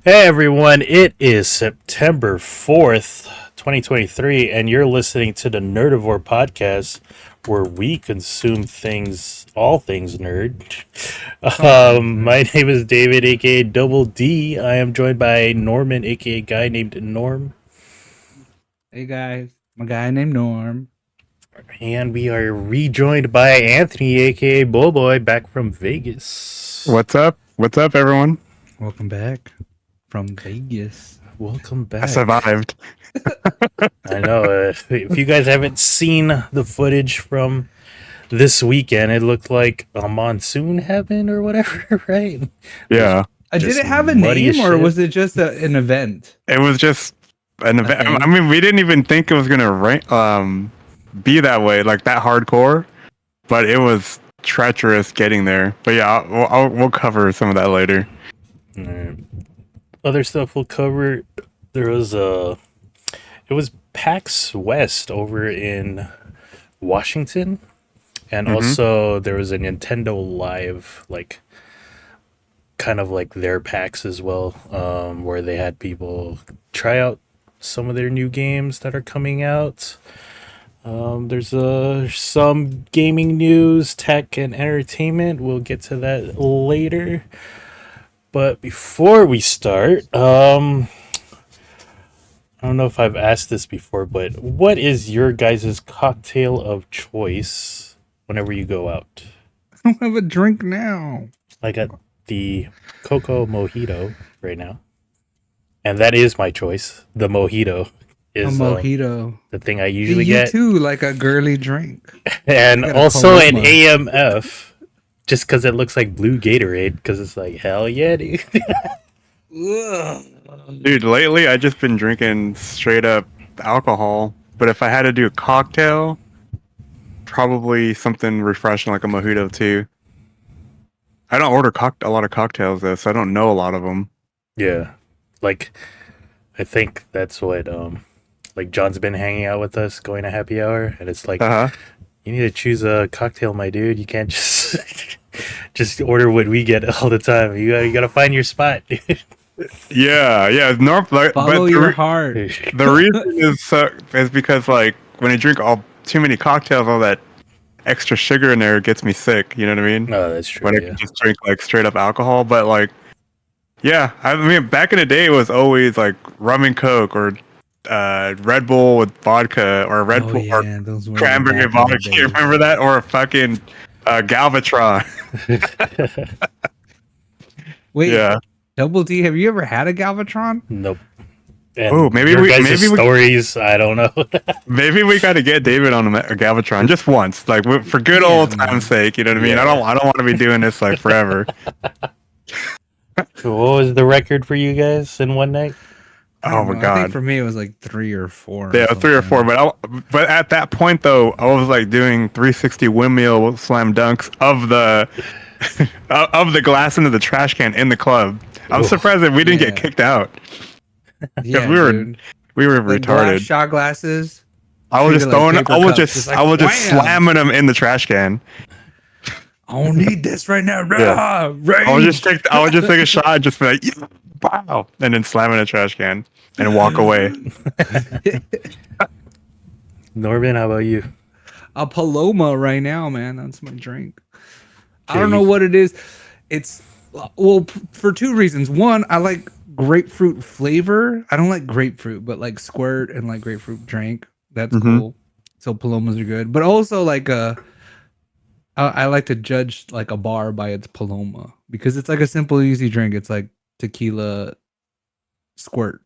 Hey everyone, it is September 4th, 2023, and you're listening to the Nerdivore Podcast where we consume things, all things nerd. All things My nerd. name is David, aka Double D. I am joined by Norman, aka guy named Norm, Hey guys, my guy named Norm. and we are rejoined by Anthony, aka Boy, back from Vegas. What's up? What's up, everyone? Welcome back from Vegas. Welcome I back. survived. I know. If you guys haven't seen the footage from this weekend, it looked like a monsoon happened or whatever, right? Yeah, Did Just it have a muddy as name or shit. was it just an event? it was just an event. thing? I mean, we didn't even think it was gonna be that way, like that hardcore. But it was treacherous getting there. But yeah, we'll cover some of that later. Alright. Other stuff we'll cover. There was it was PAX West over in Washington, and Hmm. also there was a Nintendo Live, like kind of like their PAX as well, where they had people try out some of their new games that are coming out. There's some gaming news, tech, and entertainment. We'll get to that later. But before we start, I don't know if I've asked this before, but what is your guys' cocktail of choice whenever you go out? I don't have a drink now. I got the cocoa mojito right now, and that is my choice. The mojito A is mojito. the thing I You usually get, too like a girly drink. and I got a also an Paloma. AMF, just because it looks like blue Gatorade. Because it's like hell yeah, dude. Ugh. Dude, lately I just been drinking straight up alcohol. But if I had to do a cocktail, probably something refreshing like a mojito too. I don't order a lot of cocktails though, so I don't know a lot of them. Yeah, like I think that's what like John's been hanging out with us, going to happy hour, and it's like Uh huh. you need to choose a cocktail, my dude. You can't just just order what we get all the time. You gotta find your spot, dude. Yeah, yeah. Follow your heart. The reason is because like when I drink all too many cocktails, all that extra sugar in there gets me sick. You know what I mean? Oh, that's true. When I Yeah. can just drink like straight up alcohol, but like yeah, I mean back in the day it was always like rum and coke or Red Bull with vodka or Red Oh Bull or yeah, those were the cranberry back in the vodka. You days. remember that? Or a fucking Galvatron. Wait, Yeah. Double D, have you ever had a Galvatron? Nope. And Oh, maybe your we guys' maybe we stories, I don't know. Maybe we got to get David on a Galvatron just once, like for good Yeah, old man. time's sake. You know what I mean? Yeah. I don't want to be doing this like forever. So what was the record for you guys in one night? I Oh don't my know. I think god, for me it was like 3 or 4 yeah, or 3 or 4. something. But at that point though, I was like doing 360 windmill slam dunks of the of the glass into the trash can in the club. I'm Oh, surprised that we didn't get Yeah. kicked out Yeah, we were dude. we were Like glass retarded. shot glasses. I was treated just like throwing. paper I was cups, just like, I was just wham! slamming them in the trash can. I don't need this right now. Yeah. Rah, rage. I would just take a shot and just be like, yeah, wow, and then slam in a trash can and walk away. Norman, how about you? A Paloma right now, man. That's my drink. I Okay, don't know what it is. It's for two reasons. One, I like grapefruit flavor. I don't like grapefruit, but like squirt and like grapefruit drink. That's Mhm. cool. So palomas are good. But also like I like to judge like a bar by its paloma because it's like a simple, easy drink. It's like tequila squirt,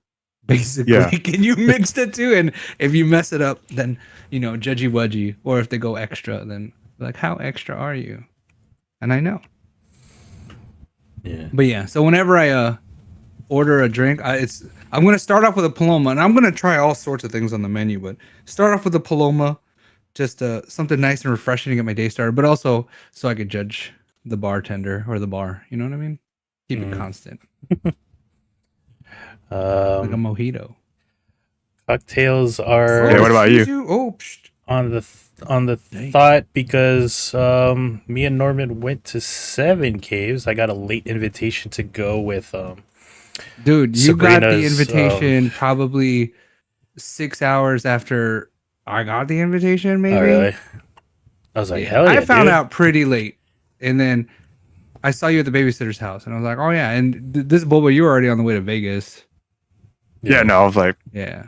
basically. Yeah. Can you mix the two? And if you mess it up, then judgy wudgy. Or if they go extra, then like how extra are you? And I know. Yeah. But yeah, so whenever I order a drink, I'm gonna start off with a paloma, and I'm gonna try all sorts of things on the menu. But start off with a paloma, just something nice and refreshing to get my day started. But also so I could judge the bartender or the bar. You know what I mean? Keep it constant, like a mojito. Cocktails Yeah, are what about you? Oh, psht. on the Dang. thought because me and Norman went to Seven Caves. I got a late invitation to go with Dude, you got the Sabrina's, invitation probably 6 hours after I got the invitation, maybe. Oh, really? I was like, Yeah. hell yeah, I found dude. out pretty late, and then I saw you at the babysitter's house, and I was like, oh yeah. And this Boba, you were already on the way to Vegas. Yeah, no, I was like, Yeah.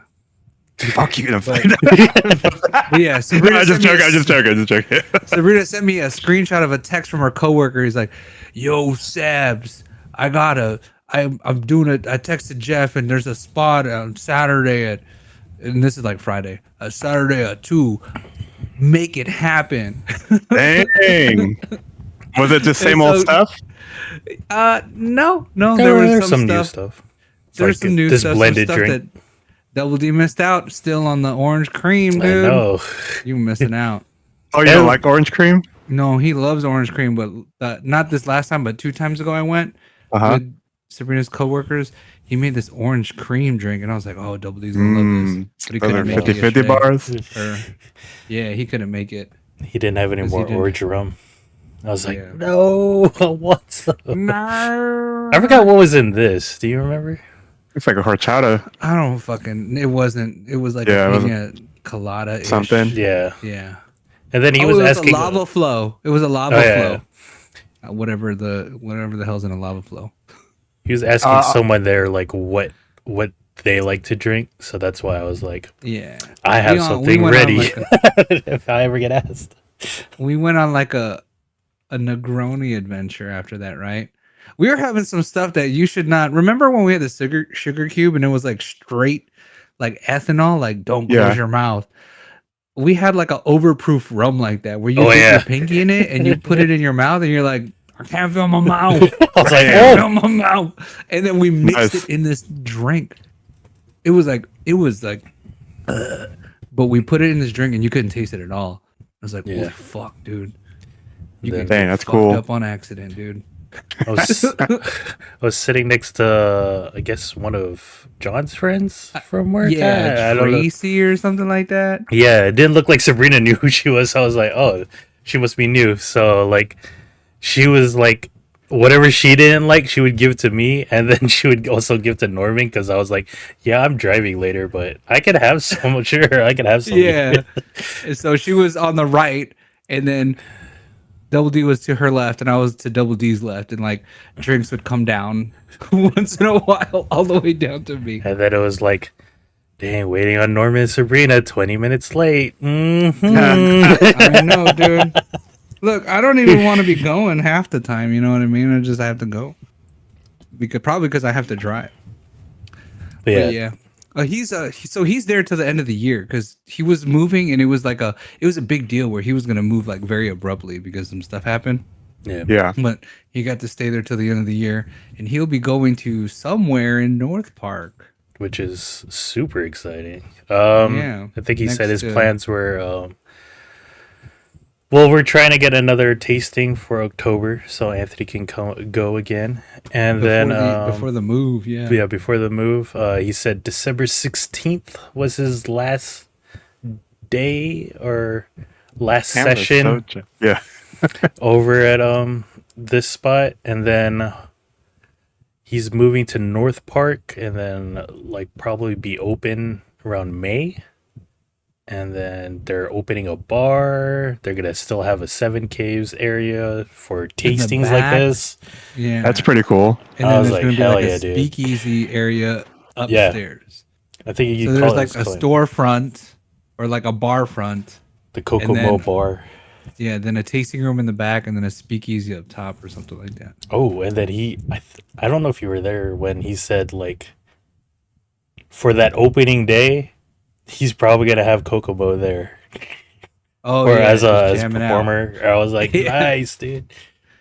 fuck you. But yeah, Sabrina I'm just sent me joking. Sabrina sent me a screenshot of a text from her coworker. He's like, "Yo, Sabs, I'm doing it. I texted Jeff, and there's a spot on Saturday and this is like Friday. Saturday at 2. Make it happen." Dang. Was it just same old stuff? No, There's was some some new stuff. stuff. It's There's like some new this stuff. blended some stuff drink. that Double D missed out. Still on the orange cream, I dude. know. You missing out. Oh, you don't like orange cream? No, he loves orange cream, but not this last time, but 2 times ago I went with Sabrina's coworkers. He made this orange cream drink, and I was like, "Oh, Double D's gonna love this." But he Those couldn't are make it 50-50 yesterday. bars. Yeah, he couldn't make it. He didn't have any Because he more didn't- orange rum. I was like, Yeah. no, what's up? No, I forgot what was in this. Do you remember? It's like a horchata. I don't fucking. It wasn't. It was like Yeah, it a was pina colada. something. Yeah. Yeah. And then he It was was asking. a lava flow. It was a lava Oh, yeah, flow. Whatever the hell's in a lava flow. He was asking someone there like what they like to drink. So that's why I was like, Yeah. I have We something went on ready like if I ever get asked. We went on like a Negroni adventure after that, right? We were having some stuff that you should not remember when we had the sugar cube and it was like straight like ethanol, like don't close your mouth. We had like a overproof rum like that where you put your pinky in it and you put it in your mouth and you're like, I can't feel my mouth. I was like, I can't feel my mouth. And then we mixed it in this drink. It was like but we put it in this drink and you couldn't taste it at all. I was like, Yeah. "What fuck, dude? You Then- can Dang, get that's fucked cool. up on accident, dude." I was sitting next to, I guess, one of John's friends from work. Yeah, I don't know. Tracy or something like that. Yeah, it didn't look like Sabrina knew who she was. So I was like, oh, she must be new. So, like, she was like, whatever she didn't like, she would give to me. And then she would also give to Norman because I was like, yeah, I'm driving later, but I could have some. Sure, I could have some. Yeah. And so she was on the right, and then Double D was to her left, and I was to Double D's left, and like drinks would come down once in a while, all the way down to me. And then it was like, dang, waiting on Norman and Sabrina, 20 minutes late. I know, dude. Look, I don't even want to be going half the time. You know what I mean? I just have to go because I have to drive. Yeah. But yeah. He's there till the end of the year because he was moving and it was a big deal where he was gonna move like very abruptly because some stuff happened. Yeah. Yeah. But he got to stay there till the end of the year, and he'll be going to somewhere in North Park. Which is super exciting. Yeah, I think he said next his to- plans were well, we're trying to get another tasting for October so Anthony can go again. And Before the move, yeah. before the move, he said December 16th was his last day or last Damn, that's session yeah. over at this spot, and then he's moving to North Park and then like probably be open around May. And then they're opening a bar. They're gonna still have a 7 Caves area for tastings like back. this. Yeah, That's pretty cool. And I then was there's like, gonna be hell like yeah, a dude. speakeasy area upstairs. I think you So call there's it like a storefront or like a bar front. the Kokomo then- bar. Yeah, then a tasting room in the back, and then a speakeasy up top or something like that. Oh, and then I don't know if you were there when he said like for that opening day, he's probably gonna have Kokomo there. Oh, Or yeah, as a just jamming out. performer. I was like, Yeah. nice, dude.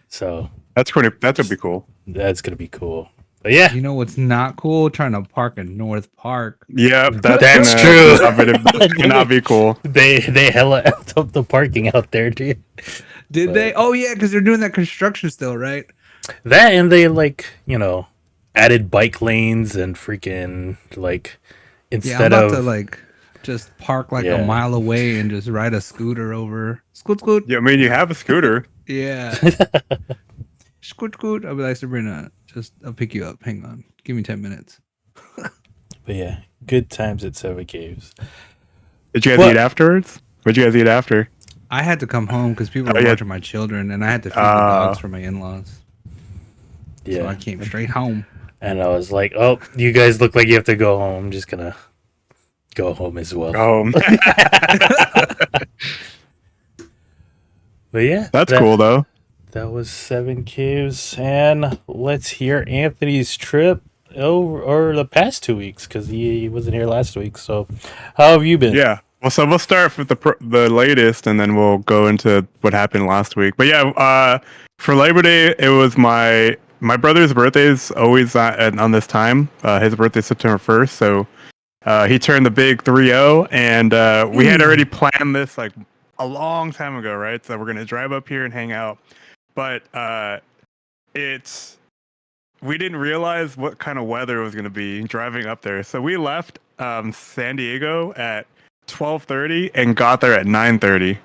So That's pretty. That would be cool. that's gonna be cool. But yeah, You know what's not cool? Trying to park in North Park. Yeah, That's true. That cannot be cool. they hella effed up the parking out there, dude. Did they? Oh yeah, because they're doing that construction still, right? That and they like, added bike lanes and freaking like Yeah, I'm instead about of to like just park like Yeah. a mile away and just ride a scooter over. Scoot. Yeah, I mean, you have a scooter. Yeah. Scoot. I'll be like, Sabrina, I'll pick you up. Hang on. Give me 10 minutes. But yeah, good times at Seven Caves. Did you guys What? eat afterwards? What'd you guys eat after? I had to come home because people were yeah. watching my children, and I had to feed the dogs for my in-laws. Yeah. So I came straight home. And I was like, oh, you guys look like you have to go home. I'm just going to go home as well. Oh, But yeah. that's cool though. That was Seven Caves. And let's hear Anthony's trip over the past 2 weeks because he wasn't here last week. So how have you been? Yeah. Well, so we'll start with the latest, and then we'll go into what happened last week. But yeah, for Labor Day, it was my brother's birthday is always on this time. His birthday is September 1st, so he turned the big 3-0, and we had already planned this like a long time ago, right? So we're gonna drive up here and hang out, but we didn't realize what kind of weather it was gonna be driving up there. So we left San Diego at 12:30 and got there at 9:30.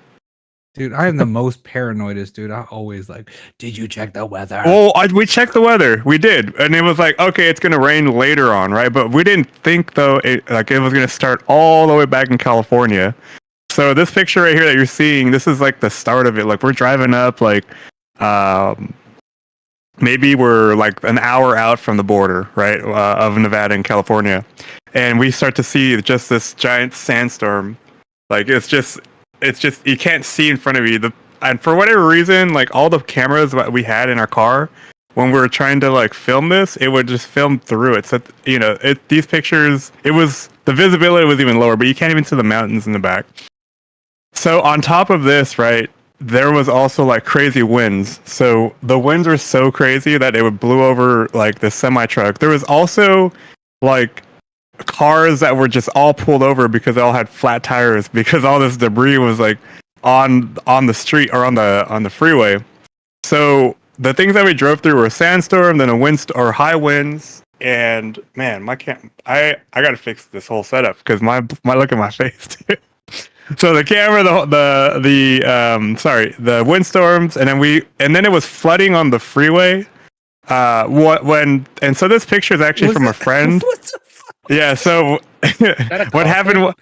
Dude, I am the most paranoidest dude. I always like, did you check the weather? Well, we checked the weather. We did, and it was like, okay, it's gonna rain later on, right? But we didn't think though it was gonna start all the way back in California. So this picture right here that you're seeing, this is like the start of it. Like we're driving up, like maybe we're like an hour out from the border, right, of Nevada and California, and we start to see just this giant sandstorm. Like it's just you can't see in front of you. And for whatever reason, like all the cameras that we had in our car, when we were trying to like film this, it would just film through it. So these pictures, the visibility was even lower, but you can't even see the mountains in the back. So on top of this, right, there was also like crazy winds. So the winds were so crazy that it would blew over like the semi truck. There was also like cars that were just all pulled over because they all had flat tires because all this debris was like on the street or on the freeway. So the things that we drove through were sandstorm, then a or high winds, and man, I gotta fix this whole setup because my look at my face too. So the camera, the windstorms, and then it was flooding on the freeway. So this picture is actually from a friend. Yeah. So what happened?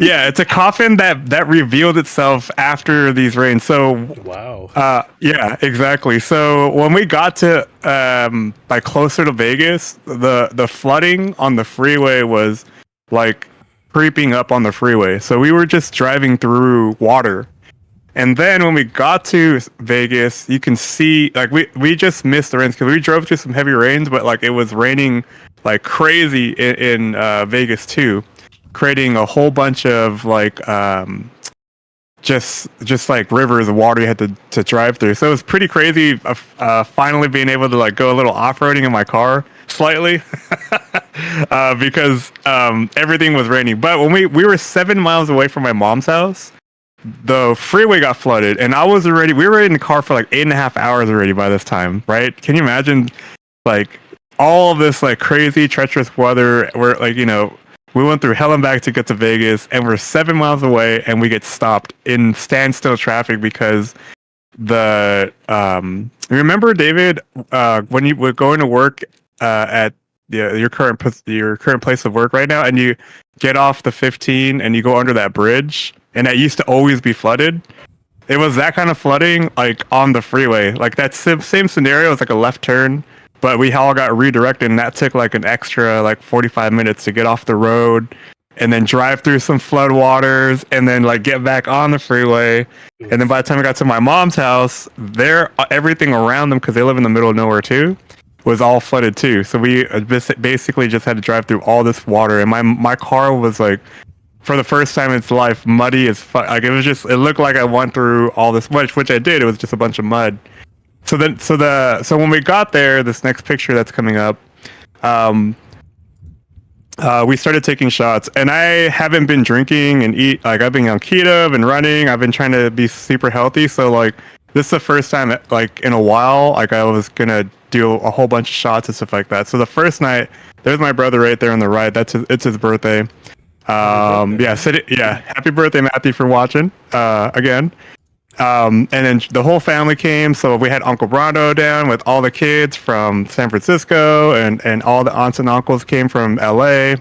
Yeah, it's a coffin that revealed itself after these rains. So wow. Yeah, exactly. So when we got to like closer to Vegas, the flooding on the freeway was like creeping up on the freeway. So we were just driving through water. And then when we got to Vegas, you can see like we just missed the rains because we drove through some heavy rains, but like it was raining like crazy in Vegas too, creating a whole bunch of like just like rivers of water you had to drive through. So it was pretty crazy finally being able to like go a little off-roading in my car slightly because everything was raining. But when we were 7 miles away from my mom's house, the freeway got flooded, and we were in the car for like 8.5 hours already by this time, right? Can you imagine like all of this like crazy treacherous weather where like, we went through hell and back to get to Vegas, and we're 7 miles away, and we get stopped in standstill traffic because remember, David, when you were going to work at your current place of work right now, and you get off the 15 and you go under that bridge, and that used to always be flooded. It was that kind of flooding, like on the freeway, like that same scenario. It's like a left turn, but we all got redirected, and that took like an extra like 45 minutes to get off the road and then drive through some flood waters and then like get back on the freeway. And then by the time I got to my mom's house, everything around them, because they live in the middle of nowhere too, was all flooded too. So we basically just had to drive through all this water, and my car was like, for the first time in its life, muddy as fuck. Like it looked like I went through all this mud, which I did. It was just a bunch of mud. So when we got there, this next picture that's coming up, we started taking shots, and I haven't been drinking and I've been on keto, I've been running, I've been trying to be super healthy. So like this is the first time like in a while, like I was gonna do a whole bunch of shots and stuff like that. So the first night, there's my brother right there on the right. It's his birthday. Happy birthday, Matthew, for watching again. And then the whole family came. So we had Uncle Brando down with all the kids from San Francisco, and all the aunts and uncles came from LA.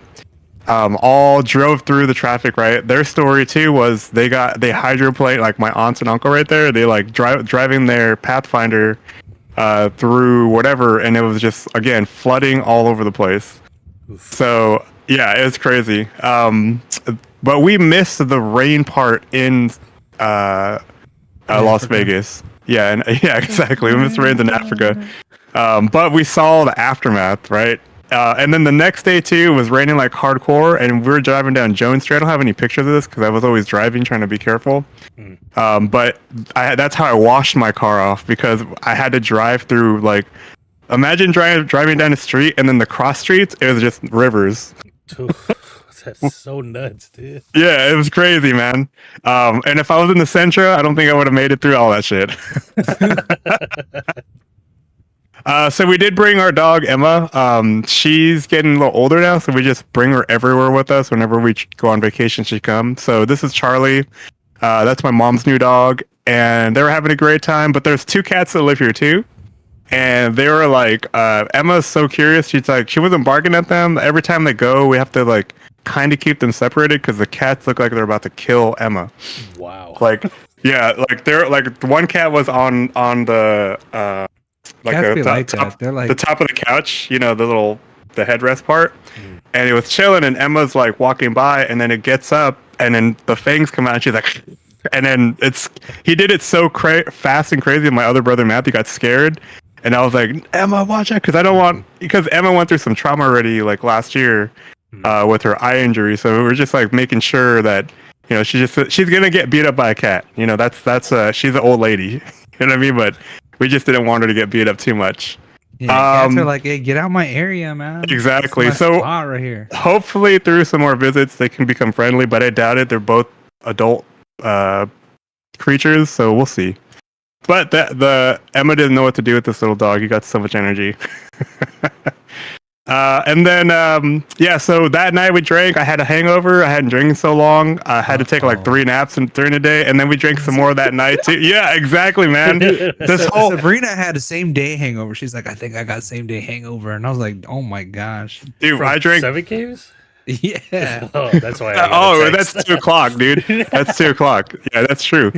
All drove through the traffic, right? Their story too was they hydroplane, like my aunts and uncle right there. They like driving their Pathfinder through whatever, and it was just again flooding all over the place. Oof. So yeah, it was crazy. But we missed the rain part in Las Vegas. Yeah, and yeah, exactly. We missed rain in Africa. But we saw the aftermath, right? And then the next day too was raining like hardcore, and we were driving down Jones Street. I don't have any pictures of this because I was always driving, trying to be careful. But that's how I washed my car off, because I had to drive through like, imagine driving down the street and then the cross streets, it was just rivers. That's so nuts, dude. Yeah, it was crazy, man. And if I was in the Centra, I don't think I would have made it through all that shit. So we did bring our dog Emma. She's getting a little older now, so we just bring her everywhere with us. Whenever we go on vacation, she comes. So this is Charlie. That's my mom's new dog, and they were having a great time. But there's 2 cats that live here too, and they were like, Emma's so curious. She's like, she wasn't barking at them. Every time they go, we have to like kind of keep them separated because the cats look like they're about to kill Emma. Wow. Like, yeah, like they're like one cat was on the like they're like the top of the couch, you know, the headrest part, and it was chilling, and Emma's like walking by, and then it gets up, and then the fangs come out, and she's like, and then he did it so fast and crazy, and my other brother Matthew got scared, and I was like, Emma, watch out, because Emma went through some trauma already like last year with her eye injury, so we were just like making sure that, you know, she's gonna get beat up by a cat, you know, that's she's an old lady, you know what I mean, but we just didn't want her to get beat up too much. Yeah, cats are like, hey, get out my area, man. Exactly. This is my So spot right here. Hopefully through some more visits they can become friendly, but I doubt it. They're both adult creatures, so we'll see. But the Emma didn't know what to do with this little dog. He got so much energy. And then so that night we drank. I had a hangover. I hadn't drank so long. I had to take like 3 naps during the day, and then we drank some more that night too. Yeah, exactly, man. Sabrina had a same day hangover. She's like, I think I got same day hangover, and I was like, oh my gosh, dude, From I drank 7 caves. Yeah. Oh, that's why. I got a text. That's 2:00, dude. That's 2:00. Yeah, that's true.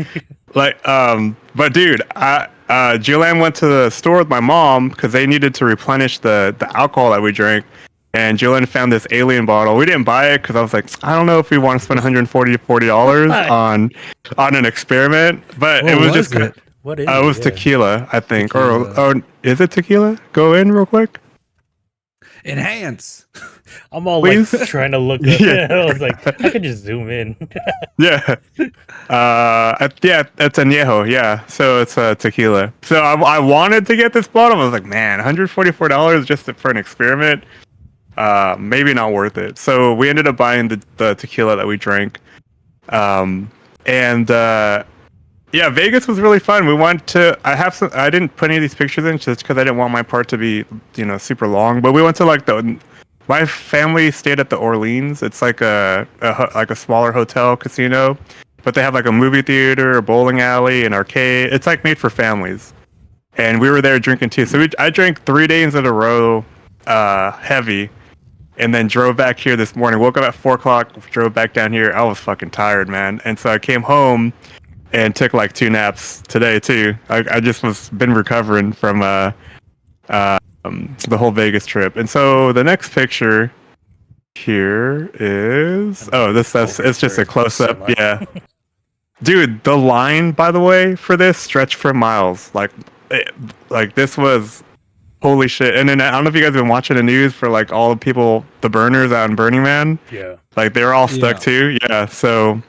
Like, but dude, Julianne went to the store with my mom because they needed to replenish the alcohol that we drank, and Julianne found this alien bottle. We didn't buy it because I was like, I don't know if we want to spend $140 on an experiment, but it was just it? What is it was Yeah. tequila, I think, Tequila. or is it tequila? Go in real quick. Enhance. I'm all Please? like trying to look up. Yeah. I was like, I could just zoom in. Yeah. It's añejo. Yeah. So it's tequila. So I wanted to get this bottle. I was like, man, $144 just for an experiment. Maybe not worth it. So we ended up buying the tequila that we drank. Yeah, Vegas was really fun. We went to. I didn't put any of these pictures in just because I didn't want my part to be, you know, super long. But we went to like my family stayed at the Orleans. It's like a smaller hotel casino, but they have like a movie theater, a bowling alley, an arcade. It's like made for families. And we were there drinking too. So I drank 3 days in a row, heavy, and then drove back here this morning. Woke up at 4:00, drove back down here. I was fucking tired, man. And so I came home and took like 2 naps today too. I just been recovering from the whole Vegas trip. And so the next picture here is it's just a close up. Yeah. Dude, the line, by the way, for this stretched for miles. Like this was holy shit. And then I don't know if you guys have been watching the news for like all the people, the burners out in Burning Man. Yeah. Like they were all stuck too. Yeah. So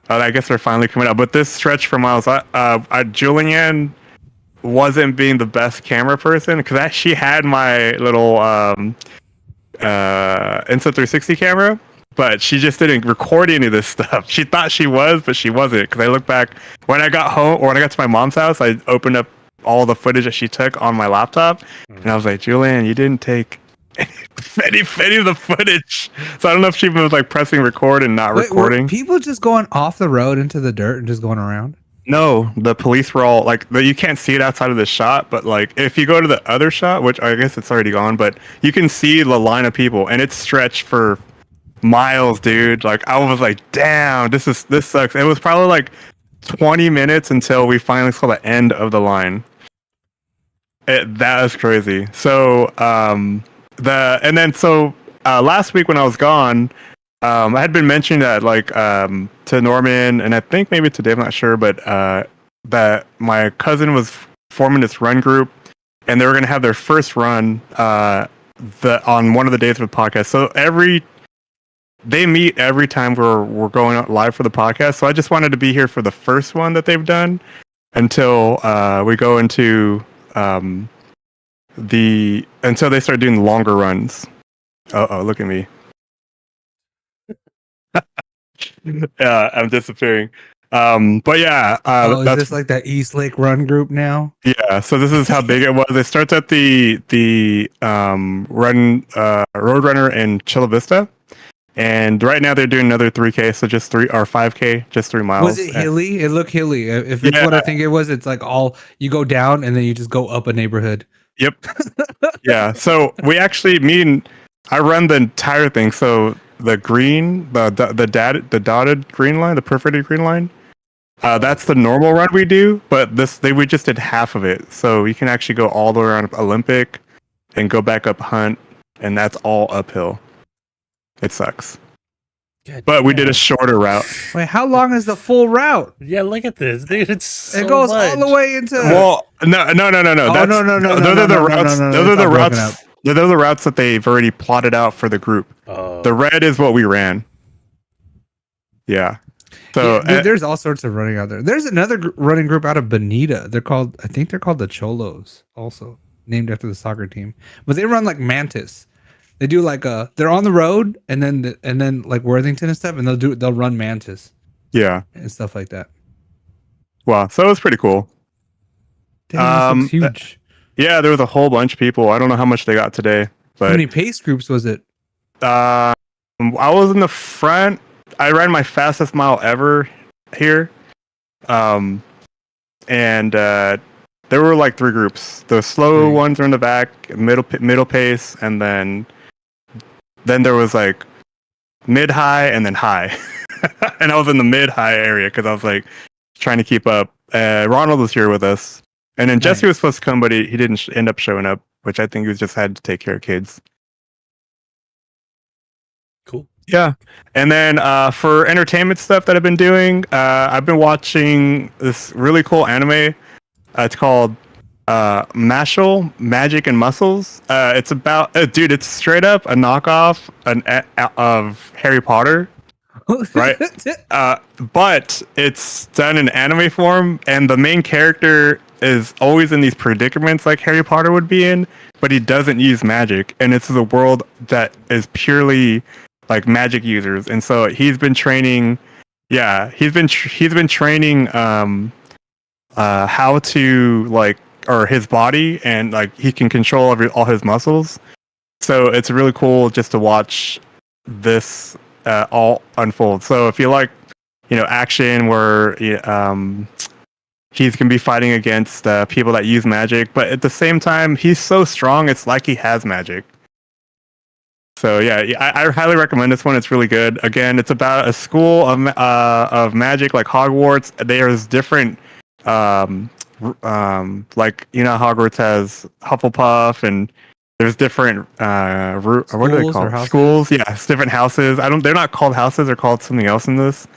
I guess they're finally coming out. But this stretched for miles. Julianne wasn't being the best camera person because she had my little Insta360 camera, but she just didn't record any of this stuff. She thought she was, but she wasn't. Because I look back when I got home or when I got to my mom's house, I opened up all the footage that she took on my laptop, and I was like, Julianne, you didn't take any of the footage. So I don't know if she was like pressing record and not recording. Were people just going off the road into the dirt and just going around? No, the police were all like, you can't see it outside of the shot, but like if you go to the other shot, which I guess it's already gone, but you can see the line of people, and it's stretched for miles, dude. Like I was like, damn, this sucks. It was probably like 20 minutes until we finally saw the end of the line. That was crazy. So last week when I was gone, I had been mentioning that like to Norman and I think maybe to Dave, I'm not sure, but that my cousin was forming this run group, and they were going to have their first run on one of the days of the podcast. So they meet every time we're going out live for the podcast. So I just wanted to be here for the first one that they've done until we go into until they start doing longer runs. Oh, look at me. Yeah, I'm disappearing. But yeah, is this like that East Lake Run group now? Yeah, so this is how big it was. It starts at the Roadrunner in Chula Vista, and right now they're doing another 3K, so just 5K, just 3 miles. Was it hilly? It looked hilly. If it's what I think it was, it's like you go down and then you just go up a neighborhood. Yep. Yeah. So I run the entire thing. So the green, the dotted green line, the perforated green line. That's the normal run we do, but we just did half of it. So you can actually go all the way around Olympic and go back up Hunt, and that's all uphill. It sucks. But we did a shorter route. Wait, how long is the full route? Yeah, look at this, dude. It goes all the way into. Well, no. Oh, no. Those are the routes. Those are the routes. Those are the routes that they've already plotted out for the group. The red is what we ran. Yeah. So dude, there's all sorts of running out there. There's another running group out of Bonita. I think they're called the Cholos, also named after the soccer team. But they run like Mantis. They do like they're on the road and then like Worthington and stuff, and they'll run Mantis. Yeah. And stuff like that. Wow. So it was pretty cool. Damn, this looks huge. Yeah, there was a whole bunch of people. I don't know how much they got today, but how many pace groups was it? I was in the front. I ran my fastest mile ever here. And there were like 3 groups. The slow ones are in the back, middle pace, and then there was like mid-high and then high. And I was in the mid-high area because I was like trying to keep up. Ronald was here with us. And then Jesse was supposed to come, but he didn't end up showing up, which I think he just had to take care of kids. Cool. Yeah. And then for entertainment stuff that I've been doing, I've been watching this really cool anime. It's called Mashal, Magic and Muscles. It's about dude. It's straight up a knockoff of Harry Potter, right? But it's done in anime form, and the main character is always in these predicaments like Harry Potter would be in, but he doesn't use magic, and it's a world that is purely like magic users. And so he's been training. Yeah, he's been training how to or his body, and like he can control all his muscles. So it's really cool just to watch this all unfold. So if you like, action where he's gonna be fighting against people that use magic, but at the same time he's so strong, it's like he has magic. So yeah, I highly recommend this one. It's really good. Again, it's about a school of magic like Hogwarts. There's different like Hogwarts has Hufflepuff, and there's different what are they called? Schools. Yeah, it's different houses. They're not called houses. They're called something else in this.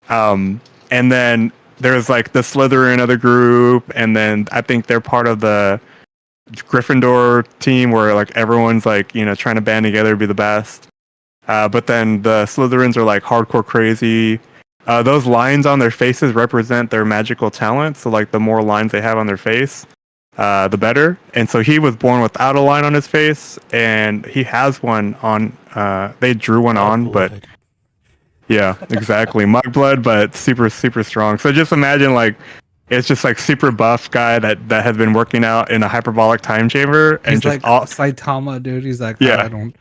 And then there's like the Slytherin other group, and then I think they're part of the Gryffindor team where like everyone's like trying to band together to be the best. But then the Slytherins are like hardcore crazy. Those lines on their faces represent their magical talent. So like the more lines they have on their face, the better. And so he was born without a line on his face, and he has one on. They drew one on, but yeah, exactly, mug blood, but super super strong. So just imagine like it's just like super buff guy that has been working out in a hyperbolic time chamber, and he's just like Saitama, dude. He's like, yeah. I don't.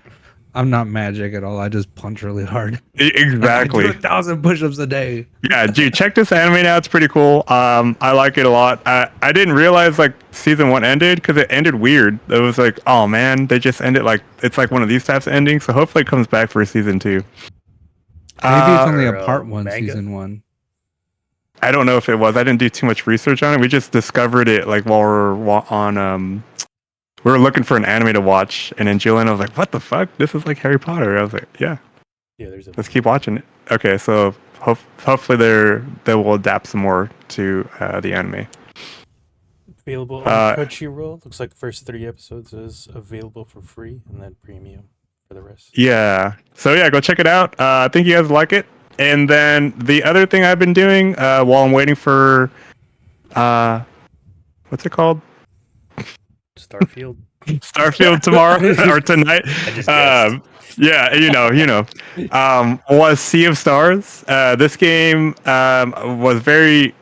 I'm not magic at all. I just punch really hard. I do Exactly. 1,000 push-ups a day. Yeah, dude, check this anime out. It's pretty cool. I like it a lot. I didn't realize like season one ended because it ended weird. It was like, oh man, they just ended like it's like one of these types of endings. So hopefully it comes back for season two. Maybe it's only a Or, part one, manga? season one. I don't know if it was. I didn't do too much research on it. We just discovered it like while on we were looking for an anime to watch, and then Juliana was like, "What the fuck? This is like Harry Potter." I was like, "Yeah, Yeah, there's a let's keep watching it." Okay, so hopefully they will adapt some more to the anime. available on Uh, Crunchyroll. Looks like the first 3 episodes is available for free, and then premium for the rest. Yeah. So yeah, go check it out. I think you guys like it. And then the other thing I've been doing while I'm waiting for what's it called? Starfield. Starfield tomorrow or tonight. I just guessed. Yeah, was Sea of Stars. This game was very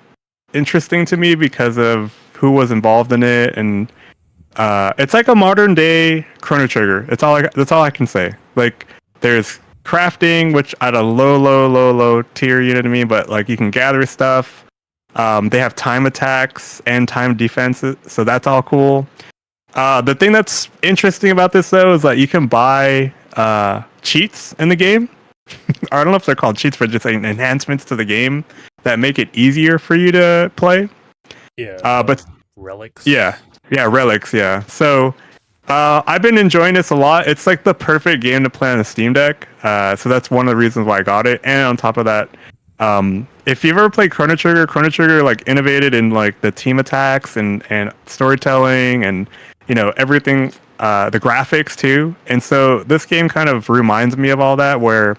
interesting to me because of who was involved in it, and it's like a modern day Chrono Trigger. That's all I can say. Like there's crafting, which at a low tier, you know what I mean. But like you can gather stuff. They have time attacks and time defenses, so that's all cool. The thing that's interesting about this though is that you can buy cheats in the game. I don't know if they're called cheats, but just like enhancements to the game that make it easier for you to play. Yeah. But relics. yeah, relics. Yeah. So I've been enjoying this a lot. It's like the perfect game to play on the Steam Deck. So that's one of the reasons why I got it. And on top of that, if you've ever played Chrono Trigger like innovated in like the team attacks and storytelling and everything, the graphics too. And so this game kind of reminds me of all that, where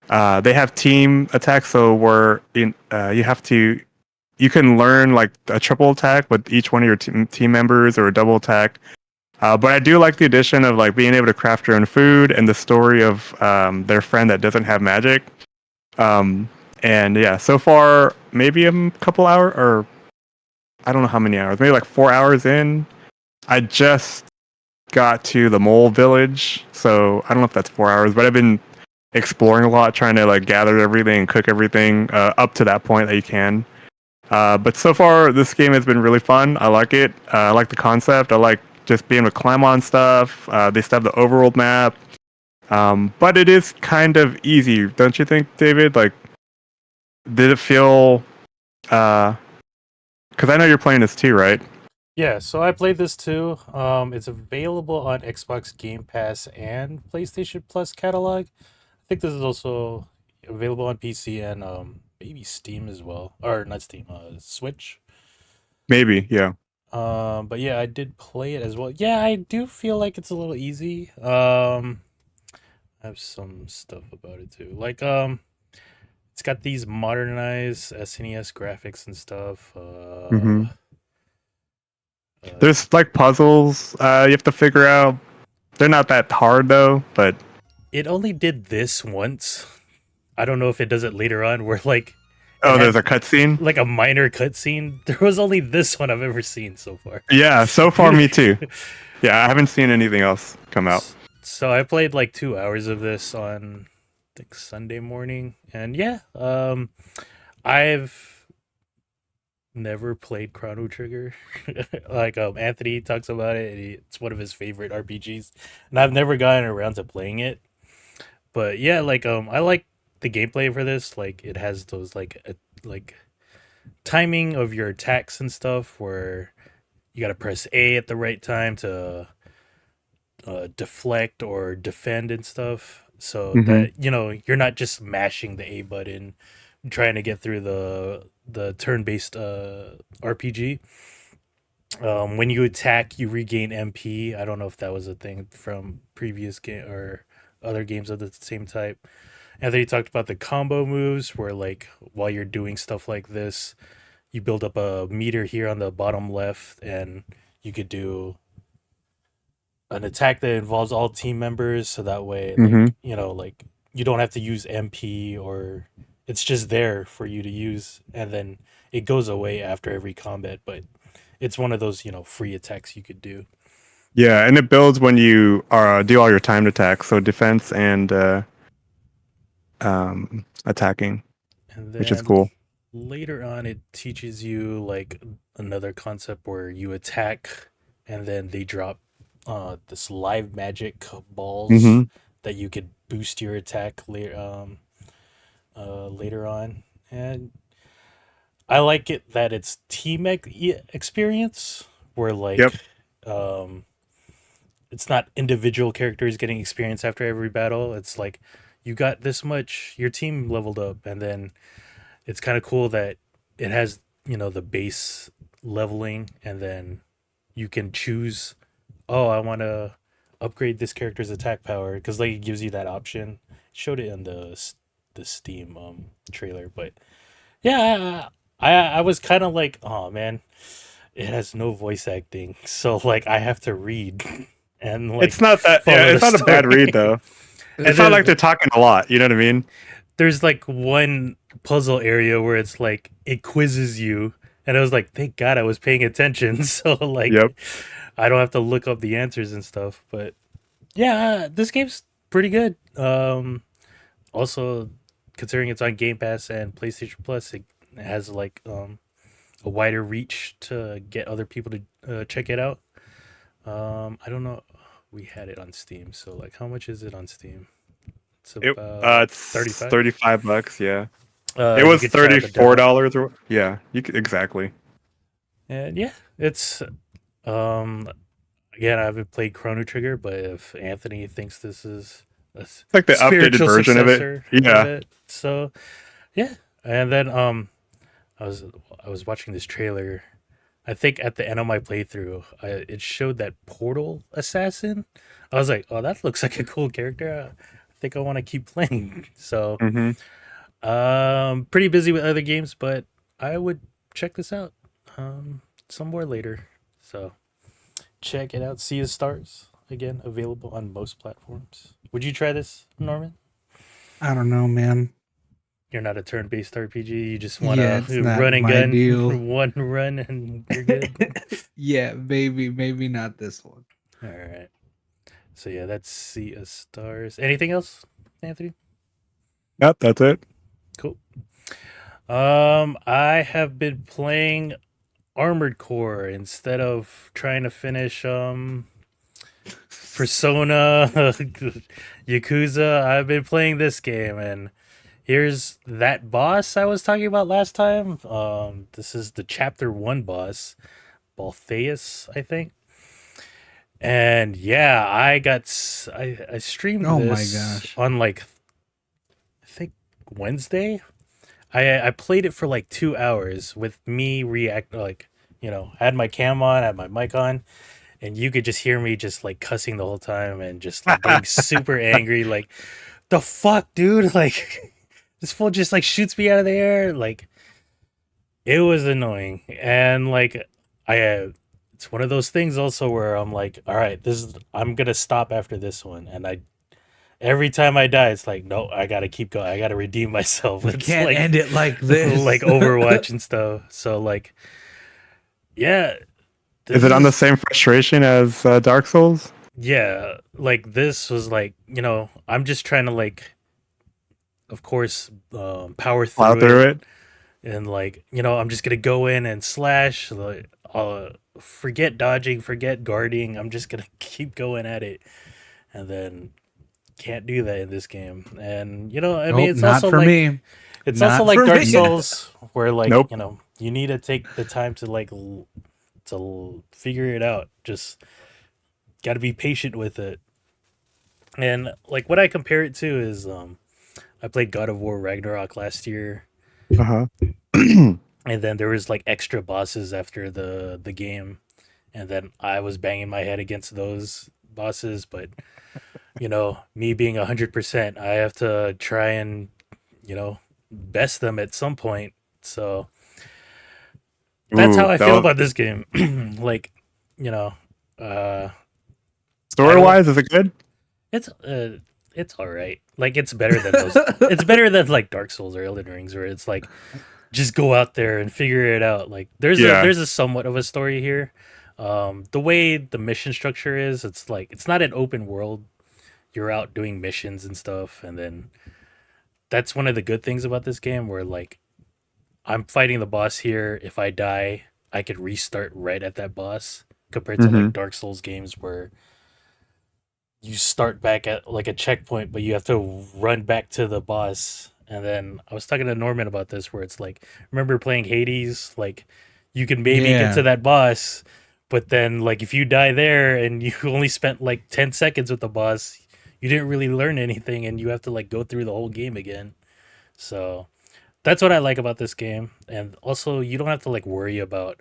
they have team attacks. So where you can learn like a triple attack with each one of your team members, or a double attack. But I do like the addition of like being able to craft your own food and the story of their friend that doesn't have magic. And yeah, so far maybe a couple hours, or I don't know how many hours, maybe like 4 hours in. I just got to the mole village, so I don't know if that's 4 hours, but I've been exploring a lot, trying to like gather everything and cook everything up to that point that you can. But so far, this game has been really fun. I like it. I like the concept. I like just being able to climb on stuff. They still have the overworld map. But it is kind of easy, don't you think, David? Like, did it feel... Because I know you're playing this too, right? Yeah, so I played this too. It's available on Xbox Game Pass and PlayStation Plus catalog. I think this is also available on PC and maybe Steam as well, or not Steam, Switch. Maybe, yeah. But yeah, I did play it as well. Yeah, I do feel like it's a little easy. I have some stuff about it too. Like it's got these modernized SNES graphics and stuff. Hmm. There's like puzzles you have to figure out. They're not that hard though, but it only did this once. I don't know if it does it later on where like there's a cutscene. like a minor cutscene. There was only this one I've ever seen so far. Yeah, so far me too. Yeah, I haven't seen anything else come out. So I played like 2 hours of this on I think Sunday morning, and yeah, I've never played Chrono Trigger. Like Anthony talks about it. It's one of his favorite RPGs, and I've never gotten around to playing it. But yeah, like I like the gameplay for this. Like it has those like timing of your attacks and stuff where you got to press A at the right time to deflect or defend and stuff, so Hmm. that you're not just mashing the A button trying to get through the turn-based RPG. When you attack, you regain MP. I don't know if that was a thing from previous game or other games of the same type. And then he talked about the combo moves where like while you're doing stuff like this, you build up a meter here on the bottom left, and you could do an attack that involves all team members, so that way Hmm. like you don't have to use MP, or it's just there for you to use, and then it goes away after every combat, but it's one of those free attacks you could do. Yeah, and it builds when you do all your timed attacks, so defense and attacking, And which is then cool. later on, it teaches you like another concept where you attack, and then they drop this live magic balls Hmm. that you could boost your attack later on. And I like it that it's experience where Yep. um, it's not individual characters getting experience after every battle. It's like you got this much, your team leveled up, and then it's kind of cool that it has the base leveling, and then you can choose. Oh, I want to upgrade this character's attack power because like it gives you that option. Showed it in the Steam trailer, but yeah, I was kind of like, oh man, it has no voice acting, so like I have to read and It's like not that. Yeah, follow the it's not a bad read story. though. And It's not like then they're talking a lot. You know what I mean? there's like one puzzle area where it's like it quizzes you, and I was like, thank God I was paying attention, so like Yep. I don't have to look up the answers and stuff. But yeah, this game's pretty good. Also, considering it's on Game Pass and PlayStation Plus, it has like a wider reach to get other people to check it out. I don't know. We had it on Steam, so like, how much is it on Steam? It's about It's 35. $35. Yeah, it You was could try out the $34 demo. or yeah. You could, exactly. And yeah, it's um again, I haven't played Chrono Trigger, but if Anthony thinks this is a It's like the updated spiritual version of it. successor of Yeah. it, so yeah. And then I was I was watching this trailer. I think at the end of my playthrough, it showed that Portal Assassin. I was like, oh, that looks like a cool character. I think I want to keep playing. So, Hmm. pretty busy with other games, but I would check this out some more later. So, check it out. Sea of Stars, again, available on most platforms. Would you try this, Norman? I don't know, man. You're not a turn-based RPG. You just want Yeah, it's to not run and my gun, deal. one run, and you're good. Yeah, maybe not this one. All right. So yeah, that's Sea of Stars. Anything else, Anthony? Yep, that's it. Cool. I have been playing Armored Core instead of trying to finish Persona Yakuza. I've been playing this game, and here's that boss I was talking about last time. This is the chapter 1 boss, Baltheus, I think. And yeah, I streamed Oh my this gosh. on like I think Wednesday. I played it for like 2 hours with me react like I had my cam on, I had my mic on, and you could just hear me just like cussing the whole time and just like getting super angry, like the fuck, dude, like this fool just like shoots me out of the air, like it was annoying, and like it's one of those things also where I'm like, all right, I'm gonna stop after this one, and every time I die, it's like, no, I gotta keep going. I gotta redeem myself. We It's can't like end it like this. like Overwatch and stuff. So like, yeah, Is this it on the is same frustration as Dark Souls? yeah, like this was like I'm just trying to like, of course, power Plow through through it, it. and like I'm just gonna go in and slash. Like, forget dodging, forget guarding. I'm just gonna keep going at it, and then can't do that in this game. And I mean, Nope, it's not also for like me. it's also Not like for Dark me. Souls, where like Nope. you need to take the time to like to figure it out. Just got to be patient with it. And like what I compare it to is I played God of War Ragnarok last year, Uh-huh. and then there was like extra bosses after the game, and then I was banging my head against those bosses, but me being 100%, I have to try and best them at some point. So that's how Ooh, I that feel was, about this game. Like, you know, uh, I story don't. wise, is it good? It's all right. Like it's better than those. It's better than like Dark Souls or Elden Rings, where it's like just go out there and figure it out. Like Yeah. there's a somewhat of a story here. The way the mission structure is, it's like it's not an open world. You're out doing missions and stuff, and then that's one of the good things about this game where like I'm fighting the boss here. If I die, I could restart right at that boss compared to Mm-hmm. like Dark Souls games where you start back at like a checkpoint, but you have to run back to the boss. And then I was talking to Norman about this where it's like, remember playing Hades? Like you can maybe get to Yeah. that boss, but then like if you die there and you only spent like 10 seconds with the boss, you didn't really learn anything and you have to like go through the whole game again. So that's what I like about this game. And also you don't have to like worry about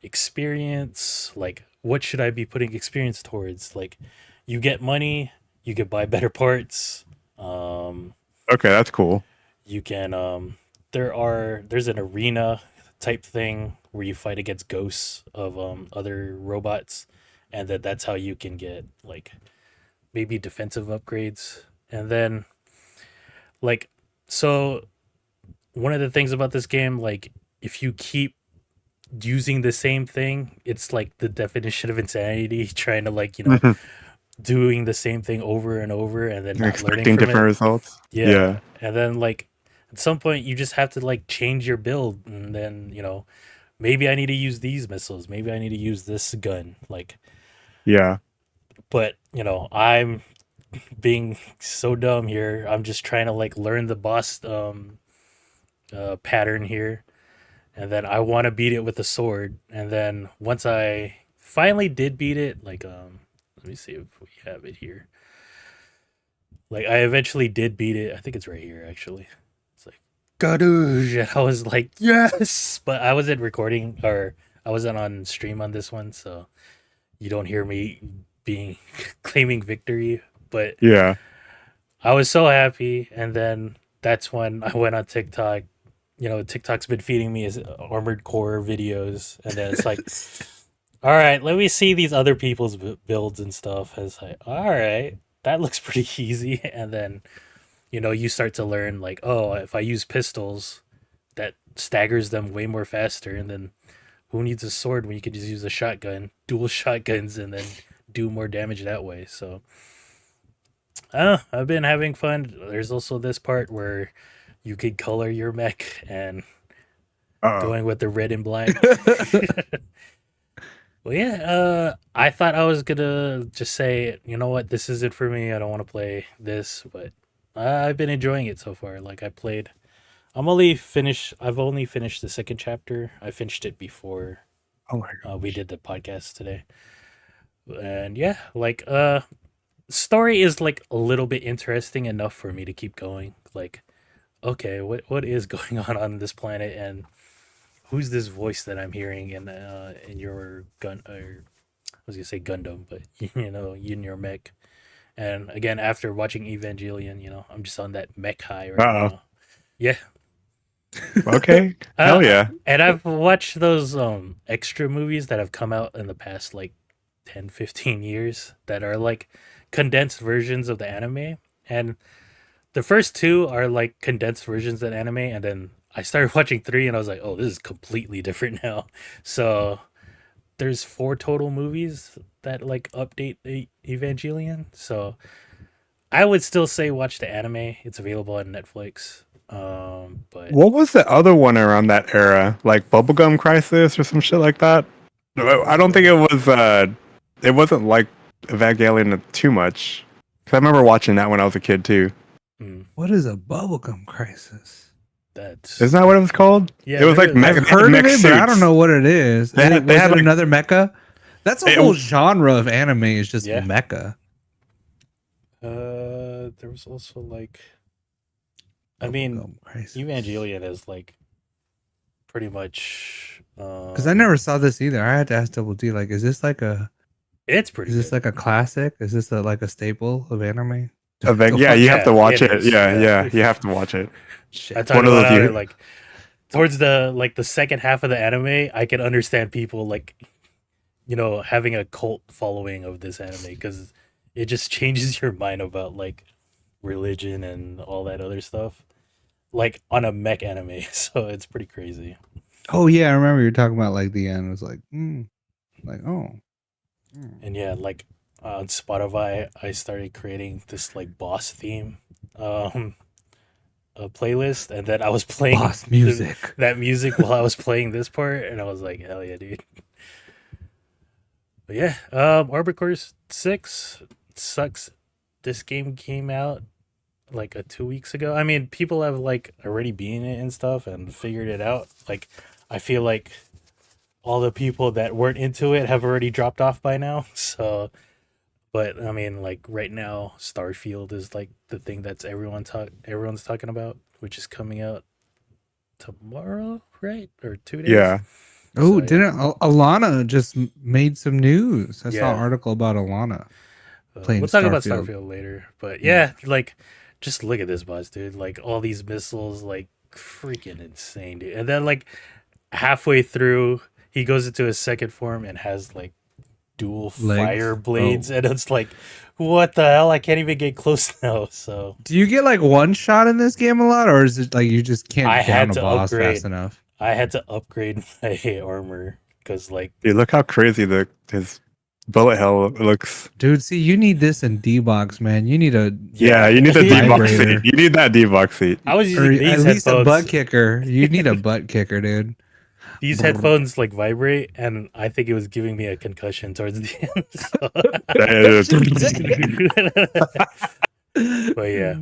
experience. Like what should I be putting experience towards? Like you get money, you can buy better parts. Um Okay, that's cool. you can there's an arena type thing where you fight against ghosts of other robots, and that's how you can get like maybe defensive upgrades. And then like so one of the things about this game, like if you keep using the same thing, it's like the definition of insanity trying to like, doing the same thing over and over and then not learning Expecting from different it. results. Yeah. Yeah. And then like at some point you just have to like change your build, and then, maybe I need to use these missiles, maybe I need to use this gun. Like Yeah. but, I'm being so dumb here. I'm just trying to like learn the boss pattern here, and then I want to beat it with a sword. And then once I finally did beat it, like let me see if we have it here. Like I eventually did beat it. I think it's right here actually. It's like Gadoosh, and I was like, yes, but I wasn't recording or I wasn't on stream on this one, so you don't hear me being claiming victory. But Yeah. I was so happy, and then that's when I went on TikTok. TikTok's been feeding me his Armored Core videos, and then it's like, all right, let me see these other people's builds and stuff. It's like, all right, that looks pretty easy. And then, you start to learn like, oh, if I use pistols, that staggers them way more faster. And then who needs a sword when you could just use a shotgun, dual shotguns, and then do more damage that way? So, I've been having fun. There's also this part where you could color your mech and Oh. going with the red and black. Well, yeah, I thought I was gonna just say, you know what, this isn't for me. I don't want to play this, but I've been enjoying it so far. Like I've only finished the second chapter. I finished it before Oh my we gosh. did the podcast today. And yeah, like story is like a little bit interesting enough for me to keep going. Like, okay, what is going on this planet, and who's this voice that I'm hearing in your gun, or I was gonna say Gundam, but in your mech. And again, after watching Evangelion, I'm just on that mech high right Uh-oh. now. Yeah. Okay. Hell yeah. And I've watched those extra movies that have come out in the past like 10, 15 years that are like condensed versions of the anime. And the first two are like condensed versions of anime, and then I started watching three and I was like, oh, this is completely different now. So there's four total movies that like update the Evangelion. So I would still say watch the anime. It's available on Netflix. But What was the other one around that era? Like Bubblegum Crisis or some shit like that? No, I don't think it wasn't like Evangelion too much. 'Cause I remember watching that when I was a kid too. What is a bubblegum crisis? that's Isn't that what it was called? Yeah, It was like maybe- mech, I've heard of mech it, but I suits. don't know what it is. They had- Was had, it like- another mecha? That's a It- whole genre of anime. Is just Yeah. mecha. there was also like, I mean, Bubblegum crisis. Evangelion is like pretty much Because I never saw this either. I had to ask Double D. Like, is this like a? It's pretty. Is this good. like a classic? Is this like a staple of anime? Yeah, you have to watch it it. is, Yeah, yeah. yeah, you have to watch it. Shit. I talked One of about those how you- like towards the second half of the anime, I can understand people like, having a cult following of this anime because it just changes your mind about like religion and all that other stuff, like on a mech anime. So it's pretty crazy. Oh yeah, I remember you were talking about like the end. It was like, Like, oh. And yeah, like on Spotify, I started creating this like boss theme um a playlist, and then I was playing Boss music. that music while I was playing this part, and I was like, hell yeah, dude. But yeah, Orbit Course 6 sucks. This game came out like 2 weeks ago. I mean, people have like already been it and stuff and figured it out. Like, I feel like all the people that weren't into it have already dropped off by now. So, but I mean, like right now, Starfield is like the thing that's everyone's talking about, which is coming out tomorrow, right? Or 2 days. Yeah. Oh, So, yeah. didn't Alana just made some news? I saw Yeah. an article about Alana. Playing We'll talk about Starfield. Starfield later, but yeah, like just look at this boss, dude. Like all these missiles, like freaking insane, dude. And then like halfway through, he goes into his second form and has like dual Legs? fire blades, and it's like, what the hell? I can't even get close now. So Do you get like one shot in this game a lot, or is it like you just can't I down had a to boss upgrade. fast enough? I had to upgrade my armor because like Dude, look how crazy his bullet hell looks. Dude, see, you need this in D-Box, man. You need a Yeah, you need the Yeah. D-box Vibrator. seat. You need that D-box seat. I was or using at these least a headphones. butt kicker. You need a butt kicker, dude. These headphones like vibrate, and I think it was giving me a concussion towards the end. So. But yeah,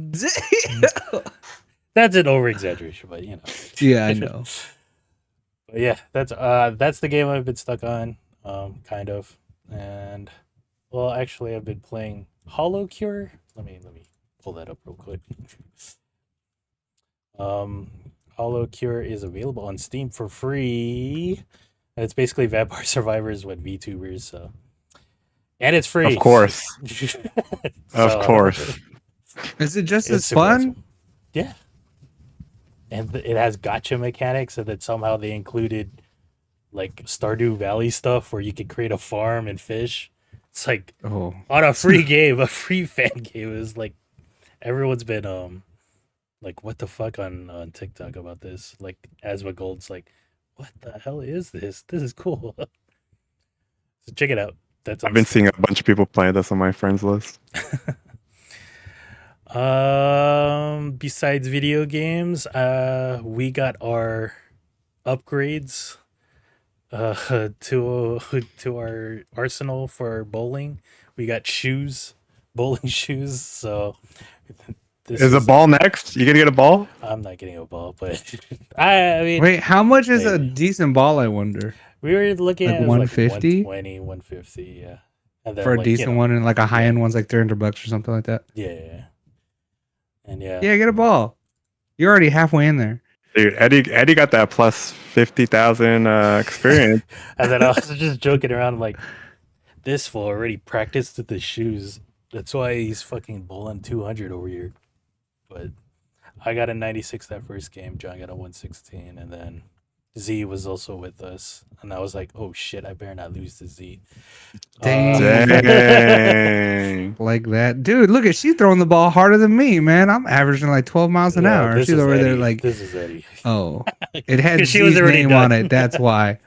that's an over exaggeration, but you know. Yeah, I know. But yeah, that's the game I've been stuck on, kind of. And well, actually, I've been playing Hollow Cure. Let me pull that up real quick. Hollow Cure is available on Steam for free. And it's basically Vampire Survivors with VTubers, so and it's free. Of course. Of So, course. Is it just it's as super fun? awesome. Yeah. And it has gotcha mechanics, and then somehow they included like Stardew Valley stuff where you could create a farm and fish. It's like Oh, on a free game, a free fan game. Is like everyone's been like what the fuck on TikTok about this. Like Asma Gold's like, what the hell is this? This is cool. So check it out. That's I've been seeing a bunch of people play this on my friends list. Besides video games, we got our upgrades to our arsenal for bowling. We got shoes, bowling shoes. So this Is a ball next? You gonna get a ball? I'm not getting a ball, but I mean, wait, how much is a maybe. decent ball? I wonder we were looking like at 150? 120, 150, yeah. And then, for a like, you decent know, one, and like a high end one's like $300 or something like that. yeah. And yeah, Yeah, get a ball. You're already halfway in there. Dude, Eddie got that plus 50,000 experience. And then I was just joking around like, this fool already practiced with the shoes. That's why he's fucking bowling 200 over here. But I got a 96 that first game. John got a 116, and then Z was also with us. And I was like, oh shit, I better not lose to Z. Dang. Dang. Like that, dude. Look at she throwing the ball harder than me, man. I'm averaging like 12 miles an No, hour. this She's is over there Eddie. like, This is Eddie. oh, it had 'Cause Z's she was already name on done. it. That's why.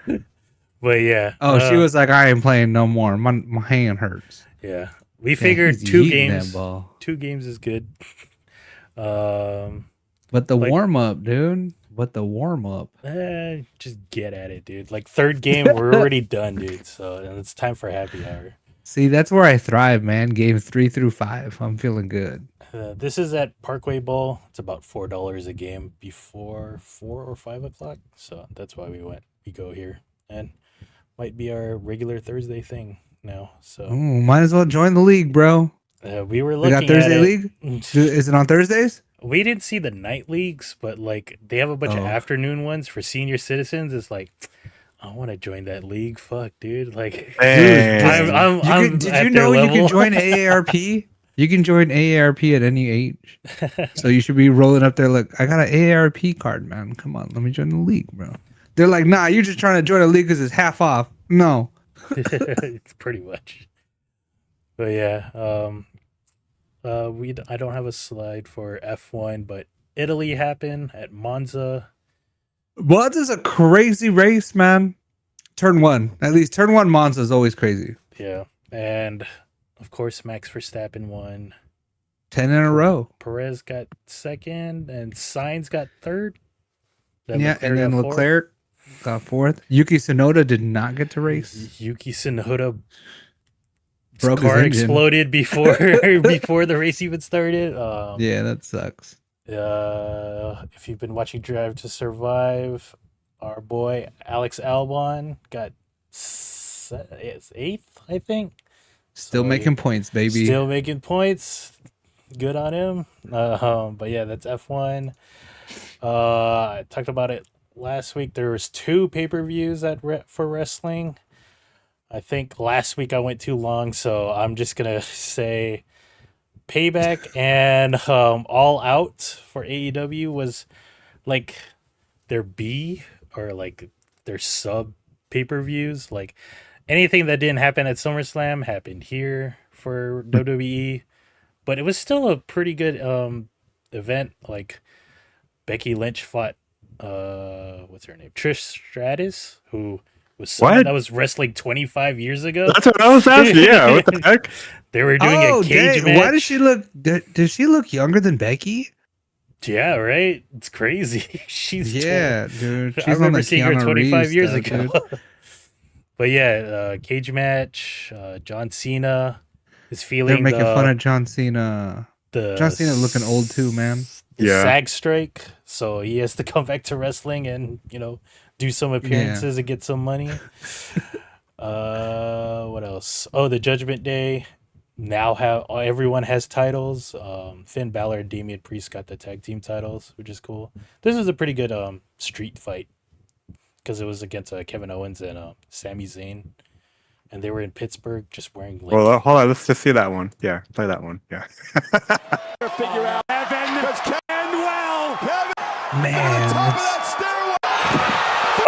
But yeah. Oh, she was like, I ain't playing no more. My hand hurts. Yeah. We Yeah, figured he's two yeeting games. that ball. 2 games is good. But the like- warm up, dude. But the warm up. Just get at it, dude. Like third game, we're already done, dude. So and it's time for happy hour. See, that's where I thrive, man. Game 3 through 5. I'm feeling good. This is at Parkway Bowl. It's about $4 a game before 4 or 5 o'clock. So that's why we go here, and might be our regular Thursday thing now. So Oh, might as well join the league, bro. we were We looking got Thursday at league. Is it on Thursdays? We didn't see the night leagues, but like they have a bunch of Oh. afternoon ones for senior citizens. It's like I want to join that league. Fuck, dude. Like, Dang. I'm Did at you their know you level. can join AARP? You can join AARP at any age. So you should be rolling up there. Look, I got an AARP card, man. Come on, let me join the league, bro. They're like, nah, you're just trying to join a league because it's half off. No. It's pretty much. But yeah, I don't have a slide for F1, but Italy happened at Monza. Monza's a crazy race, man. turn one. At least turn one Monza is always crazy. Yeah, and of course Max Verstappen won. 10 in a row. Perez got second, and Sainz got third. And then Leclerc got fourth. Yuki Tsunoda did not get to race. Yuki Tsunoda Broke car his engine. exploded before the race even started. Yeah, that sucks. If you've been watching Drive to Survive, our boy Alex Albon got eighth, I think. Still making points, baby. Still making points. Good on him. But yeah, that's F1. I talked about it last week. There was 2 pay-per-views for wrestling. I think last week I went too long, so I'm just gonna say Payback and All Out for AEW was like their B or like their sub pay-per-views. Like anything that didn't happen at SummerSlam happened here for WWE, but it was still a pretty good event. Like Becky Lynch fought what's her name? Trish Stratus, who was someone that was wrestling 25 years ago. That's what I was asking. Yeah, what the heck? They were doing a cage match. Why does she look? Does she look younger than Becky? Yeah, right. It's crazy. She's dude. She's I remember on seeing her Keanu 25 Reeves years stuff, ago. But yeah, cage match. John Cena is feeling. They're making fun of John Cena. John Cena looking old too, man. The SAG strike, so he has to come back to wrestling and do some appearances and get some money. What else? Oh, the Judgment Day. Now everyone has titles. Finn Balor and Damian Priest got the tag team titles, which is cool. This was a pretty good street fight because it was against Kevin Owens and Sami Zayn, and they were in Pittsburgh just wearing. Well, hold on. Let's just see that one. Yeah, play that one. Yeah. Figure out Evan Canwell. Man.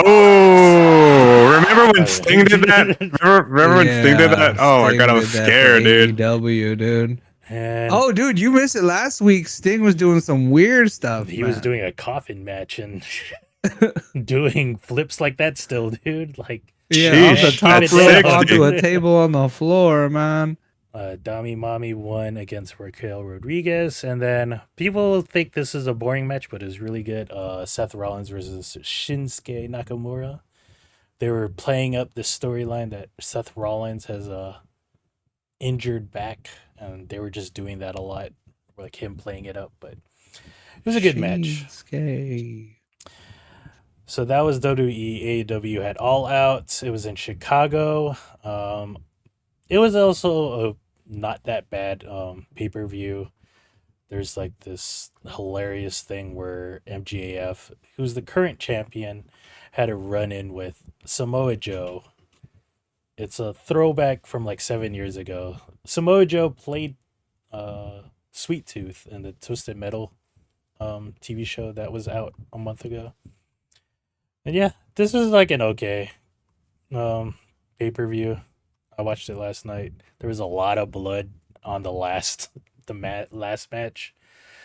Oh, remember when Sting did that? Remember when Sting did that? Oh my god, I was scared, dude. AEW, dude. And dude, you missed it last week. Sting was doing some weird stuff. He was doing a coffin match and doing flips like that still, dude. Like off the top rope onto a table on the floor, man. Dami Mami won against Raquel Rodriguez, and then people think this is a boring match, but it's really good. Seth Rollins versus Shinsuke Nakamura. They were playing up the storyline that Seth Rollins has a injured back, and they were just doing that a lot, like him playing it up. But it was a good match. So that was WWE. AEW had All Out. It was in Chicago. It was also a not that bad pay-per-view. There's like this hilarious thing where MJF, who's the current champion, had a run-in with Samoa Joe. It's a throwback from like 7 years ago. Samoa Joe played Sweet Tooth in the Twisted Metal TV show that was out a month ago. And yeah, this was like an okay pay-per-view. I watched it last night. There was a lot of blood on the last match.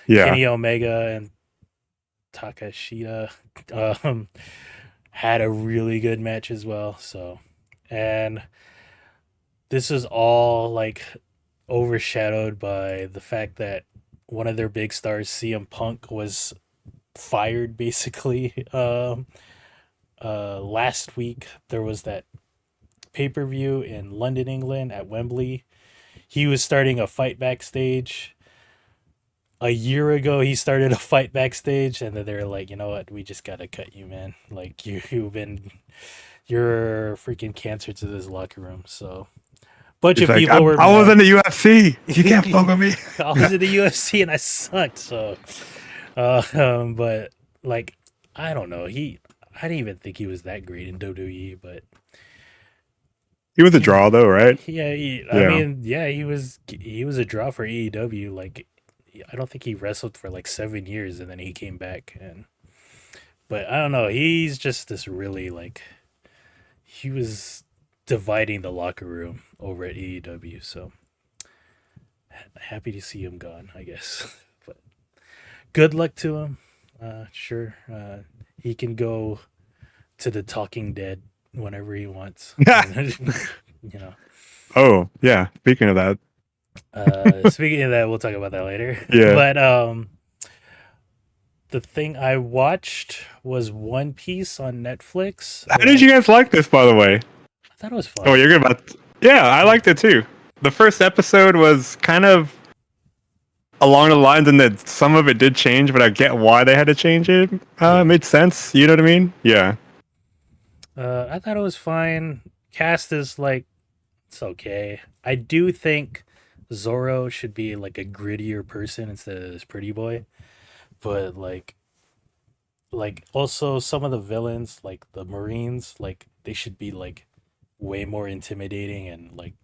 Yeah. Kenny Omega and Takashita had a really good match as well. So, and this is all like overshadowed by the fact that one of their big stars, CM Punk, was fired basically. Last week there was that pay-per-view in London, England at Wembley. He was starting a fight backstage. A year ago he started a fight backstage, and then they're like, you know what, we just gotta cut you, man. Like you're freaking cancer to this locker room. So bunch of people were I was in the UFC. You can't fuck with me. I was in the UFC and I sucked. So but like I don't know, I didn't even think he was that great in WWE, but He was a draw though, right? Yeah, I mean, he was a draw for AEW. Like, I don't think he wrestled for like 7 years, and then he came back. But I don't know. He's just this really like, he was dividing the locker room over at AEW. So happy to see him gone, I guess. But good luck to him. Sure, he can go to the Talking Dead whenever he wants. You know. Oh, yeah. Speaking of that. Speaking of that, we'll talk about that later. Yeah. But the thing I watched was One Piece on Netflix. How did you guys like this, by the way? I thought it was fun. Oh, you're good about. Yeah, I liked it too. The first episode was kind of along the lines, and that some of it did change, but I get why they had to change it. It made sense. You know what I mean? Yeah. I thought it was fine. Cast is like, it's okay. I do think Zoro should be like a grittier person instead of this pretty boy. But like also some of the villains, like the Marines, like they should be like way more intimidating and like,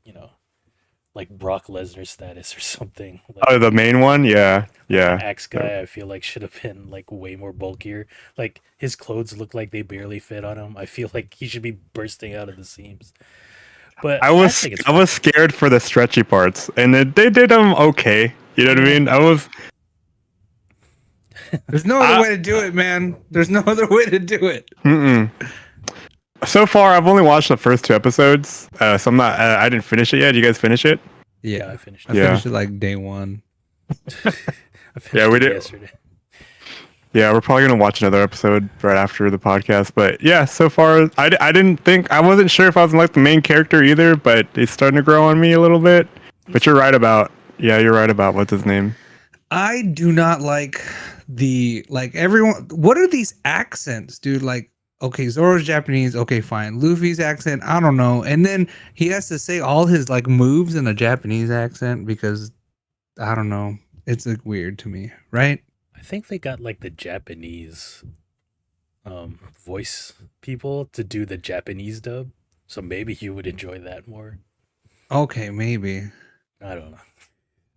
like Brock Lesnar status or something. Like, Oh, the main one? Yeah. Yeah. Axe guy, I feel like should have been like way more bulkier. Like his clothes look like they barely fit on him. I feel like he should be bursting out of the seams. But I was scared for the stretchy parts, and they did them okay. You know what I mean? There's no other way to do it, man. There's no other way to do it. Mm-mm. So far, I've only watched the first 2 episodes, so I'm not. I didn't finish it yet. Did you guys finish it? Yeah, I finished I it. finished it like day one. I finished Yeah, we it did. yesterday. Yeah, we're probably gonna watch another episode right after the podcast. But yeah, so far, I wasn't sure if I was like the main character either, but it's starting to grow on me a little bit. But you're right about what's his name. I do not like everyone. What are these accents, dude? Like, okay, Zoro's Japanese. Okay, fine. Luffy's accent, I don't know. And then he has to say all his like moves in a Japanese accent because I don't know. It's like weird to me, right? I think they got like the Japanese voice people to do the Japanese dub. So maybe you would enjoy that more. Okay, maybe. I don't know.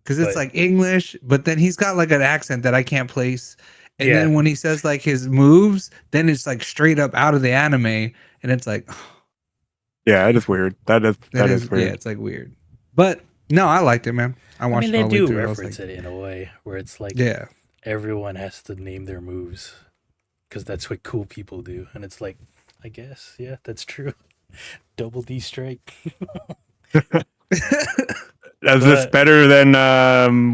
Because it's But- like English, but then he's got like an accent that I can't place. And Yeah. then when he says like his moves, then it's like straight up out of the anime, and it's like Yeah, it is weird. That is weird. yeah, it's like weird. But no, I liked it, man. I I watched mean, it they all the way do through. I was reference like, it in a way where it's like yeah, everyone has to name their moves because that's what cool people do. And it's like, I guess, yeah, that's true. Double D strike. Is this But- better than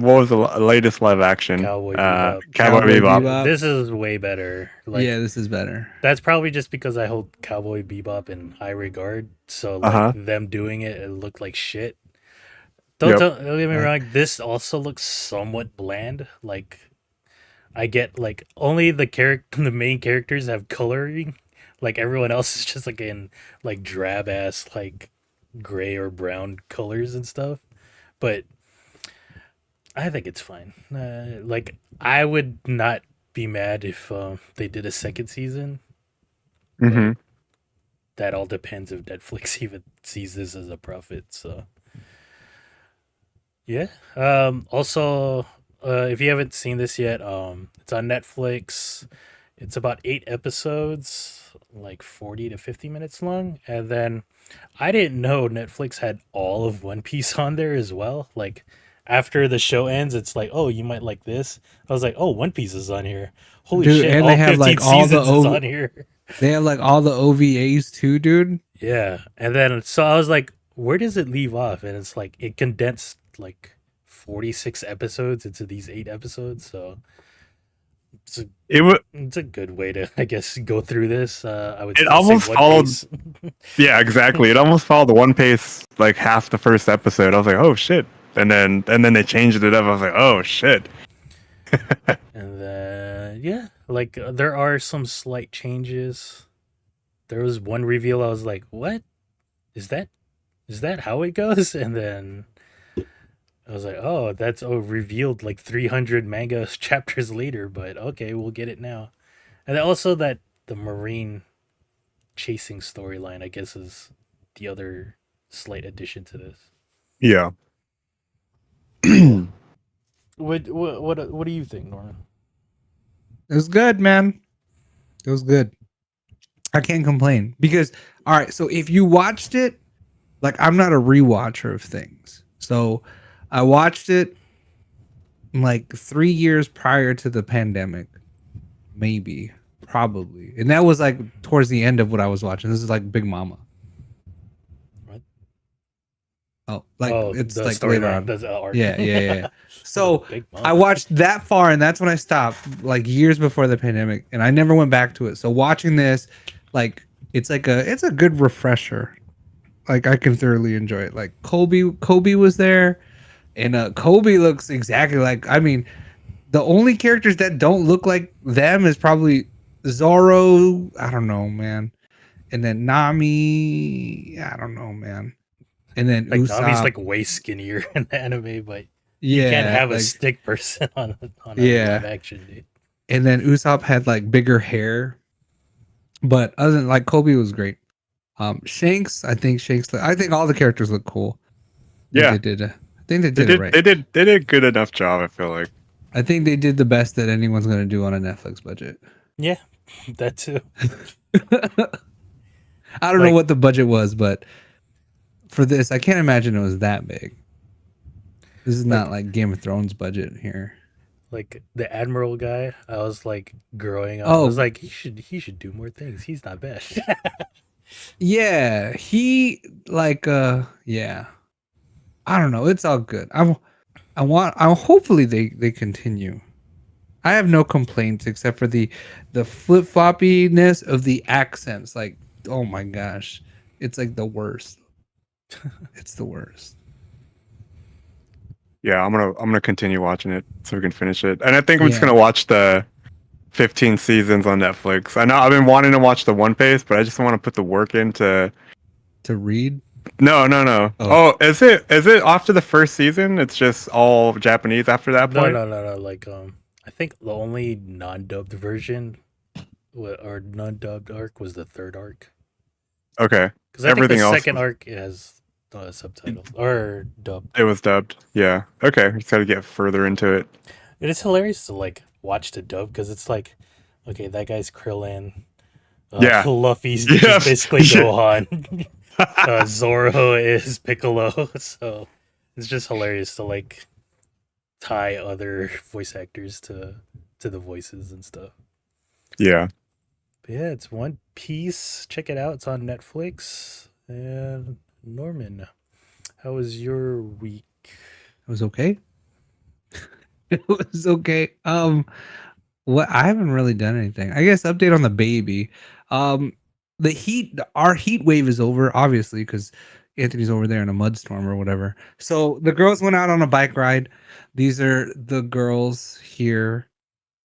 what was the latest live action? Cowboy Bebop. Cowboy Cowboy Bebop. Bebop. This is way better. Like, yeah, this is better. that's probably just because I hold Cowboy Bebop in high regard. So like Uh-huh. them doing it, it looked like shit. Yep. Don't get me wrong. This also looks somewhat bland. Like I get like only the main characters have coloring. Like everyone else is just like in like drab ass like gray or brown colors and stuff. But I think it's fine. Like I would not be mad if they did a second season. hmm That all depends if Netflix even sees this as a profit. So yeah. Also, if you haven't seen this yet, it's on Netflix. It's about 8 episodes, like 40 to 50 minutes long. And then I didn't know Netflix had all of One Piece on there as well. Like after the show ends, it's like, oh, you might like this. I was like, oh, One Piece is on here. Holy Dude, shit! and All they have, 15 like, all the seasons is O- on here. They have like all the OVAs too, dude. Yeah, and then so I was like, where does it leave off? And it's like it condensed like 46 episodes into these 8 episodes. So it's a good way to, I guess, go through this. I would. It still say almost One followed- Piece. Yeah, exactly. It almost followed the One Piece like half the first episode. I was like, oh shit, and then they changed it up. I was like, oh shit. And then yeah, like there are some slight changes. There was one reveal I was like, what is that? Is that how it goes? And then I was like, oh, that's revealed like 300 manga chapters later, but okay, we'll get it now. And then also that the Marine chasing storyline, I guess, is the other slight addition to this. Yeah. What do you think, Norman? It was good, man. It was good. I can't complain because, all right. So if you watched it, like I'm not a rewatcher of things. So I watched it like 3 years prior to the pandemic, maybe. probably. And that was like towards the end of what I was watching. This is like Big Mama. What? Oh, like it's the like later storyline. on. That's arc. Yeah. So Big Mom. I watched that far, and that's when I stopped, like years before the pandemic, and I never went back to it. So watching this, like it's a good refresher. Like I can thoroughly enjoy it. Like Kobe was there, and Kobe looks exactly like. I mean, the only characters that don't look like them is probably Zoro. I don't know, man. And then Nami. I don't know, man. And then Like Usopp. Nami's like way skinnier in the anime, but yeah, you can't have a like, stick person on a live action, dude. And then Usopp had like bigger hair. But other than like Kobe was great. Shanks, I think all the characters look cool. Yeah, I think they did it right. They did a good enough job. I feel like. I think they did the best that anyone's gonna do on a Netflix budget. Yeah, that too. I don't know what the budget was, but for this, I can't imagine it was that big. This is not like Game of Thrones budget here. Like the Admiral guy, I was like growing up. Oh. I was like, he should do more things. He's not bad. Yeah, he like yeah. I don't know. It's all good. I hopefully they continue. I have no complaints except for the flip floppiness of the accents. Like, oh my gosh, it's like the worst. It's the worst. Yeah, I'm gonna continue watching it so we can finish it, and I think I'm just Yeah. gonna watch the 15 seasons on Netflix. I know I've been wanting to watch the One Piece, but I just want to put the work into. To read? No. Oh. Oh, is it after the first season? It's just all Japanese after that No, point. no. Like, I think the only non-dubbed version or non-dubbed arc was the third arc. Okay, Because I think Everything the else second was- arc has subtitles or dubbed. it was dubbed. Yeah. Okay, just got to get further into it. It is hilarious to like watch the dub because it's like, okay, that guy's Krillin. Yeah. Luffy's Yeah. just basically Yeah. Gohan. Zoro is Piccolo. So it's just hilarious to like tie other voice actors to the voices and stuff. Yeah. But yeah, it's One Piece. Check it out. It's on Netflix. And Norman, how was your week? It was okay. It was okay. What I haven't really done anything. I guess update on the baby. Our heat wave is over, obviously, because Anthony's over there in a mud storm or whatever. So the girls went out on a bike ride. These are the girls here.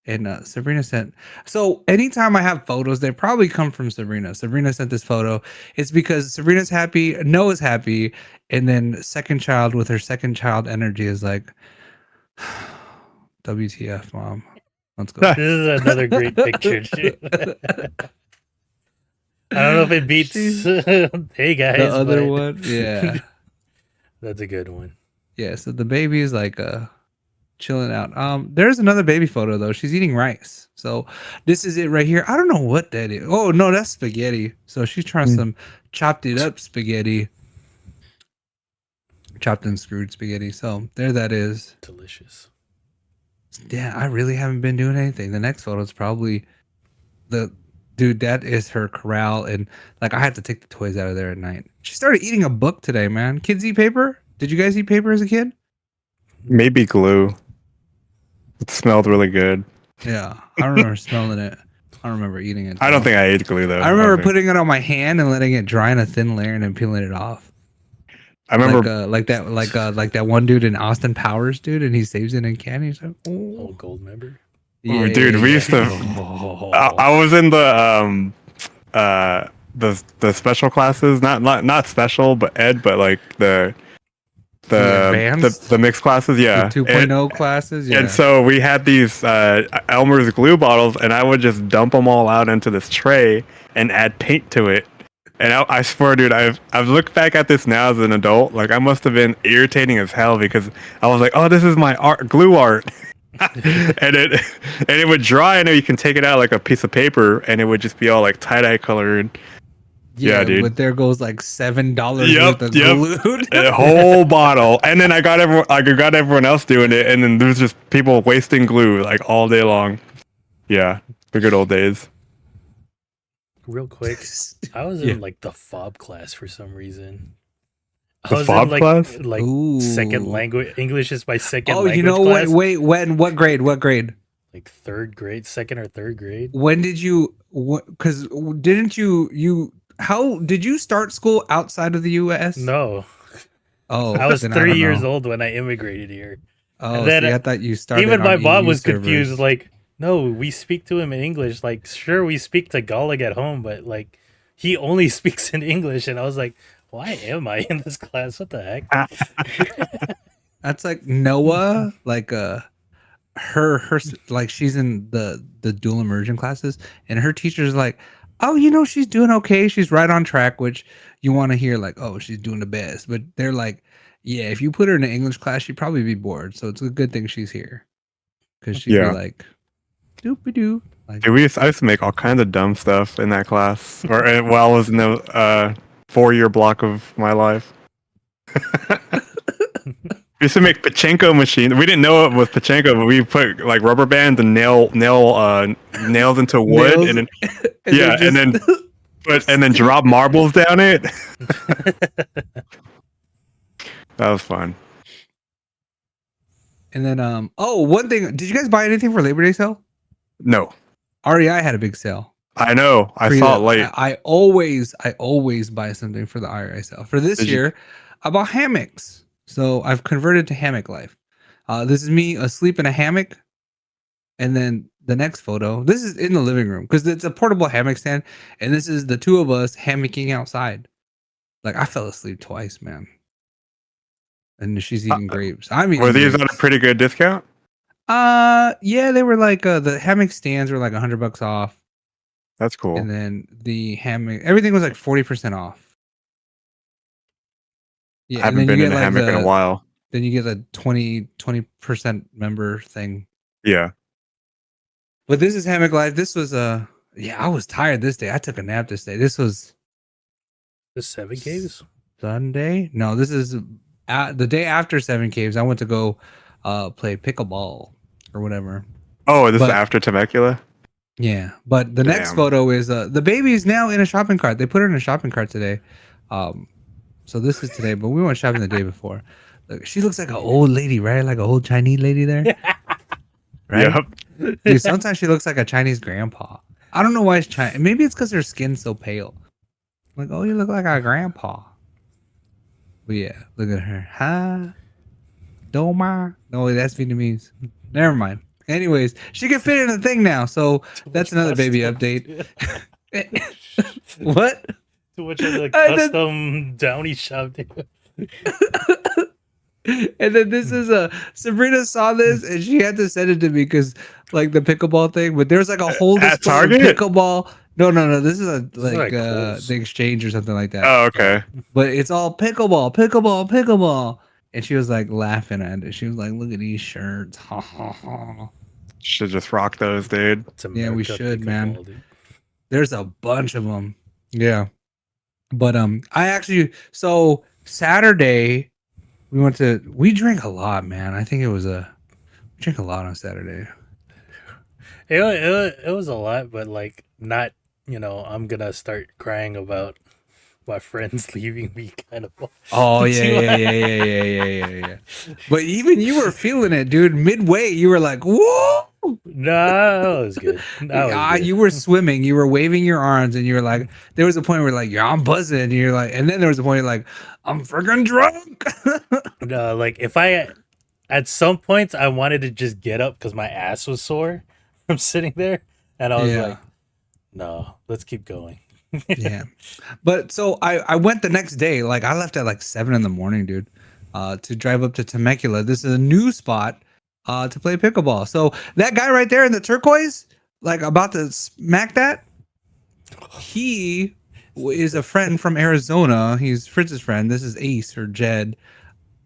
And Sabrina sent. So anytime I have photos, they probably come from Sabrina. Sabrina sent this photo. It's because Sabrina's happy, Noah's happy, and then second child with her second child energy is like, WTF, mom. Let's go. This is another great picture. Dude. I don't know if it beats Hey guys. The other but one, yeah. That's a good one. Yeah, so the baby is like chilling out. There's another baby photo though. She's eating rice. So this is it right here. I don't know what that is. Oh no, that's spaghetti. So she's trying some chopped it up spaghetti. Chopped and screwed spaghetti. So there that is. Delicious. Yeah, I really haven't been doing anything. The next photo is probably dude, that is her corral, and like I had to take the toys out of there at night. She started eating a book today, man. Kids eat paper? Did you guys eat paper as a kid? Maybe glue. It smelled really good. Yeah, I remember smelling it. I don't remember eating it. I don't think I ate glue though. I remember think. putting it on my hand and letting it dry in a thin layer and then peeling it off. I remember Like that one dude in Austin Powers, dude, and he saves it in candy. He's like, Oh, gold member. Oh, dude, we used to. I was in the special classes, not special, but ed, but like the advanced? the mixed classes, yeah, the 2.0 classes, yeah. And so we had these Elmer's glue bottles, and I would just dump them all out into this tray and add paint to it. And I swear, dude, I've looked back at this now as an adult. Like I must have been irritating as hell because I was like, oh, this is my glue art. and it would dry, and you can take it out like a piece of paper, and it would just be all like tie-dye colored. Yeah, dude. But there goes like $7 Yep, worth of yep. glue. A whole bottle, and then I got everyone else doing it, and then there was just people wasting glue like all day long. Yeah, the good old days. real quick. I was Yeah. in like the fob class for some reason. I The was fob in class? like second Ooh. language. English is my second Oh, language you know what? class. Wait, when? What grade? What grade? Like third grade, second or third grade. When did you? Because didn't you? How did you start school outside of the U.S.? No, Oh, I was then I 3 years don't know. old when I immigrated here. And Oh, then see, I thought you started even my on mom EU was confused. servers. Like, no, we speak to him in English. Like, sure, we speak Tagalog at home, but like, he only speaks in English. And I was like, why am I in this class? What the heck? That's like Noah, like her like she's in the dual immersion classes, and her teacher's like, oh, she's doing okay, she's right on track, which you want to hear, like, oh, she's doing the best, but they're like, yeah, if you put her in an English class, she'd probably be bored, so it's a good thing she's here, because she'd be Yeah. like, doop-a-doo, like, Dude, I used to make all kinds of dumb stuff in that class, or while I was in the 4-year block of my life. We used to make pachinko machines. We didn't know it was pachinko, but we put like rubber bands and nails into wood, nails, and then and yeah, then and then drop marbles down it. That was fun. and then one thing, did you guys buy anything for Labor Day sale? No, REI had a big sale. I know. I saw it late. I always buy something for the REI sale. For this Did you- year, I bought hammocks. So I've converted to hammock life. This is me asleep in a hammock. And then the next photo, this is in the living room because it's a portable hammock stand. And this is the two of us hammocking outside. Like, I fell asleep twice, man. And she's eating grapes. I'm eating Were these on a grapes. pretty good discount? Yeah, they were like the hammock stands were like $100 off. That's cool. And then the hammock, everything was like 40% off. I Yeah, and haven't then been you in get a like hammock in a while. then you get the 20% member thing. Yeah. But this is hammock life. This was I was tired this day. I took a nap this day. This was The 7 Caves? Sunday. No, this is the day after 7 Caves. I went to go play pickleball or whatever. Oh, this is But- after Temecula? Yeah, but the next Damn. photo is the baby is now in a shopping cart. They put her in a shopping cart today. So this is today, but we went shopping the day before. Look, she looks like an old lady, right? Like an old Chinese lady there. Right? Yep. Dude, sometimes she looks like a Chinese grandpa. I don't know why it's Chinese. Maybe it's because her skin's so pale. Like, oh, you look like our grandpa. But yeah, look at her. Ha. Doma. No, that's Vietnamese. Never mind. Anyways, she can fit in the thing now. So that's another baby update. What? Too much of the I did- custom downy shop. And then this is Sabrina saw this and she had to send it to me because like the pickleball thing, but there's like a whole At display of Target? pickleball. No. This is like like Kohl's. the exchange or something like that. Oh, okay. But it's all pickleball. And she was like laughing at it. She was like, look at these shirts. Ha ha ha. Should just rock those, dude. It's Yeah, we America should, man. pickleball, dude. There's a bunch of them. Yeah. But I actually, so Saturday we drank a lot, man. I think we drank a lot on Saturday. It was a lot, but like not, I'm gonna start crying about my friends leaving me kind of. Oh yeah. But even you were feeling it, dude. Midway, you were like, whoa. No, that was good. You were swimming, you were waving your arms, and you were like, there was a point where like, yeah, I'm buzzing, and you're like, and then there was a point you're like, I'm freaking drunk. No, like at some points I wanted to just get up because my ass was sore from sitting there, and I was Yeah. like, no, let's keep going. Yeah. But so I went the next day, like I left at like 7 a.m, dude, to drive up to Temecula. This is a new spot to play pickleball. So that guy right there in the turquoise, like about to smack that, he is a friend from Arizona. He's Fritz's friend. This is Ace or Jed.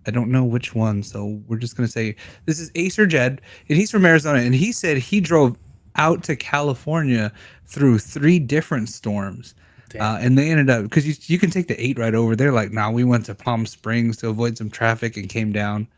I don't know which one, so we're just gonna say this is Ace or Jed, and he's from Arizona. And he said he drove out to California through 3 different storms. And they ended up, because you can take the 8 right over there. Like, nah, we went to Palm Springs to avoid some traffic and came down.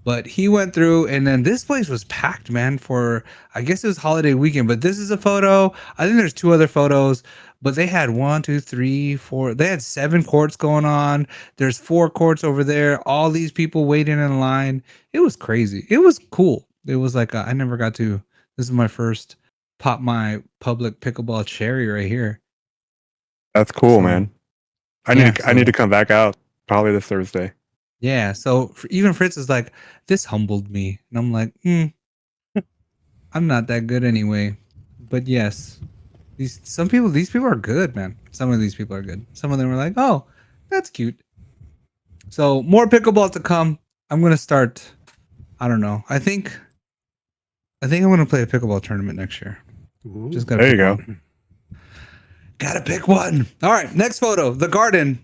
But he went through, and then this place was packed, man, for I guess it was holiday weekend. But this is a photo. I think there's 2 other photos, but they had 1, 2, 3, 4. They had 7 courts going on. There's 4 courts over there. All these people waiting in line. It was crazy. It was cool. It was like I never got to. This is my first pop my public pickleball cherry right here. That's cool, So, man. I yeah, need to so- come back out probably this Thursday. Yeah, so even Fritz is like, this humbled me, and I'm like, I'm not that good anyway. But yes, these people are good, man. Some of these people are good. Some of them are like, oh, that's cute. So more pickleball to come. I'm gonna start. I don't know. I think I'm gonna play a pickleball tournament next year. Ooh. Just gotta There you pick go. one. Gotta pick one. All right, next photo, the garden,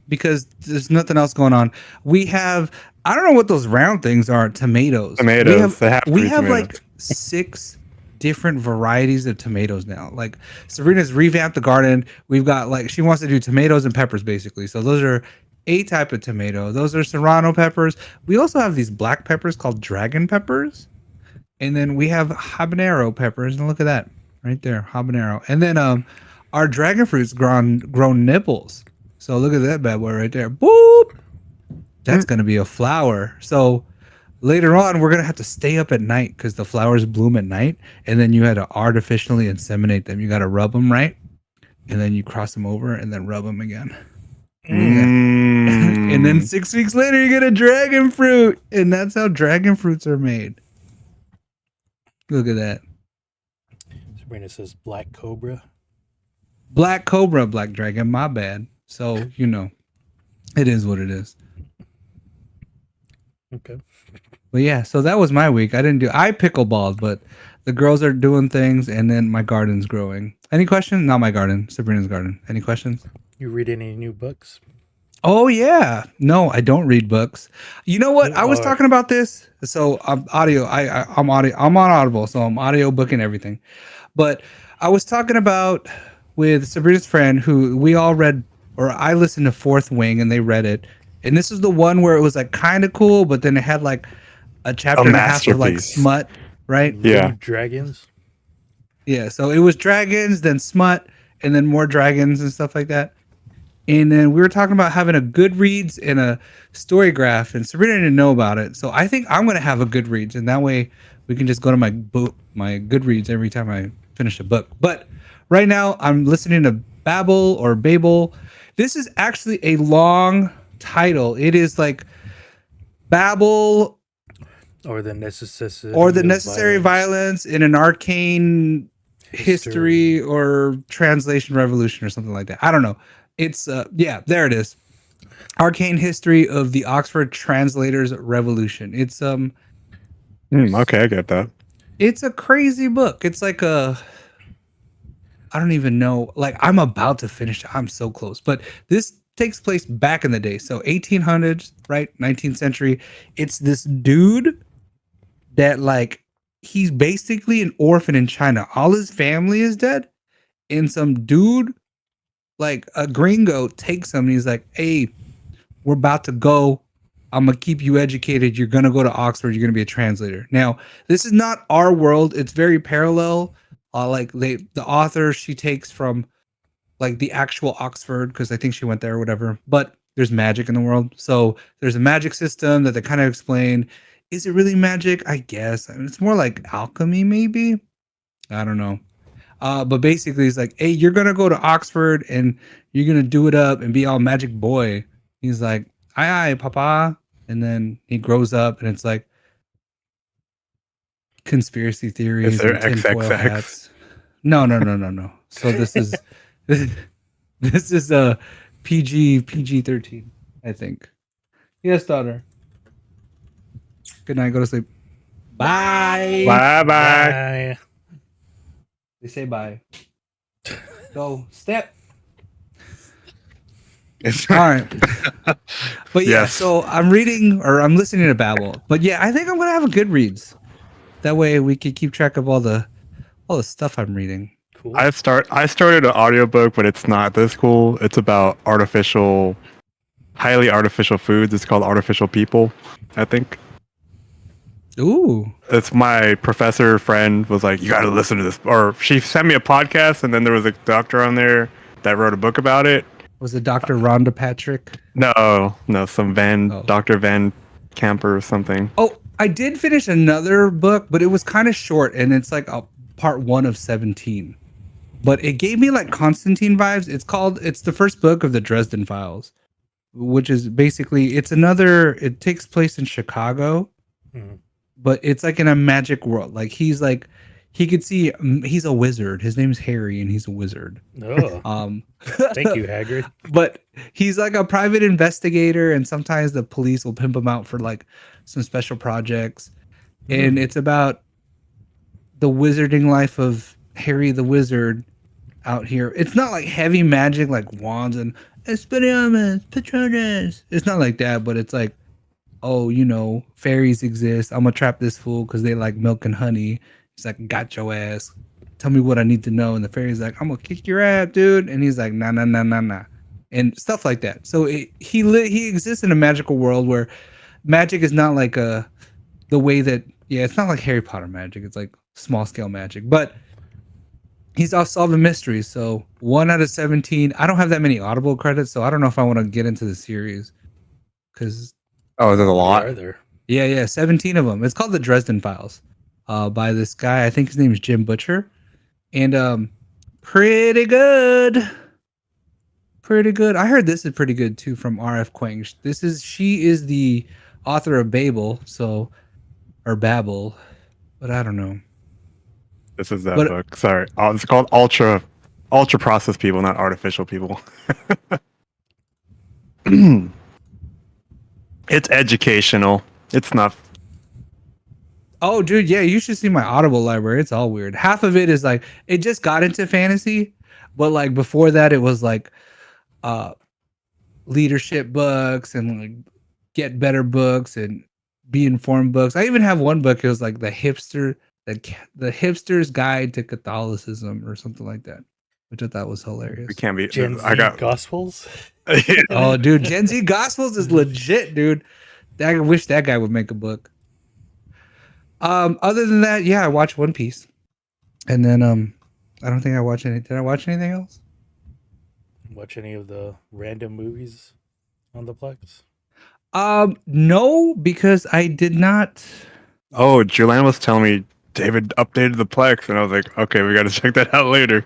because there's nothing else going on. We have, I don't know what those round things are. Tomatoes. Tomatoes. They have to We be have tomatoes. like 6 different varieties of tomatoes now. Like Sabrina's revamped the garden. We've got like she wants to do tomatoes and peppers basically. So those are a type of tomato. Those are serrano peppers. We also have these black peppers called dragon peppers. And then we have habanero peppers, and look at that right there, habanero. And then our dragon fruits grown nipples. So look at that bad boy right there. Boop. That's gonna be a flower. So later on, we're gonna have to stay up at night because the flowers bloom at night, and then you had to artificially inseminate them. You got to rub them right, and then you cross them over, and then rub them again. And then 6 weeks later, you get a dragon fruit, and that's how dragon fruits are made. Look at that. Sabrina says black cobra. Black cobra, black dragon. My bad. So it is what it is. Okay. But yeah, so that was my week. I pickleballed, but the girls are doing things, and then my garden's growing. Any questions? Not my garden, Sabrina's garden. Any questions? You read any new books? Oh yeah. No, I don't read books. You know what? I was talking about this. So I'm audio. I'm audio. I'm on Audible, so I'm audio booking everything. But I was talking about with Sabrina's friend who we all read, or I listened to Fourth Wing and they read it. And this is the one where it was like kind of cool, but then it had like a chapter and a half of like masterpiece. smut, right? Yeah. Blue dragons. Yeah. So it was dragons, then smut, and then more dragons and stuff like that. And then we were talking about having a Goodreads and a Storygraph, and Sabrina didn't know about it. So I think I'm going to have a Goodreads, and that way we can just go to my Goodreads every time I finish a book. But right now I'm listening to Babel. This is actually a long title. It is like Babel Or the necessary. violence in an arcane history or translation revolution or something like that. I don't know. It's there it is. Arcane history of the Oxford Translators Revolution. It's Okay, I get that. it's a crazy book. It's like I don't even know. Like I'm about to finish it. I'm so close. But this takes place back in the day. So 1800s, right? 19th century. It's this dude that like he's basically an orphan in China. All his family is dead. And some dude, like a gringo, takes him and he's like, hey, we're about to go. I'm going to keep you educated. You're going to go to Oxford. You're going to be a translator. Now, this is not our world. It's very parallel. The author, she takes from like the actual Oxford because I think she went there or whatever. But there's magic in the world. So there's a magic system that they kind of explain. Is it really magic? I guess. I mean, it's more like alchemy, maybe. I don't know. But basically, it's like, hey, you're gonna go to Oxford and you're gonna do it up and be all magic boy. He's like, aye, papa. And then he grows up, and it's like conspiracy theories Is there and tinfoil XXX? hats. No. So this is this is a PG-13, I think. Yes, daughter. Good night. Go to sleep. Bye. Bye bye. Bye. They say bye. Go step. All right. But yeah, Yes. so I'm listening to Babel. But yeah, I think I'm gonna have a Goodreads. That way we can keep track of all the stuff I'm reading. Cool. I started an audiobook, but it's not this cool. It's about highly artificial foods. It's called Artificial People, I think. Ooh. It's my professor friend was like, you got to listen to this. Or she sent me a podcast, and then there was a doctor on there that wrote a book about it. Was it Dr. Rhonda Patrick? No, some Dr. Van Camper or something. Oh, I did finish another book, but it was kind of short, and it's like a part 1 of 17. But it gave me like Constantine vibes. It's the first book of the Dresden Files, which is basically it takes place in Chicago, but it's like in a magic world. Like he could see, he's a wizard. His name's Harry, and he's a wizard. Oh, thank you, Hagrid. But he's like a private investigator, and sometimes the police will pimp him out for like some special projects. And it's about the wizarding life of Harry the Wizard out here. It's not like heavy magic like wands and Expelliarmus, Patronus. It's not like that, but it's like, oh, fairies exist. I'm gonna trap this fool because they like milk and honey. He's like, got your ass. Tell me what I need to know. And the fairy's like, I'm gonna kick your ass, dude. And he's like, nah, nah, nah, nah, nah, and stuff like that. So he exists in a magical world where magic is not like the way that it's not like Harry Potter magic. It's like small scale magic, but he's off solving mysteries. So 1 out of 17. I don't have that many Audible credits, so I don't know if I want to get into the series because there's a lot. Are there? Yeah, 17 of them. It's called the Dresden Files, by this guy. I think his name is Jim Butcher, and pretty good. I heard this is pretty good too from R.F. Kuang. She is the author of Babel, or Babel, but I don't know. This is that book. Sorry, it's called Ultra Processed People, not Artificial People. It's educational. It's not. Oh, dude, yeah, you should see my Audible library. It's all weird. Half of it is like it just got into fantasy, but like before that, it was like leadership books and like get better books and be informed books. I even have one book. It was like the hipster's guide to Catholicism or something like that, which I thought was hilarious. It can't be. Gen Z Gospels. Oh, dude, Gen Z Gospels is legit, dude. I wish that guy would make a book. Other than that, I watched One Piece, and then I don't think I watched any. Did I watch anything else? Watch any of the random movies on the Plex? No, because I did not. Oh, Julian was telling me David updated the Plex, and I was like, okay, we got to check that out later.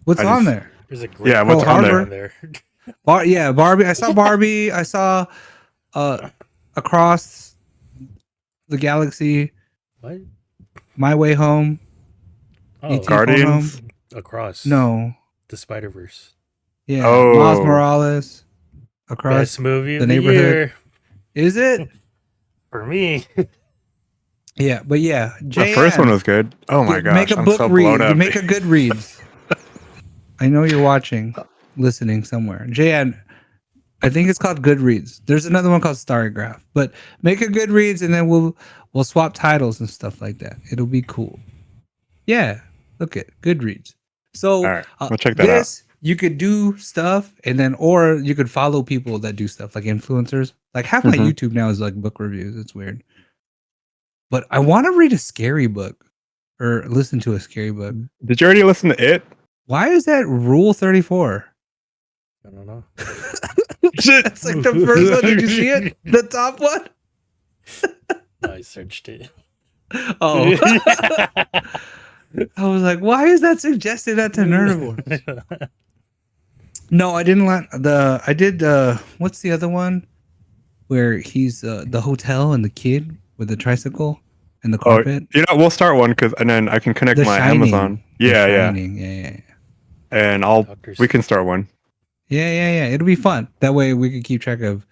What's on there? There's a great what's on there? Barbie. I saw Barbie. I saw Across the Galaxy. What? My Way Home. Oh, Guardians? Across. No. The Spider-Verse. Yeah. Oh. Miles Morales. Across Best movie the of the neighborhood. year. Is it? For me. Yeah, but yeah. The first one was good. Oh my gosh. Make a I'm book so read. blown up. Make a good reads. I know you're watching, listening somewhere. Jan, I think it's called Goodreads. There's another one called Starrygraph. But make a Goodreads, and then we'll swap titles and stuff like that. It'll be cool. Yeah, look at Goodreads. So All right, we'll check that out. You could do stuff, and then or you could follow people that do stuff like influencers. Like half my YouTube now is like book reviews. It's weird. But I want to read a scary book or listen to a scary book. Did you already listen to it? Why is that Rule 34? I don't know. That's like the first one. Did you see it? The top one? I searched it. Oh. I was like, why is that suggested at the Nerdivore? No, I didn't I did what's the other one? Where he's the hotel and the kid with the tricycle and the carpet. We'll start one and then I can connect my Shining. Amazon. Yeah. And we can start one. Yeah. It'll be fun. That way we can keep track of,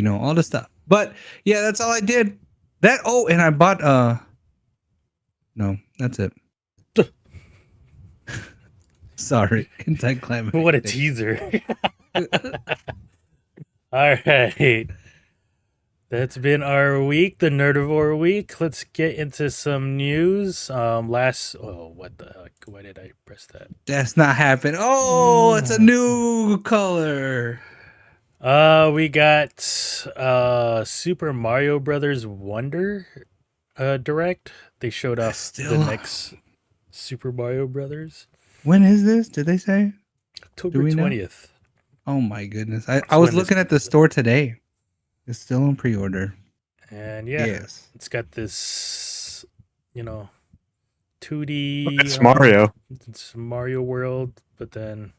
all the stuff. But yeah, that's all I did. And I bought no, that's it. Sorry, anti-climate. What a teaser. All right. That's been our week, the Nerdivore week. Let's get into some news. What the heck? Why did I press that? That's not happening. Oh, it's a new color. We got Super Mario Brothers Wonder Direct. They showed off Still- the next Super Mario Brothers. When is this? Did they say? October we know? 20th. Oh my goodness! I That's was when this looking at the comes out. store today. It's still on pre-order. And yeah, Yes. it's got this, 2D. It's Mario. It's Mario World, but then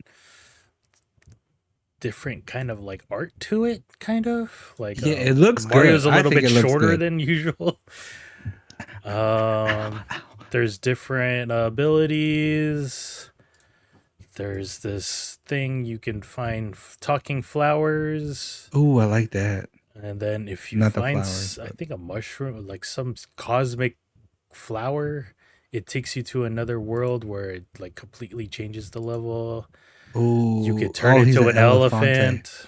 different kind of like art to it, kind of like Yeah, it looks Mario's good. a I little think bit it looks shorter good. than usual. There's different abilities. There's this thing you can find talking flowers, Oh, I like that. and then if you Not the find flowers, I but- think a mushroom, like some cosmic flower, it takes you to another world where it like completely changes the level. Oh, You could turn he's into an elephant.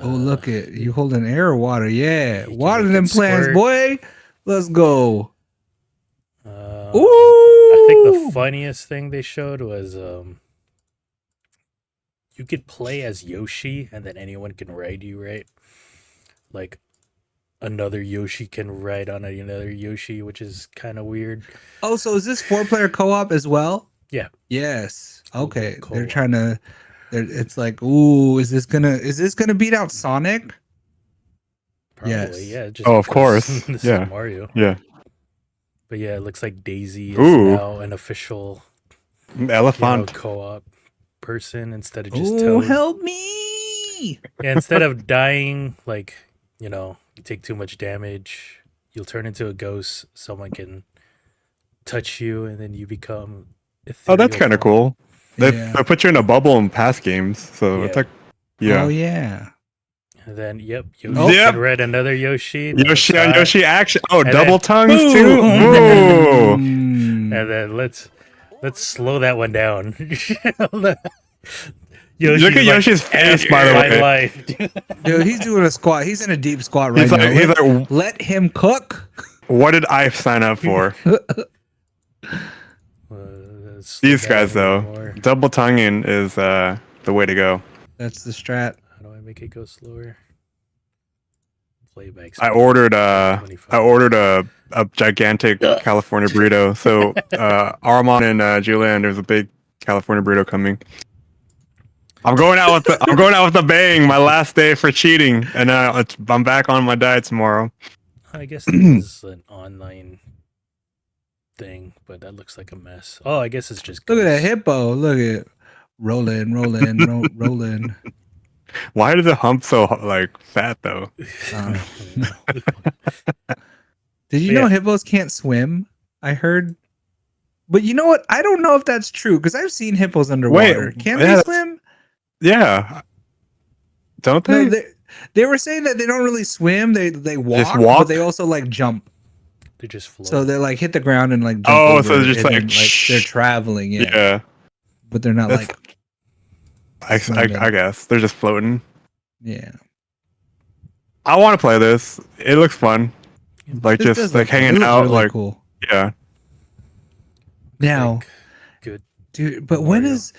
Oh, look it! You holding air or water? Yeah, can water make them it plants, squirt. boy. Let's go. Ooh! Ooh! I think the funniest thing they showed was you could play as Yoshi, and then anyone can ride you, right? Like another Yoshi can ride on another Yoshi, which is kind of weird. Oh, so is this 4-player co-op as well? Yeah. Yes. Okay. They're Co-op. trying to. It's like, ooh, is this gonna beat out Sonic? Probably, Yes. yeah. Just Oh, of because course. this Yeah. is Mario. Yeah. But yeah, it looks like Daisy is Ooh. now an official Elephant. co-op person instead of just Oh, Toad. help me! Yeah, instead of dying, like, you take too much damage, you'll turn into a ghost. Someone can touch you, and then you become. Oh, that's ethereal kind of form. cool. They Yeah. put you in a bubble in past games, so it's Yeah. like, yeah. Oh yeah. And then, Yoshi Yep. can ride another Yoshi. then Yoshi it's on hot. Yoshi action. Oh, And double then- tongues Boom! too. Ooh. Mm. And then let's slow that one down. Look at Yoshi's face, by the my way. life. Dude, he's doing a squat. He's in a deep squat right He's now. like, he's like, Let him cook. what did I sign up for? Slow These down guys, a little though, more. double tonguing is the way to go. That's the strat. How do I make it go slower? Playback. I speed, ordered 25. a gigantic California burrito. So Armand and Julian, there's a big California burrito coming. I'm going out with a bang. My last day for cheating, and I'm back on my diet tomorrow. I guess this is an online thing, but that looks like a mess. Oh, I guess it's just. Look at that ghosts. hippo. Look at rolling. Rolling. Why is the hump so like fat though? Did you Yeah. know hippos can't swim? I heard. But you know what? I don't know if that's true because I've seen hippos underwater. Can yeah, they that's- swim? Yeah, don't they? No, they were saying that they don't really swim. They walk, walk? but they also like jump. They just float. So they like hit the ground and like jump Oh, over so they're just and like, then, they're traveling. Yeah, yeah. but they're not That's- like I guess they're just floating. yeah. I want to play this. It looks fun. Like This just does like look- it hanging looks out. really Like cool. yeah. Now, Like, good. dude, but when Mario. is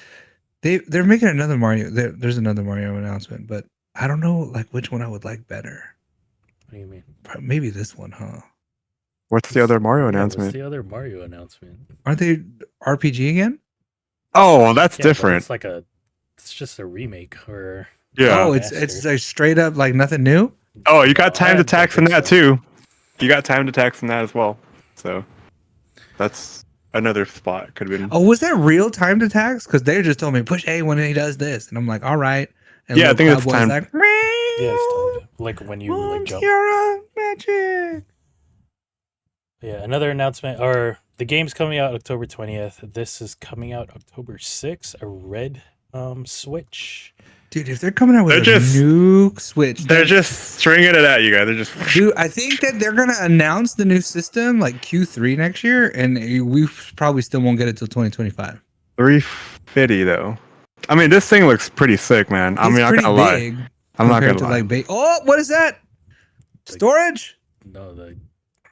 they're making another Mario? There's another Mario announcement, but I don't know like which one I would like better. What do you mean? Maybe this one, huh? What's the other Mario Yeah, what's announcement? the other Mario announcement? Aren't they RPG again? Oh, that's Yeah, but different. It's just a remake or. Yeah. Oh, it's Faster. like straight up like nothing new. Oh, you got time to I tax in think that so. too. You got time to tax in that as well. So that's another spot. Could have been. Oh, was that real time to tax? Because they just told me push A when he does this, and I'm like, all right. And Yeah, I Little think it's Cowboy's time. Like, Yeah, it's time to, like when you like jump. Tiara magic. Yeah, another announcement, or the game's coming out October 20th. This is coming out October 6th. A red Switch. Dude, if they're coming out with They're a just- new Switch, They're just stringing it at you guys. They're just. dude, I think that they're gonna announce the new system like Q3 next year, and we probably still won't get it till 2025. 350 though. I mean, this thing looks pretty sick, man. I'm It's not pretty gonna lie. big I'm not compared gonna lie. to like oh, what is that? Storage? No,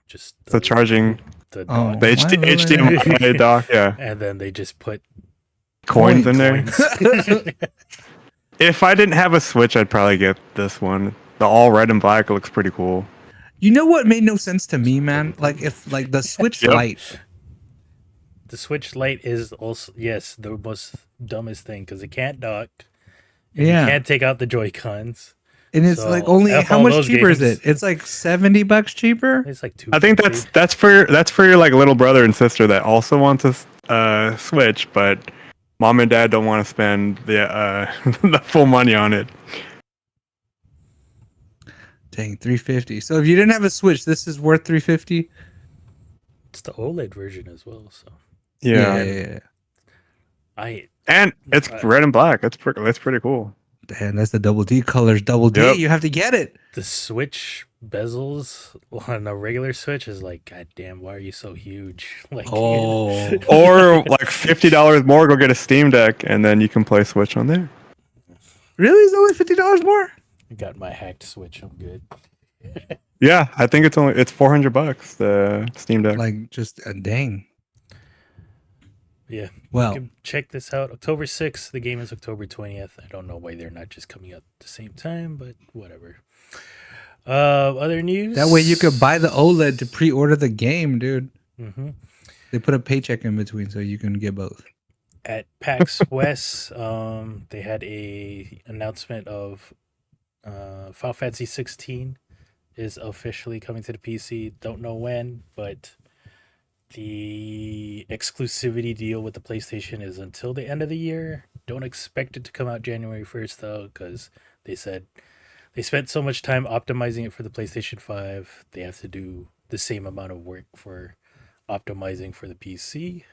just The charging, the Oh. dock. the HDMI dock, yeah. And then they just put Coins in there. coins. If I didn't have a Switch, I'd probably get this one. The all red and black looks pretty cool. You know what made no sense to me, man? Like if like the Switch Yep. Lite. The Switch Lite is also the most dumbest thing because it can't dock. And Yeah. You can't take out the Joy-Cons. And it's So, like only F how all much those cheaper is games. it? It's like $70 cheaper. It's like two. I think that's for your like little brother and sister that also want to Switch, but mom and dad don't want to spend the the full money on it. Dang, $350. So if you didn't have a Switch, this is worth $350. It's the OLED version as well. So Yeah. I And it's red and black. That's pretty cool. Damn, that's the double D colors. Double D. Yep. You have to get it. the Switch bezels on a regular Switch is like, God damn, why are you so huge? Like, Oh. Or like $50 more, go get a Steam Deck, and then you can play Switch on there. Really? It's only $50 more? I got my hacked Switch. I'm good. Yeah, I think it's $400 the Steam Deck. Like just a dang. Yeah. Well, You can check this out. October 6th. The game is October 20th. I don't know why they're not just coming out at the same time, but whatever. Other news. that way you could buy the OLED to pre-order the game, dude. Mm-hmm. They put a paycheck in between so you can get both. At PAX West, they had a announcement of Final Fantasy 16 is officially coming to the PC. Don't know when, but the exclusivity deal with the PlayStation is until the end of the year. Don't expect it to come out January 1st though, because they said they spent so much time optimizing it for the PlayStation 5. They have to do the same amount of work for optimizing for the PC.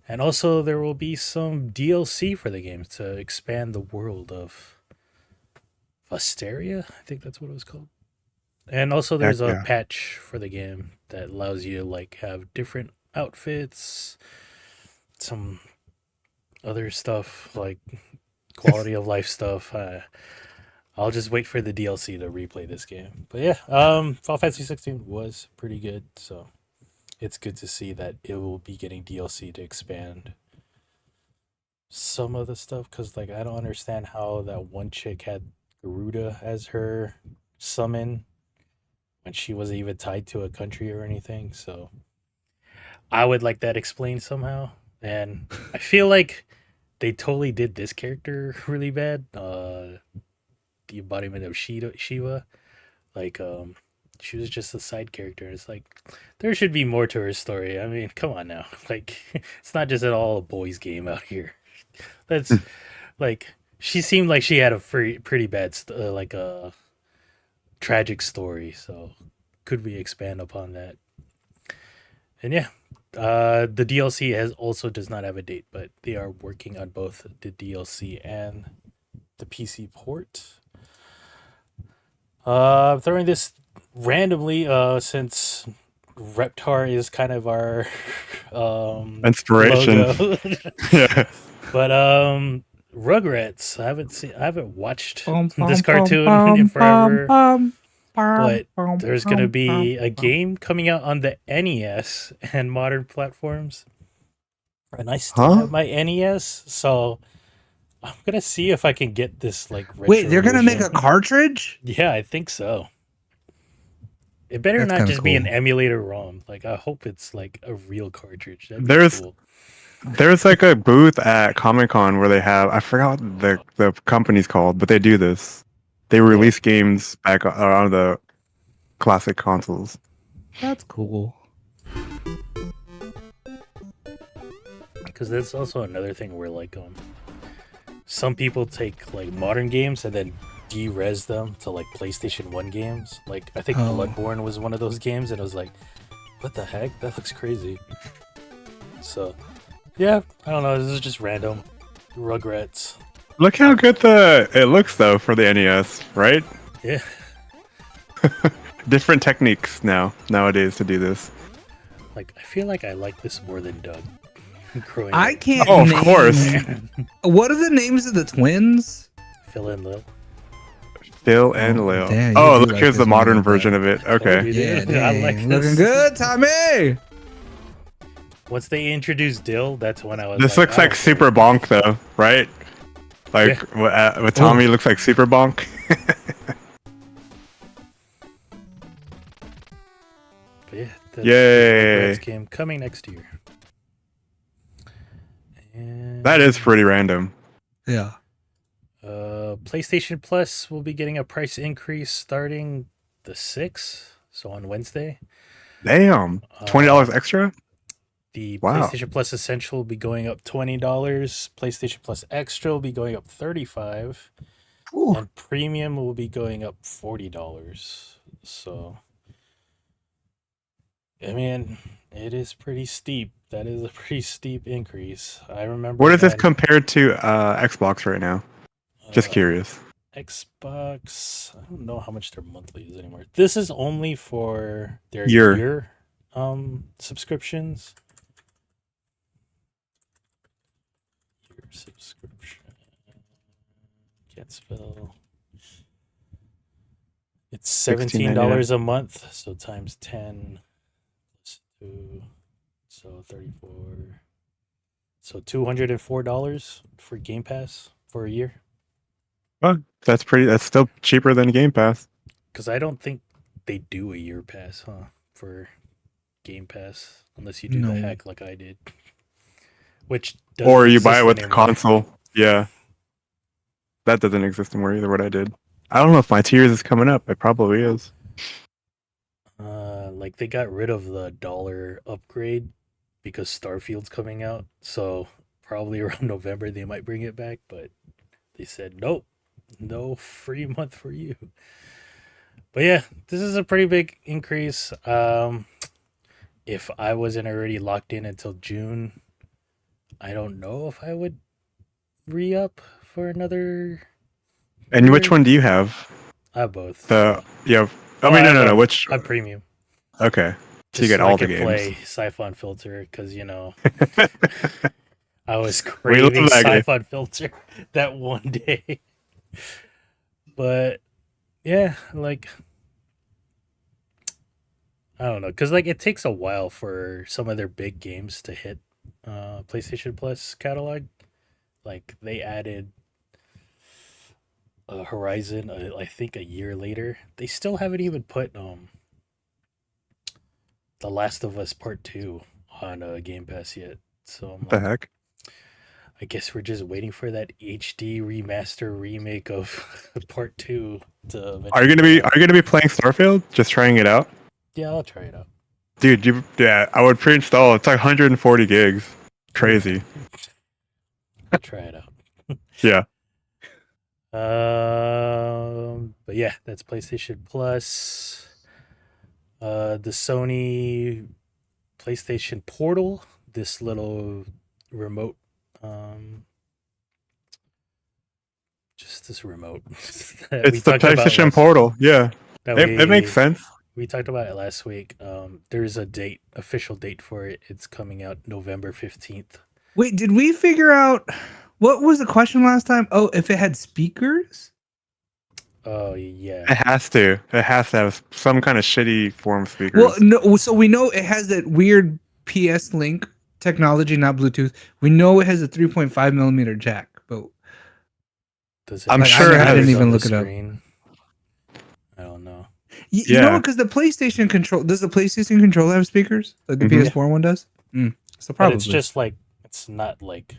And also, there will be some DLC for the game to expand the world of Vasteria. I think that's what it was called. And also, there's a yeah. patch for the game that allows you to like have different outfits, some other stuff like quality of life stuff. I'll just wait for the DLC to replay this game. But yeah, Final Fantasy 16 was pretty good, so it's good to see that it will be getting DLC to expand some of the stuff. Because like I don't understand how that one chick had Garuda as her summon when she wasn't even tied to a country or anything. So I would like that explained somehow. And I feel like they totally did this character really bad. The embodiment of Shiva. Like, she was just a side character. It's like, there should be more to her story. I mean, come on now. Like, it's not just at all a boys' game out here. That's, like, she seemed like she had a pretty bad, like, a tragic story. So, could we expand upon that? And yeah, the DLC does not have a date, but they are working on both the DLC and the PC port. I'm throwing this randomly since Reptar is kind of our Inspiration. logo. Yeah. But Rugrats, I haven't watched this cartoon in forever. But there's gonna be a game coming out on the NES and modern platforms, and I still have my NES, so I'm gonna see if I can get this like. Wait, they're gonna make a version. cartridge? Yeah, I think so. It better That's not kinda just be an cool. emulator ROM. Like I hope it's like a real cartridge. That'd be There's- cool. There's like a booth at Comic-Con where they have, I forgot what the company's called, but they do this. They release games back on the classic consoles. That's cool. Because that's also another thing where like some people take like modern games and then de-res them to like PlayStation 1 games. Like I think Oh. Bloodborne was one of those games, and it was like, what the heck? That looks crazy. So yeah, I don't know, this is just random. Rugrats. Look how good it looks though for the NES, right? Yeah. Different techniques nowadays to do this. Like I feel like I like this more than Doug. Growing I up. can't. Oh, of name- course. What are the names of the twins? Phil and Lil. Phil and Oh, Lil. damn, you Oh, do look, like here's this the one modern like that. version of it. Oh, Okay. you Yeah, do? I like dang. this. Looking good, Tommy. Once they introduced Dill, that's when I was This like, looks like oh, Super Bonk though, right? Like what Tommy looks like Super Bonk. But yeah, that's Yay. the game coming next year. And That is pretty random. Yeah. PlayStation Plus will be getting a price increase starting the 6th, so on Wednesday. Damn. $20 extra? The Wow. PlayStation Plus Essential will be going up $20. PlayStation Plus Extra will be going up $35. Ooh. And Premium will be going up $40. So, I mean, it is pretty steep. That is a pretty steep increase. I remember. What is this compared to Xbox right now? Just curious. Xbox. I don't know how much their monthly is anymore. This is only for their Year. year subscriptions. Year subscription. Can't spell. It's $17 a month, so times 10 plus 2, so 34. So $204 for Game Pass for a year. Well, that's still cheaper than Game Pass. Because I don't think they do a year pass, for Game Pass, unless you do the hack like I did. Which doesn't or you buy it with exist the anymore. console. Yeah. That doesn't exist anymore either, what I did. I don't know if my tiers is coming up. It probably is. Like they got rid of the dollar upgrade because Starfield's coming out. So probably around November they might bring it back, but they said nope, no free month for you. But yeah, this is a pretty big increase. If I wasn't already locked in until June, I don't know if I would re-up for another. And which one do you have? I have both. No. I Which? have premium. Okay. So you Just get so all I the could games. play Siphon Filter because I was We love craving that game. Siphon Filter that one day. But yeah, like I don't know, because like it takes a while for some of their big games to hit PlayStation Plus catalog. Like they added Horizon, I think a year later. They still haven't even put The Last of Us Part 2 on Game Pass yet. So I'm What the like, heck? I guess we're just waiting for that HD remaster remake of Part 2 to Are you gonna be playing Starfield? Just trying it out? Yeah, I'll try it out. Dude, I would pre-install. It's like 140 gigs. Crazy. I'll try it out. Yeah. But yeah, that's PlayStation Plus. The Sony PlayStation Portal, this little remote, just this remote. that we It's the talked about PlayStation Portal. Yeah. that It makes sense. We talked about it last week. There's a official date for it. It's coming out November 15th. Wait, did we figure out what was the question last time? Oh, if it had speakers? Oh yeah. It has to. It has to have some kind of shitty form of speakers. Well, no. So we know it has that weird PS Link technology, not Bluetooth. We know it has a 3.5 millimeter jack, but Does I'm have sure it speakers has- I didn't even on the look it up. screen? I don't know. you know Yeah. because the PlayStation control does the PlayStation controller have speakers like the Mhm. PS4 one does? So But probably it's just like it's not like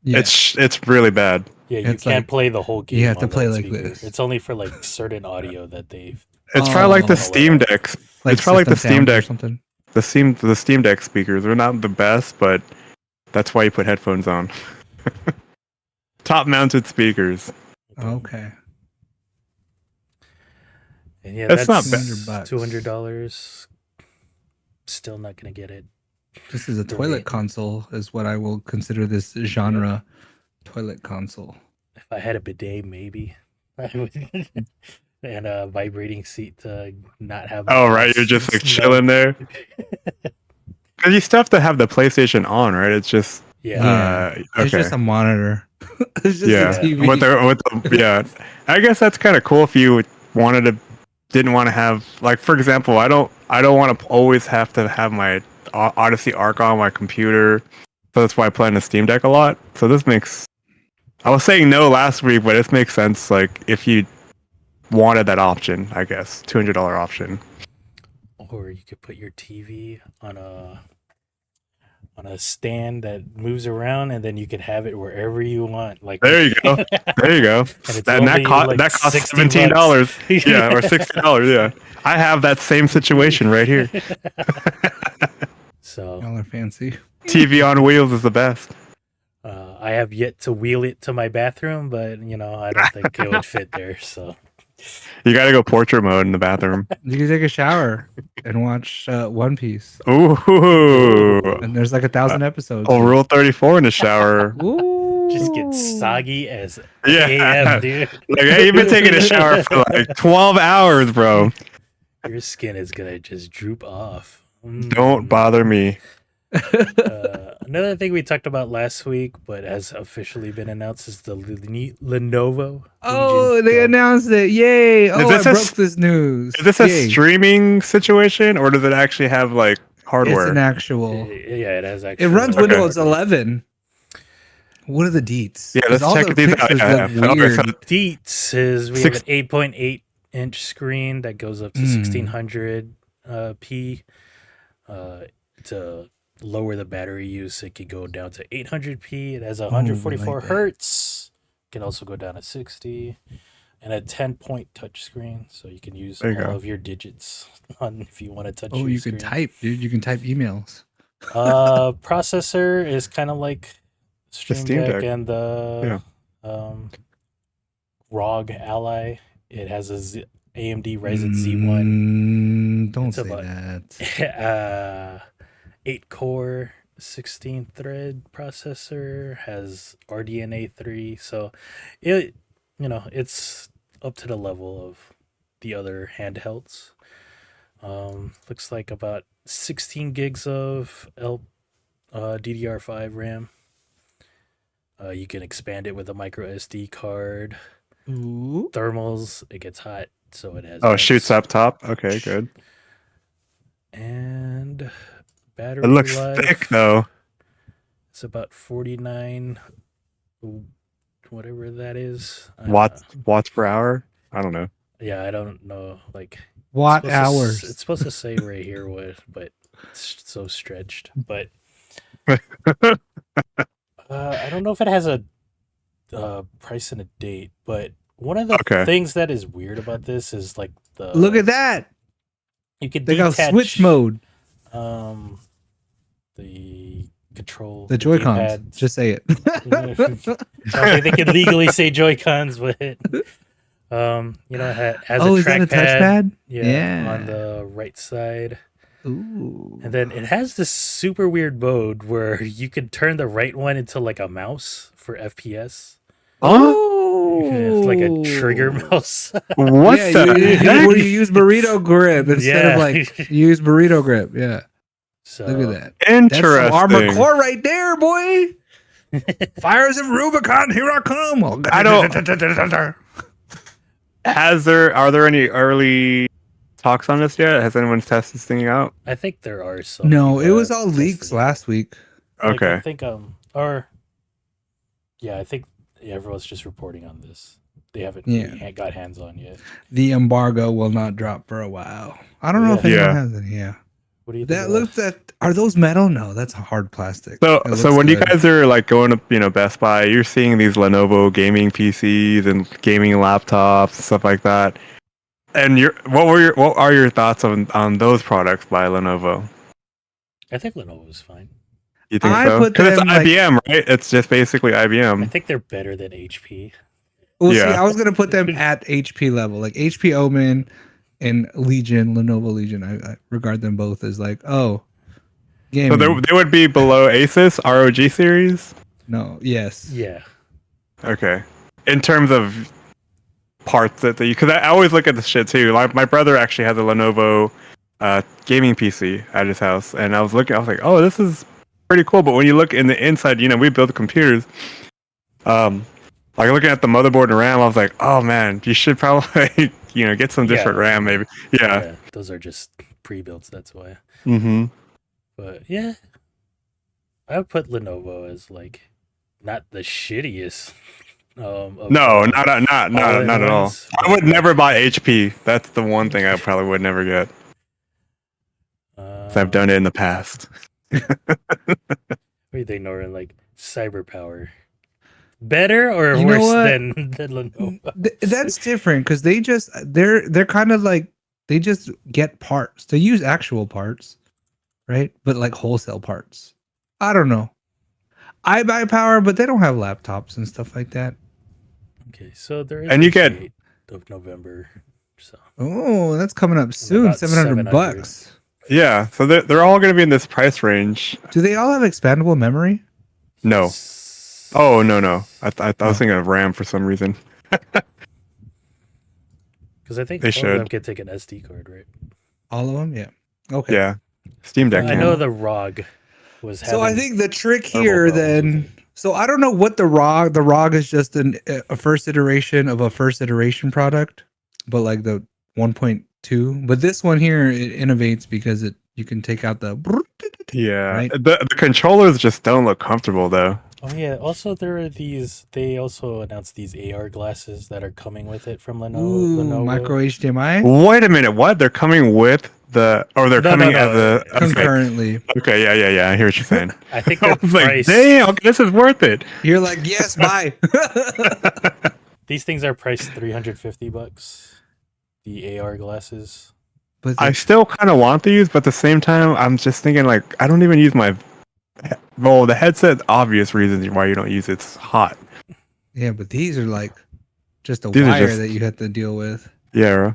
yeah. It's really bad. you It's can't like- play the whole game. you have to on play that like speaker. this. It's only for like certain audio that they've. It's probably like the Oh. Steam Decks. like it's probably like the system Steam sound or Deck. something. The Steam Deck speakers are not the best, but that's why you put headphones on. Top mounted speakers. Okay. And yeah, That's that's not bad. $200. Still not gonna get it. This is a For toilet me. console, is what I will consider this genre. Toilet console. If I had a bidet, maybe I would. And a vibrating seat to not have. Oh right, you're just like smell. chilling there. Because you still have to have the PlayStation on, right? It's just Yeah. It's okay. just a monitor. It's just Yeah. a TV. I guess that's kind of cool if you didn't want to have, like, for example, I don't want to always have to have my Odyssey Arc on my computer, so that's why I play on the Steam Deck a lot. So this makes I was saying no last week, but it makes sense. Like if you wanted that option, I guess $200 option. Or you could put your TV on a stand that moves around, and then you could have it wherever you want. Like There you go. There you go. And it's that only like that costs $60. $17. Yeah, or $60. Yeah, I have that same situation right here. So Y'all are fancy. TV on wheels is the best. I have yet to wheel it to my bathroom, but I don't think it would fit there. So You got to go portrait mode in the bathroom. You can take a shower and watch One Piece. Ooh. And there's like 1,000 episodes. Oh, Rule 34 in the shower. Ooh. just get soggy as Yeah. AM, dude. Like, hey, you've been taking a shower for like 12 hours, bro. Your skin is gonna just droop off. Don't bother me. Another thing we talked about last week, but has officially been announced, is the Lenovo. Oh, Legion they Go. announced it. Yay. Oh, this I a broke this news. Is this a Yay. streaming situation or does it actually have like hardware? It's an actual. Yeah, it has actually. It runs Okay. Windows 11. What are the deets? Yeah, let's 'Cause all check the these out. pictures Yeah, look yeah. Okay, weird. so Deets is we have an 8.8-inch screen that goes up to 1600 p. To lower the battery use, it can go down to 800p. It has 144 that. hertz. It can also go down to 60, and a 10-point touchscreen, so you can use There you all go. of your digits on if you want to touch. Oh, your you screen. can type, dude. You can type emails. Processor is kind of like Stream Steam Deck Deck. and the ROG Ally. It has a AMD Ryzen Z1. Don't It's say about- that. 8-core 16-thread processor, has RDNA 3, so it's up to the level of the other handhelds. Looks like about 16 gigs of DDR5 RAM. You can expand it with a micro SD card. Ooh. Thermals, it gets hot, so it has. Oh, vents. shoots up top. Okay, good. And battery It looks life, thick though. It's about 49, whatever that is. I don't Watts per hour. I don't know. Yeah, I don't know. Like Watt it's supposed to hours. it's supposed to say right here what, but it's so stretched. But I don't know if it has a price and a date. But one of the Okay. things that is weird about this is like the Look at that. You could They got detach switch mode. the control, The Joy-Cons. D-pad. Just say it. I don't think they can legally say Joy-Cons, but it has Oh, a is that a trackpad. touchpad? Yeah, on the right side. Ooh. And then it has this super weird mode where you could turn the right one into like a mouse for FPS. It's like a trigger mouse. What Yeah, the heck? where you use burrito grip instead Yeah. of like you use burrito grip. Yeah. So Look at that. Interesting. That's some armor core right there, boy. Fires of Rubicon, here I come. Oh, I don't- Are there any early talks on this yet? Has anyone tested this thing out? I think there are some. No, it people was that all tested leaks it. last week. Like, Okay. I think I think everyone's just reporting on this. They haven't really got hands on yet. The embargo will not drop for a while. I don't know if anyone Yeah. has any. Yeah. What do you think? That looks at. Are those metal? No, that's a hard plastic. So It so looks when you good. guys are like going to Best Buy, you're seeing these Lenovo gaming PCs and gaming laptops and stuff like that. And what are your thoughts on those products by Lenovo? I think Lenovo's fine. You think I so? put Because it's them, like- IBM, right? It's just basically I IBM. think they're better than HP. Well, see, Yeah. I was gonna put them at HP level, like HP Omen and Legion, Lenovo Legion. I regard them both as like, So gaming. they would be below Asus ROG series. No, yes, Yeah. Okay. In terms of parts because I always look at this shit too. Like my brother actually has a Lenovo gaming PC at his house, and I was like, oh, this is pretty cool. But when you look in the inside, we build computers. Like looking at the motherboard and RAM, I was like, oh man, you should probably get some different Yeah. RAM maybe. Yeah. Those are just pre-builts. That's why. Mm-hmm. But yeah, I would put Lenovo as like not the shittiest No, not at all. all-in-ones. I would never buy HP. That's the one thing I probably would never get. 'Cause I've done it in the past. What do you think, Norin? Like cyber power, better or You know worse what? than Lenovo? That's different because they're kind of like they just get parts. They use actual parts, right? But like wholesale parts. I don't know. I buy power, but they don't have laptops and stuff like that. Okay, so there is And you a get- date of November. So Oh, that's coming up soon. about 700 $700. bucks. Yeah, so they're all going to be in this price range. Do they all have expandable memory? No. Oh, no. I was thinking of RAM for some reason. because I think They all of them should. can take an SD card, right? All of them? Yeah. Okay. Yeah. Steam Deck I can. know the ROG was. So I having think the trick thermal here problems with then. it. So I don't know what the ROG is just a first iteration of a first iteration product, but like the 1.2. But this one here it innovates because you can take out the. Yeah. Right? The controllers just don't look comfortable though. Oh yeah. Also, there are these. They also announced these AR glasses that are coming with it from Lenovo. Ooh, Lenovo. micro HDMI Wait a minute. What? They're coming with they're No, coming no, as no. a concurrently. Okay, yeah. I hear what you're saying. I think I they're was like, priced. damn, okay, this is worth it. You're like, yes, buy. These things are priced $350. The AR glasses. But I still kind of want these, but at the same time, I'm just thinking like I don't even use my. Well, the headset, obvious reasons why you don't use it. It's hot. yeah, but these are like just a These are wire just- that you have to deal with. Yeah.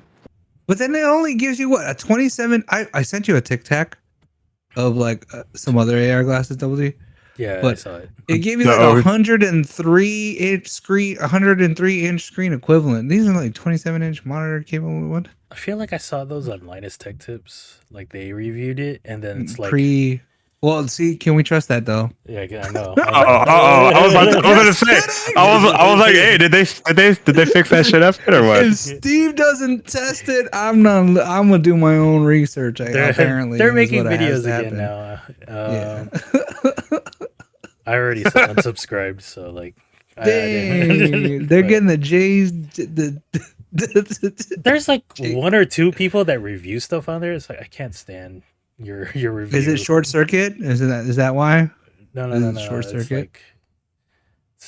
But then it only gives you what, a 27. I sent you a tic tac of like some other AR glasses, Double D. Yeah, I But saw it. It gave you No, like oh. 103-inch screen, 103-inch screen equivalent. These are like 27-inch monitor capable. What? I feel like I saw those on Linus Tech Tips. Like they reviewed it, and then it's like, Pre. Well, see, can we trust that though? yeah, I know. I was about to say. I was like, hey, did they fix that shit up yet or what? If Steve doesn't test it, I'm not. I'm gonna do my own research. Apparently, they're is making what has videos to again happen. now. Yeah. I already unsubscribed, so like, Dang, they're but getting the J's. There's like one or two people that review stuff on there. It's like I can't stand your review. Is it short circuit? Is that why? No, is it no. short It's circuit? like,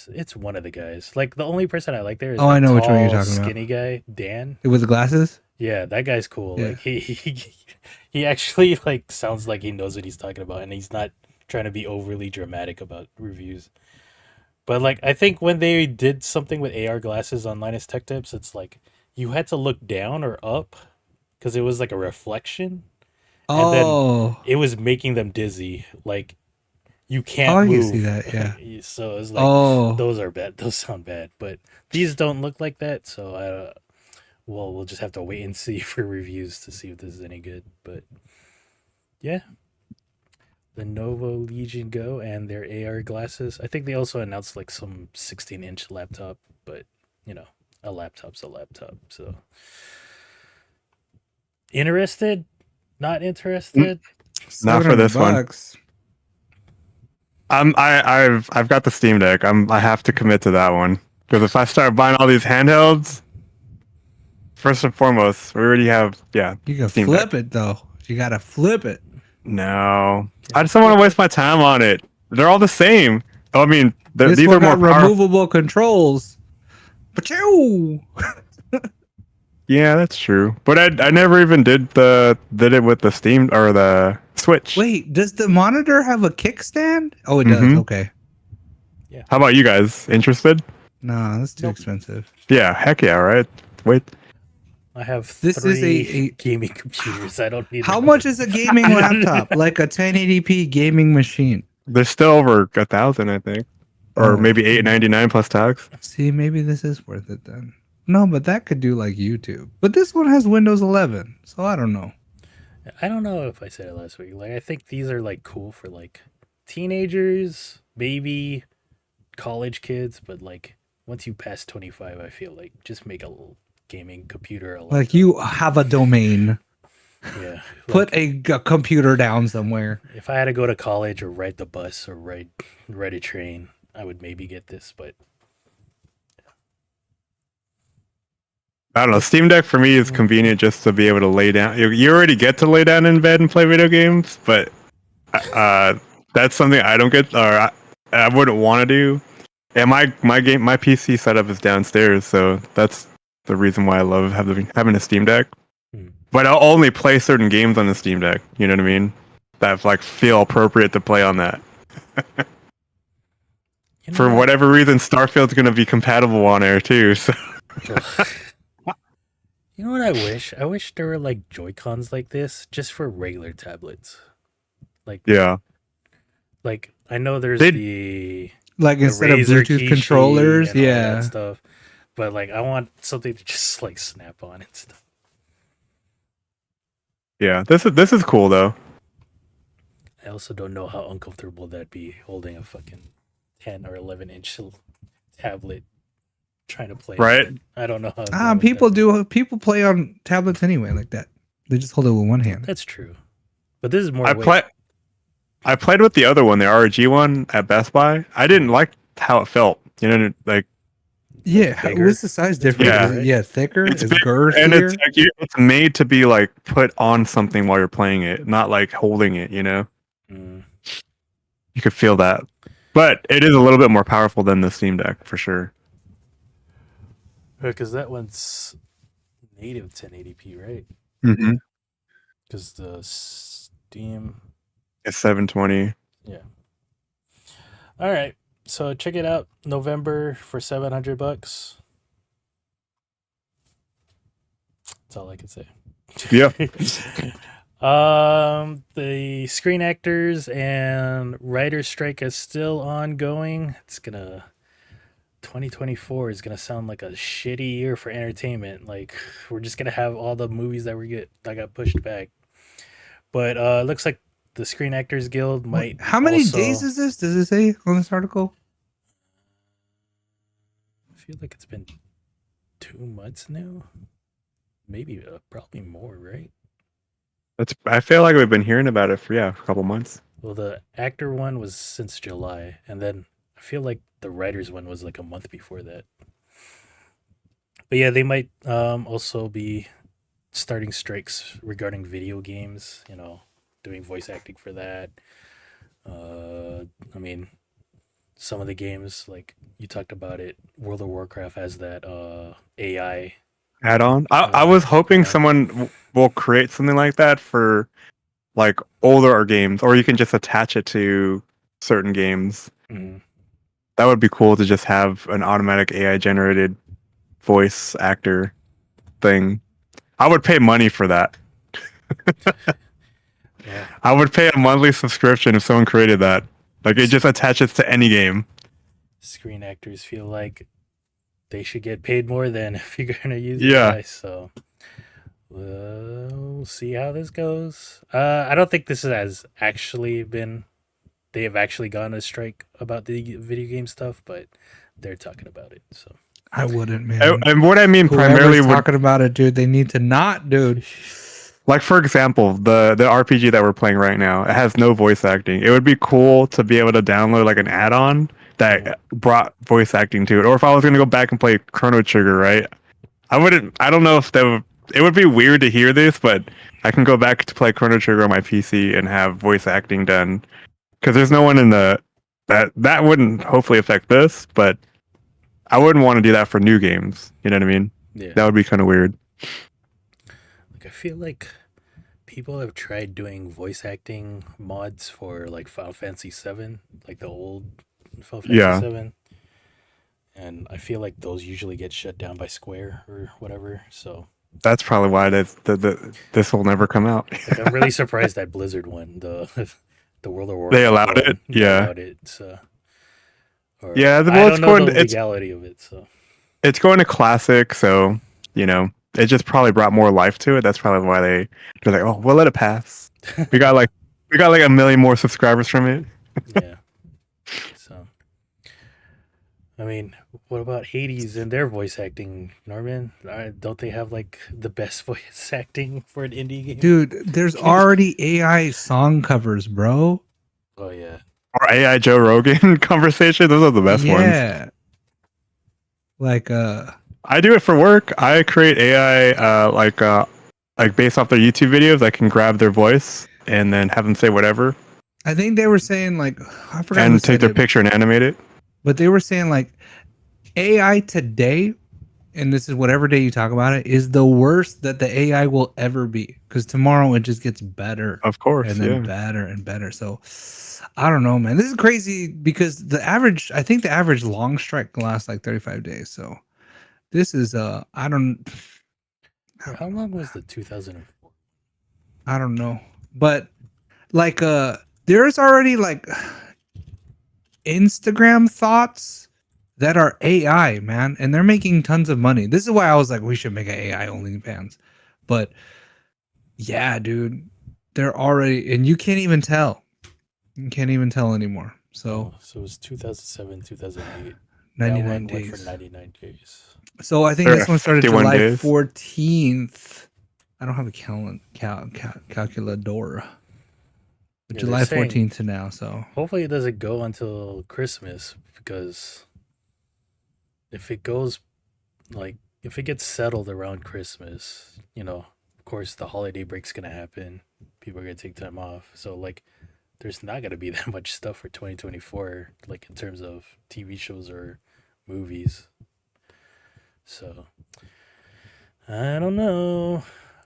it's one of the guys. Like the only person I like there is Oh, I that know which one you're tall, talking about. skinny guy, Dan. With the glasses? Yeah, that guy's cool. Yeah. Like he actually like sounds like he knows what he's talking about, and he's not trying to be overly dramatic about reviews. But like I think when they did something with AR glasses on Linus Tech Tips, it's like you had to look down or up because it was like a reflection. And then Oh, it was making them dizzy. Like you can't I move. can see that. Yeah. So it's like Oh, those are bad. Those sound bad. But these don't look like that. So we'll just have to wait and see for reviews to see if this is any good. But yeah, Lenovo Legion Go and their AR glasses. I think they also announced like some 16-inch laptop. But you know, a laptop's a laptop. So interested? Not interested? Not for this one. $700. I've got the Steam Deck. I have to commit to that one because if I start buying all these handhelds, first and foremost, we already have You can Steam flip Deck. it though. You gotta flip it. No, I just don't want to waste my time on it. They're all the same. I mean, This these one are more got powerful. removable controls. Pachoo! Yeah, that's true. But I never even did it with the Steam or the Switch. Wait, does the monitor have a kickstand? Oh, it does. Mhm. Okay. How about you guys? Interested? No, that's too Nope. expensive. Yeah, heck yeah, right? Wait. I have This is three a- gaming computers. I don't need How another. much is a gaming laptop? Like a 1080p gaming machine? They're still over 1,000, I think. Or Oh. maybe $899 plus tax. See, maybe this is worth it then. No, but that could do like YouTube. But this one has Windows 11, so I don't know. I don't know if I said it last week. Like I think these are like cool for like teenagers, maybe college kids, but like once you pass 25, I feel like just make a little gaming computer. Like you have a domain. Yeah. Put like, a computer down somewhere. if I had to go to college or ride the bus or ride a train, I would maybe get this, but I don't know. Steam Deck for me is convenient just to be able to lay down. You already get to lay down in bed and play video games, but that's something I don't get, or I wouldn't want to do. And my PC setup is downstairs, so that's the reason why I love having a Steam Deck. But I'll only play certain games on the Steam Deck. You know what I mean? That like feel appropriate to play on that. For whatever reason, Starfield's going to be compatible on air too. So. You know what I wish? I wish there were like Joy-Cons like this just for regular tablets. Like yeah. Like I know there's like the instead of Razer Bluetooth Kishi controllers, and all yeah. that stuff. But like I want something to just like snap on and stuff. Yeah, this is cool though. I also don't know how uncomfortable that'd be holding a fucking 10 or 11-inch tablet trying to play. Right? I don't know how. People play on tablets anyway like that. They just hold it with one hand. That's true. But this is more I played with the other one, the ROG one at Best Buy. I didn't like how it felt. You know, like what's the size difference? Yeah, thicker. It's girthier, and it's like it's made to be like put on something while you're playing it, not like holding it. You know, you could feel that, but it is a little bit more powerful than the Steam Deck for sure. Because that one's native 1080p, right? Mm-hmm. Because the Steam is 720. Yeah. All right. So check it out, November for $700. That's all I can say. Yep. The Screen Actors and Writers Strike is still ongoing. 2024 is gonna sound like a shitty year for entertainment. Like we're just gonna have all the movies that got pushed back. But it looks like the Screen Actors Guild might. How many days is this? Does it say on this article? I feel like it's been 2 months now. Maybe probably more, right? I feel like we've been hearing about it for a couple months. Well, the actor one was since July, and then I feel like the writers one was like a month before that. But yeah, they might also be starting strikes regarding video games. You know, doing voice acting for that. I mean, some of the games like you talked about it, World of Warcraft has that AI add-on. I was hoping someone will create something like that for like older games, or you can just attach it to certain games. Mm-hmm. That would be cool to just have an automatic AI generated voice actor thing. I would pay money for that. Yeah. I would pay a monthly subscription if someone created that. Like it just attaches to any game. Screen actors feel like they should get paid more than if you're gonna use AI. So we'll see how this goes. I don't think this has actually been. They have actually gone on a strike about the video game stuff, but they're talking about it. So I wouldn't, man. And what I mean primarily, talking about it, dude. They need to not, dude. Like for example, the RPG that we're playing right now, it has no voice acting. It would be cool to be able to download like an add-on that brought voice acting to it. Or if I was going to go back and play Chrono Trigger, right? I don't know if it would be weird to hear this, but I can go back to play Chrono Trigger on my PC and have voice acting done. Because there's no one in that wouldn't hopefully affect this, but I wouldn't want to do that for new games. You know what I mean? Yeah. That would be kind of weird. Like I feel like people have tried doing voice acting mods for like Final Fantasy VII, like the old Final Fantasy VII. And I feel like those usually get shut down by Square or whatever. So that's probably why this will never come out. Like, I'm really surprised that Blizzard one, the World of Warcraft. They allowed it. Yeah. Allowed it, so. Yeah, I don't know the legality of it. So it's going to Classic, so you know it just probably brought more life to it. That's probably why they're like, oh, we'll let it pass. we got like 1 million more subscribers from it. Yeah. So, I mean, what about Hades and their voice acting, Norman? Don't they have like the best voice acting for an indie game? Dude, there's already AI song covers, bro. Oh yeah. Or AI Joe Rogan conversation. Those are the best ones. Yeah. Like I do it for work. I create AI like based off their YouTube videos. I can grab their voice and then have them say whatever I think they were saying like I forgot who and take said their it, picture and animate it. but they were saying like AI today, and this is whatever day you talk about it, is the worst that the AI will ever be. Because tomorrow it just gets better Of course, and then yeah. better and better. So I don't know, man. This is crazy because I think the average long strike lasts like 35 days. So this is I don't How long was the 2004? I don't know. But like there's already like Instagram thoughts that are AI, man, and they're making tons of money. This is why I was like, we should make an AI OnlyFans. But yeah, dude, they're already, and you can't even tell. You can't even tell anymore. So Oh, so it was 2007, 2008. 99 That one went days. for 99 days. So I think They're this one started 51 July days. 14th. I don't have a calculator. But Yeah, July they're saying- 14th to now. So Hopefully it doesn't go until Christmas, because if it goes like if it gets settled around Christmas, of course the holiday break's gonna happen. People are gonna take time off. So like there's not gonna be that much stuff for 2024, like in terms of TV shows or movies. So I don't know.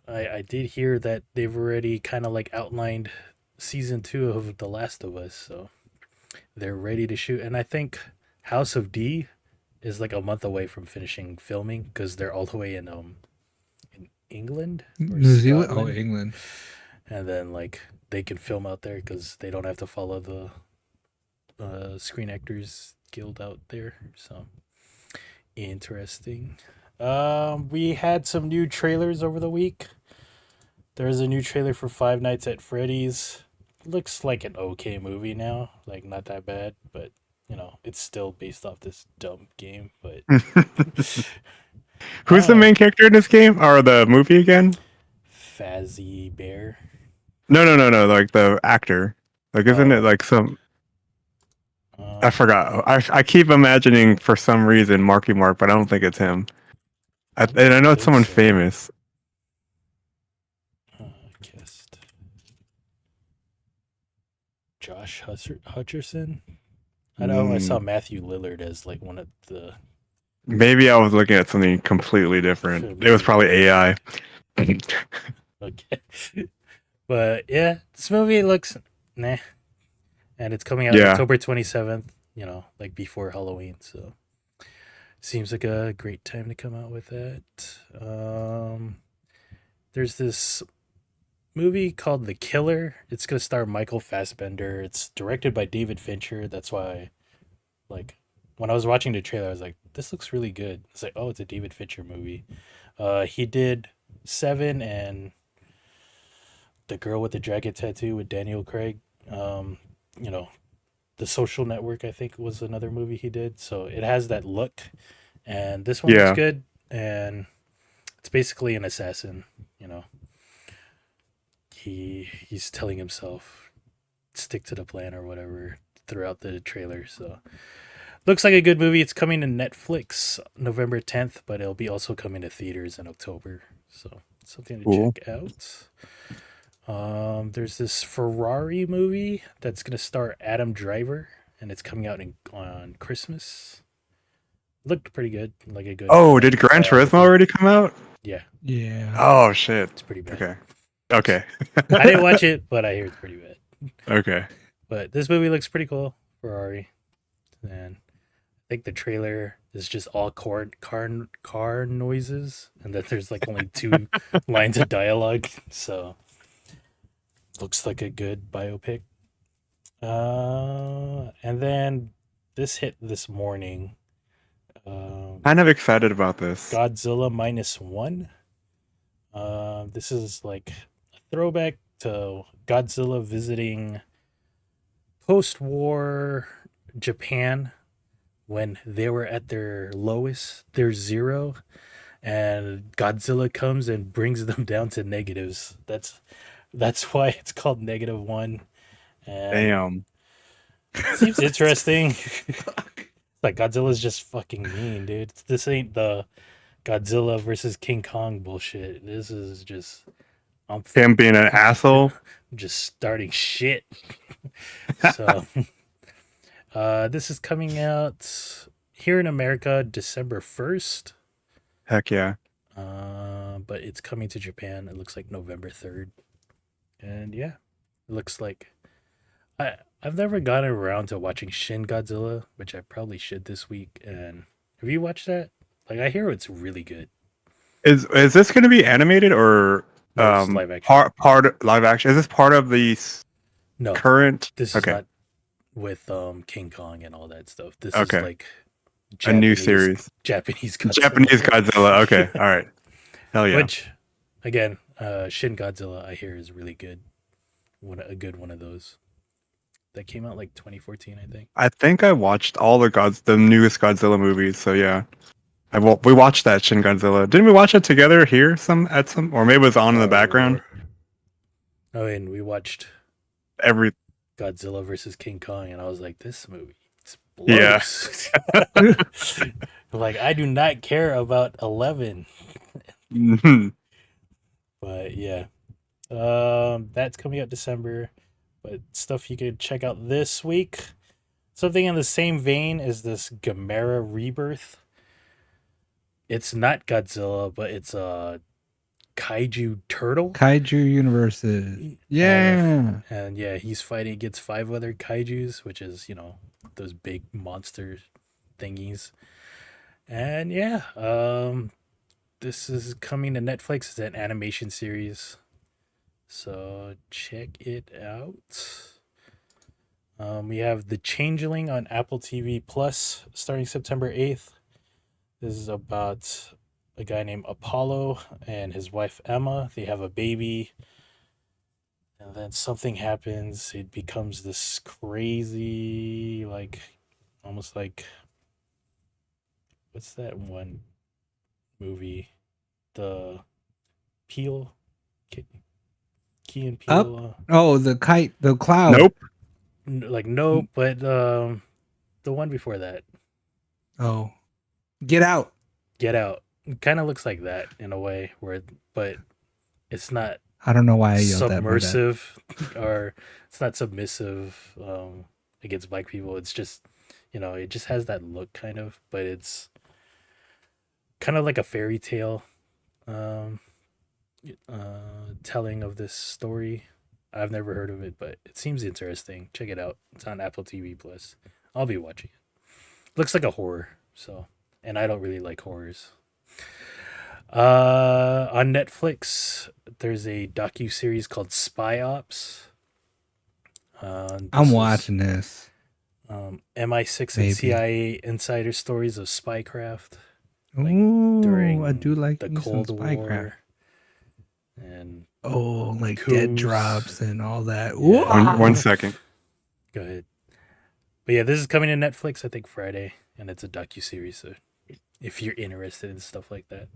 I did hear that they've already kind of like outlined season 2 of The Last of Us, so they're ready to shoot. And I think House of D is like a month away from finishing filming because they're all the way in England or New Zealand? Oh, Scotland. England. And then like they can film out there because they don't have to follow the Screen Actors Guild out there. So interesting. We had some new trailers over the week. There's a new trailer for Five Nights at Freddy's. Looks like an okay movie now, like not that bad, but it's still based off this dumb game. But Who's the main character in this game or the movie again? Fazzy Bear. No. Like the actor. Like, isn't Oh. it like some? I Um, forgot. I keep imagining for some reason Marky Mark, but I don't think it's him. And I know it's think someone so. famous. Cast. Josh Hutcherson. I know I saw Matthew Lillard as like one of the. Maybe I was looking at something completely different. It was probably AI. Okay. But yeah, this movie looks nah. And it's coming out Yeah. October 27th, like before Halloween. So seems like a great time to come out with that. There's this movie called The Killer. It's going to star Michael Fassbender. It's directed by David Fincher. That's why, like, when I was watching the trailer, I was like, this looks really good. It's like, oh, it's a David Fincher movie. He did Seven and The Girl with the Dragon Tattoo with Daniel Craig. The Social Network, I think, was another movie he did. So it has that look. And this one looks good. And it's basically an assassin, He's telling himself stick to the plan or whatever throughout the trailer. So looks like a good movie. It's coming to Netflix November 10th, but it'll be also coming to theaters in October. So something to check out. There's this Ferrari movie that's gonna star Adam Driver, and it's coming out on Christmas. Looked pretty good, like a good. Oh, did Gran Turismo already come out? Yeah. Yeah. Oh shit. It's pretty bad. Okay. I didn't watch it, but I hear it's pretty bad. Okay. But this movie looks pretty cool, Ferrari, and I think the trailer is just all car noises, and that there's like only 2 lines of dialogue. So looks like a good biopic. And then this hit this morning. Kind of excited about this. Godzilla -1. This is like a throwback to Godzilla visiting post-war Japan when they were at their lowest, their zero, and Godzilla comes and brings them down to negatives. That's why it's called -1. And Damn. seems interesting. Like Godzilla's just fucking mean, dude. This ain't the Godzilla versus King Kong bullshit. This is just I'm Him being an asshole. just starting shit. So this is coming out here in America December 1st. Heck yeah. But it's coming to Japan. It looks like November 3rd. And yeah, it looks like I've never gotten around to watching Shin Godzilla, which I probably should this week. And have you watched that? Like, I hear it's really good. Is this going to be animated or No, it's live action. part live action? Is this part of the No, current? this is Okay. not with King Kong and all that stuff. This Okay. is like A new series. Japanese Godzilla. Japanese Godzilla. Okay. All right. Hell yeah. Which, again, Shin Godzilla I hear is really good. A good one of those. That came out like 2014, I think. I think I watched all the newest Godzilla movies. So yeah, we watched that Shin Godzilla. Didn't we watch it together here? Or maybe it was on in the background. Oh, and we watched Every Godzilla versus King Kong, and I was like, this movie Yeah. blows. Like, I do not care about 11. But yeah, that's coming out December. But stuff you could check out this week. Something in the same vein is this Gamera Rebirth. It's not Godzilla, but it's a kaiju turtle. Kaiju universes. Yeah. And yeah, he's fighting against 5 other kaijus, which is, those big monster thingies. And yeah, this is coming to Netflix. It's an animation series. So check it out. We have The Changeling on Apple TV Plus starting September 8th. This is about a guy named Apollo and his wife Emma. They have a baby. And then something happens. It becomes this crazy, almost like, what's that one movie? The Peel? Key and Peele. Oh, the cloud. Nope. Nope, but the one before that. Oh, Get Out. Get Out. It kind of looks like that in a way, but it's not I don't know why I yelled that. submersive or it's not submissive against black people. It's just, it just has that look kind of, but it's kind of like a fairy tale telling of this story. I've never heard of it, but it seems interesting. Check it out. It's on Apple TV Plus. I'll be watching it. Looks like a horror, and I don't really like horrors. On Netflix, there's a docu-series called Spy Ops. I'm watching this. MI6 Maybe. and CIA insider stories of spycraft. Ooh, during I do like the me some Cold spycraft. War. And Like coups. dead drops and all that. Yeah. One second. go ahead. But yeah, this is coming to Netflix, I think Friday, and it's a docu-series. So if you're interested in stuff like that,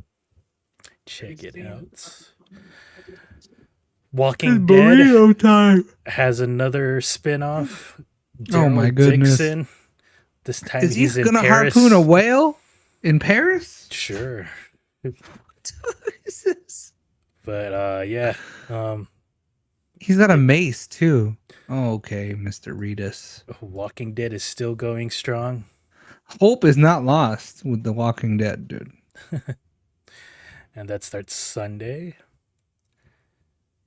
check it out. Walking Dead Burrito time. has another spin-off. Oh my Daryl goodness. Dixon. This time Is he he's in gonna Paris. harpoon a whale in Paris? Sure. What is this? But yeah. He's got a mace too. Oh, okay, Mr. Reedus. Walking Dead is still going strong. Hope is not lost with The Walking Dead, dude. And that starts Sunday.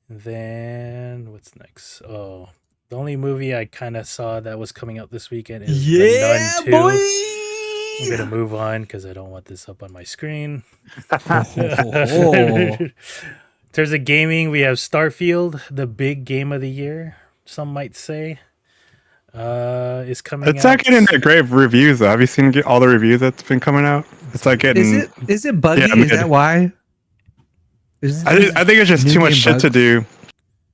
Then what's next? Oh, the only movie I kind of saw that was coming out this weekend is The Nun 2. boy. I'm gonna move on because I don't want this up on my screen. Oh. In terms of gaming, we have Starfield, the big game of the year, some might say. Is coming It's out. not getting that great reviews though. Have you seen all the reviews that's been coming out? It's like getting. Is it buggy? Yeah, is that why? I think it's just New too much game shit to bugs? do,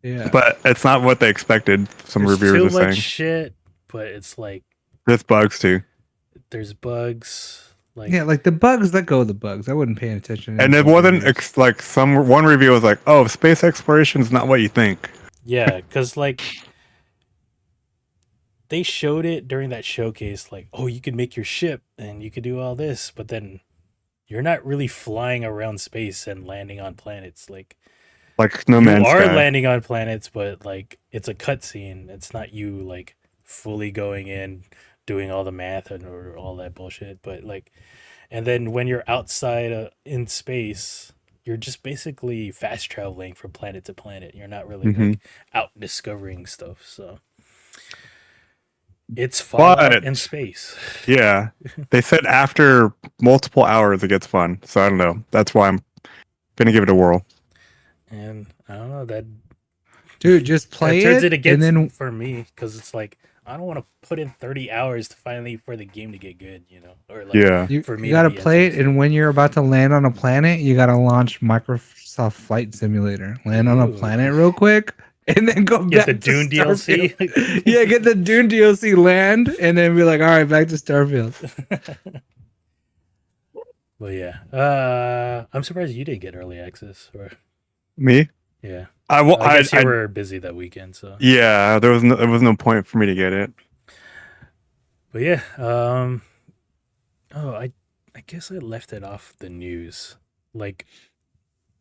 Yeah. but it's not what they expected. Some There's reviewers too are much saying shit, but it's like there's bugs too. there's bugs. Like Yeah, like the bugs, let go of the bugs. I wasn't paying attention. And it wasn't like one review was like, "Oh, space exploration is not what you think." yeah, because like they showed it during that showcase, like, oh, you can make your ship and you could do all this, but then you're not really flying around space and landing on planets. Like No you Man's are Sky. landing on planets, but like it's a cutscene. It's not you like fully going in, doing all the math or all that bullshit. But like, and then when you're outside in space, you're just basically fast traveling from planet to planet. You're not really hmm like out discovering stuff. So it's Fallout in But space. yeah, they said after multiple hours it gets fun. So I don't know. That's why I'm gonna give it a whirl. And I don't know that Dude, just that play turns it it, and against then for me because it's like I don't want to put in 30 hours to finally for the game to get good, you know, or like Yeah. you, for me you to gotta be play it. interested. And when you're about to land on a planet, you gotta launch Microsoft Flight Simulator. Land on a Ooh. planet real quick, and then go Get back the to Dune Starfield. DLC. Yeah, get the Dune DLC, land, and then be like, all right, back to Starfield. But yeah, I'm surprised you didn't get early access. Or Me? yeah, I I guess you were busy that weekend. So, yeah, there was no point for me to get it. but yeah, oh, I guess I left it off the news. Like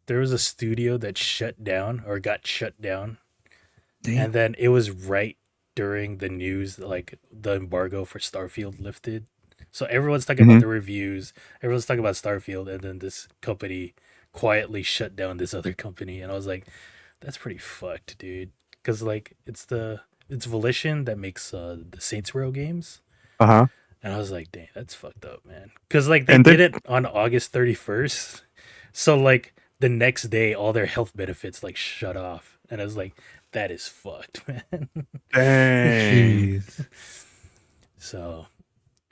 there was a studio that shut down or got shut down, Damn. and then it was right during the news, like the embargo for Starfield lifted. So everyone's talking about Mhm. the reviews, everyone's talking about Starfield, and then this company quietly shut down this other company, and I was like, that's pretty fucked, dude. Because like it's Volition that makes the Saints Row games, Uh-huh. and I was like, dang, that's fucked up, man. Because like they And did they it on August 31st, so like the next day all their health benefits like shut off, and I was like, that is fucked, man. dang. Jeez. So,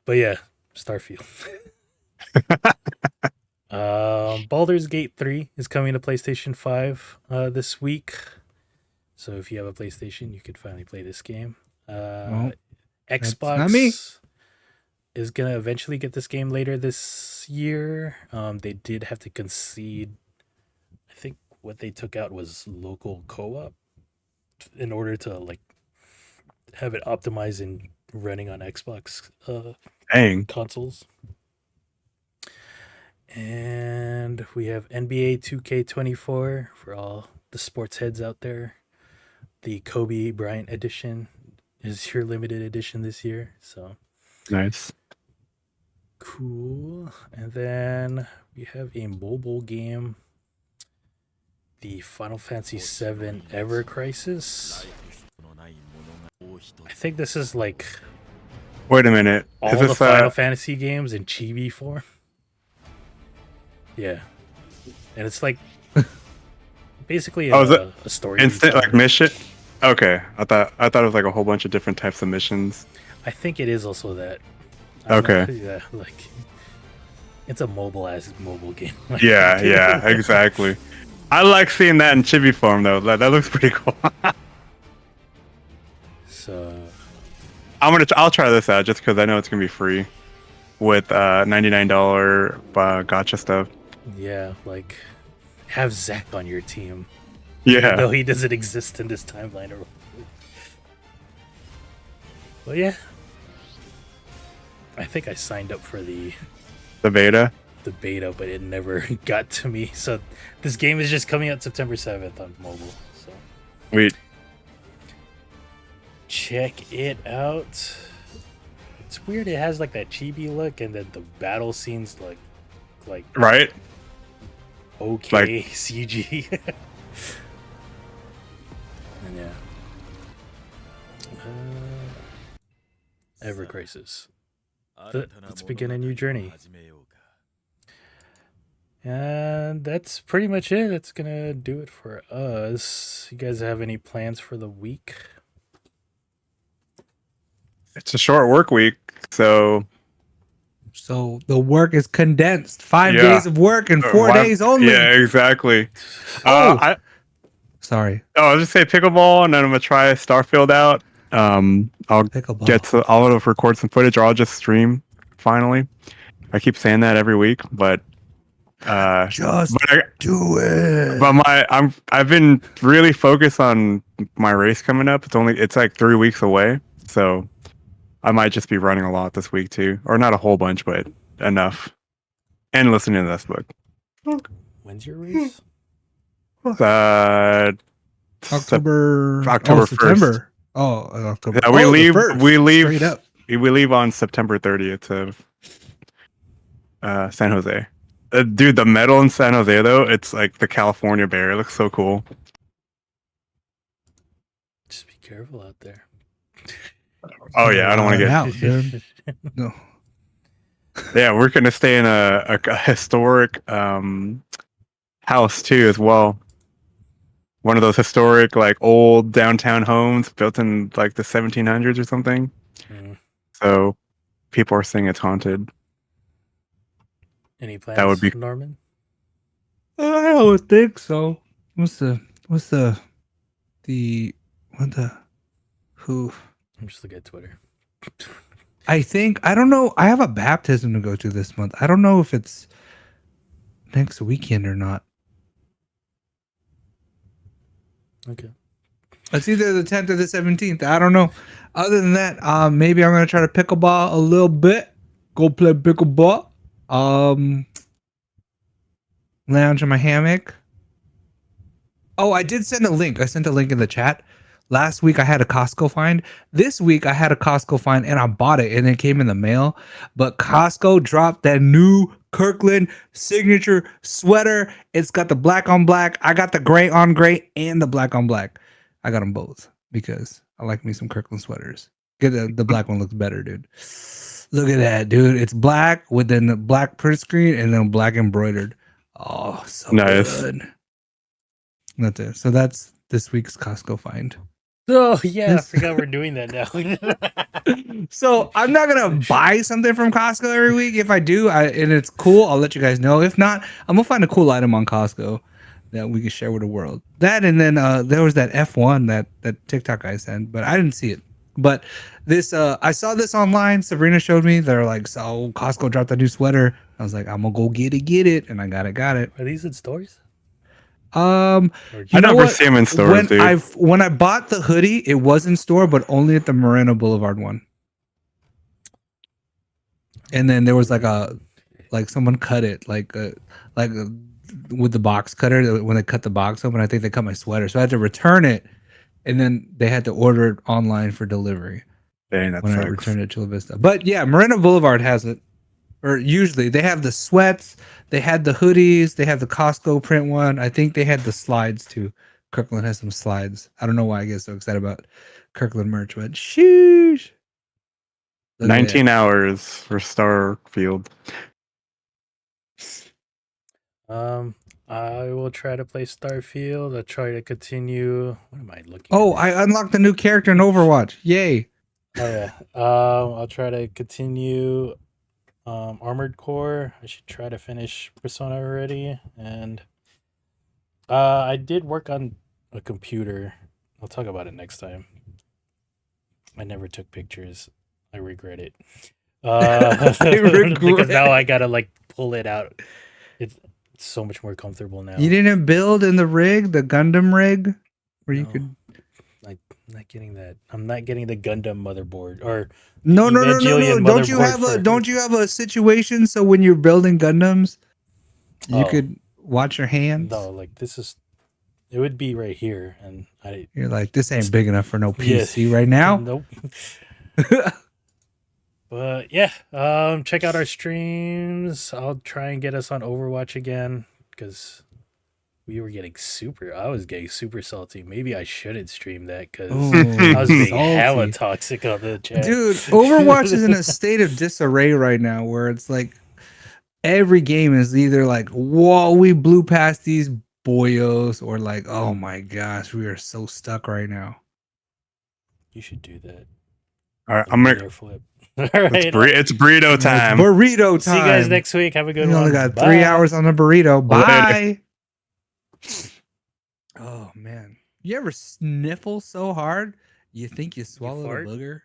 but yeah, Starfield. Baldur's Gate 3 is coming to PlayStation 5 this week. So if you have a PlayStation, you could finally play this game. Well, Xbox not me. is going to eventually get this game later this year. They did have to concede. I think what they took out was local co-op in order to like have it optimized and running on Xbox Dang. consoles. And we have NBA 2K24 for all the sports heads out there. The Kobe Bryant edition is your limited edition this year. So Nice. cool. And then we have a mobile game, the Final Fantasy VII Ever Crisis. I think this is like Wait a minute. all Is the this Final Fantasy games in chibi form. Yeah. And it's like basically Oh, is it a story. instant like retailer. mission? Okay. I thought it was like a whole bunch of different types of missions. I think it is also that. I'm not- Okay. yeah, like it's a mobile game. Like, Yeah, yeah, exactly. I like seeing that in chibi form though. That looks pretty cool. So I'll try this out just because I know it's gonna be free with $99 gotcha stuff. yeah, like have Zach on your team. Yeah. Though he doesn't exist in this timeline or well yeah. I think I signed up for the The beta. but it never got to me. So this game is just coming out September 7th on mobile. So Wait. check it out. It's weird. It has like that chibi look, and then the battle scenes like Right? okay CG. And yeah, Ever Crisis. Let's begin a new journey. And that's pretty much it. That's gonna do it for us. You guys have any plans for the week? It's a short work week, so So the work is condensed. 5 Yeah. days of work and 4 Why- days only. Yeah, exactly. Oh. I Sorry. I'll just say pickleball, and then I'm gonna try Starfield out. I'll Pickleball. I'll record some footage, or I'll just stream. Finally, I keep saying that every week, but Just but do it. I've been really focused on my race coming up. It's like 3 weeks away, so I might just be running a lot this week too, or not a whole bunch, but enough. and listening to this book. When's your race? October October 1st. September. October. Yeah, we the leave. 1st, We leave. straight up. We leave on September 30th to San Jose. Dude, the medal in San Jose though, it's like the California bear. It looks so cool. Just be careful out there. Oh yeah, I don't want to Out, get. dude. No. Yeah, we're gonna stay in a historic house too as well. One of those historic like old downtown homes built in like the 1700s or something. Mm. So people are saying it's haunted. Any plans, That would be- Norman? I would think so. Who? I'm just looking at Twitter. I don't know. I have a baptism to go to this month. I don't know if it's next weekend or not. Okay. It's either the 10th or the 17th. I don't know. Other than that, maybe I'm gonna try to pickleball a little bit. Go play pickleball. Lounge in my hammock. Oh, I did send a link. I sent a link in the chat. Last week I had a Costco find. This week I had a Costco find and I bought it and it came in the mail. But Costco dropped that new Kirkland signature sweater. It's got the black on black. I got the gray on gray and the black on black. I got them both because I like me some Kirkland sweaters. Get the black one looks better, dude. Look at that, dude. It's black with then the black print screen and then black embroidered. Oh, so Nice. good. That's it. So that's this week's Costco find. Oh yeah, I This- forgot we're doing that now. So I'm not gonna buy something from Costco every week. If I do, and it's cool, I'll let you guys know. If not, I'm gonna find a cool item on Costco that we can share with the world. That and then there was that F1 that TikTok I sent, but I didn't see it. But this I saw this online. Sabrina showed me. They're like, so Costco dropped a new sweater. I was like, I'm gonna go get it, and I got it. Are these in stores? Or Or you I know never what? see them in stores, dude. When I bought the hoodie, it was in store, but only at the Moreno Boulevard one. And then there was like someone cut it with the box cutter when they cut the box open. I think they cut my sweater, so I had to return it, and then they had to order it online for delivery Dang, that when I sucks. returned it to Chula Vista. But yeah, Moreno Boulevard has it, or usually they have the sweats, they had the hoodies, they have the Costco print one. I think they had the slides too. Kirkland has some slides. I don't know why I get so excited about Kirkland merch, but sheesh. Look at 19 that. hours for Starfield. I will try to play Starfield. I'll try to continue. What am I looking Oh, at? I unlocked a new character in Overwatch. Yay. Oh yeah. I'll try to continue Armored Core. I should try to finish Persona already. And I did work on a computer. I'll talk about it next time. I never took pictures. I regret it. Because now I gotta like pull it out. It's so much more comfortable now. You didn't build in the rig, the Gundam rig, where you No. could. Not getting that. I'm not getting the Gundam motherboard or No. Evangelion Don't you motherboard have for- don't you have a situation so when you're building Gundams, you Oh. could watch your hands? no. Like this is. It would be right here, and You're like, this ain't big enough for no Yeah. PC right now. Nope. But yeah, check out our streams. I'll try and get us on Overwatch again because I was getting super salty. Maybe I shouldn't stream that because I was being hella toxic on the chat. Dude, Overwatch is in a state of disarray right now where it's like every game is either like, whoa, we blew past these boyos, or like, oh my gosh, we are so stuck right now. You should do that. All right, I'm gonna. Air flip. All right. It's burrito time. It's burrito time. See you guys next week. Have a good We one. only got Bye. 3 hours on the burrito. Later. Bye. Oh man, you ever sniffle so hard you think you swallowed a fart? booger?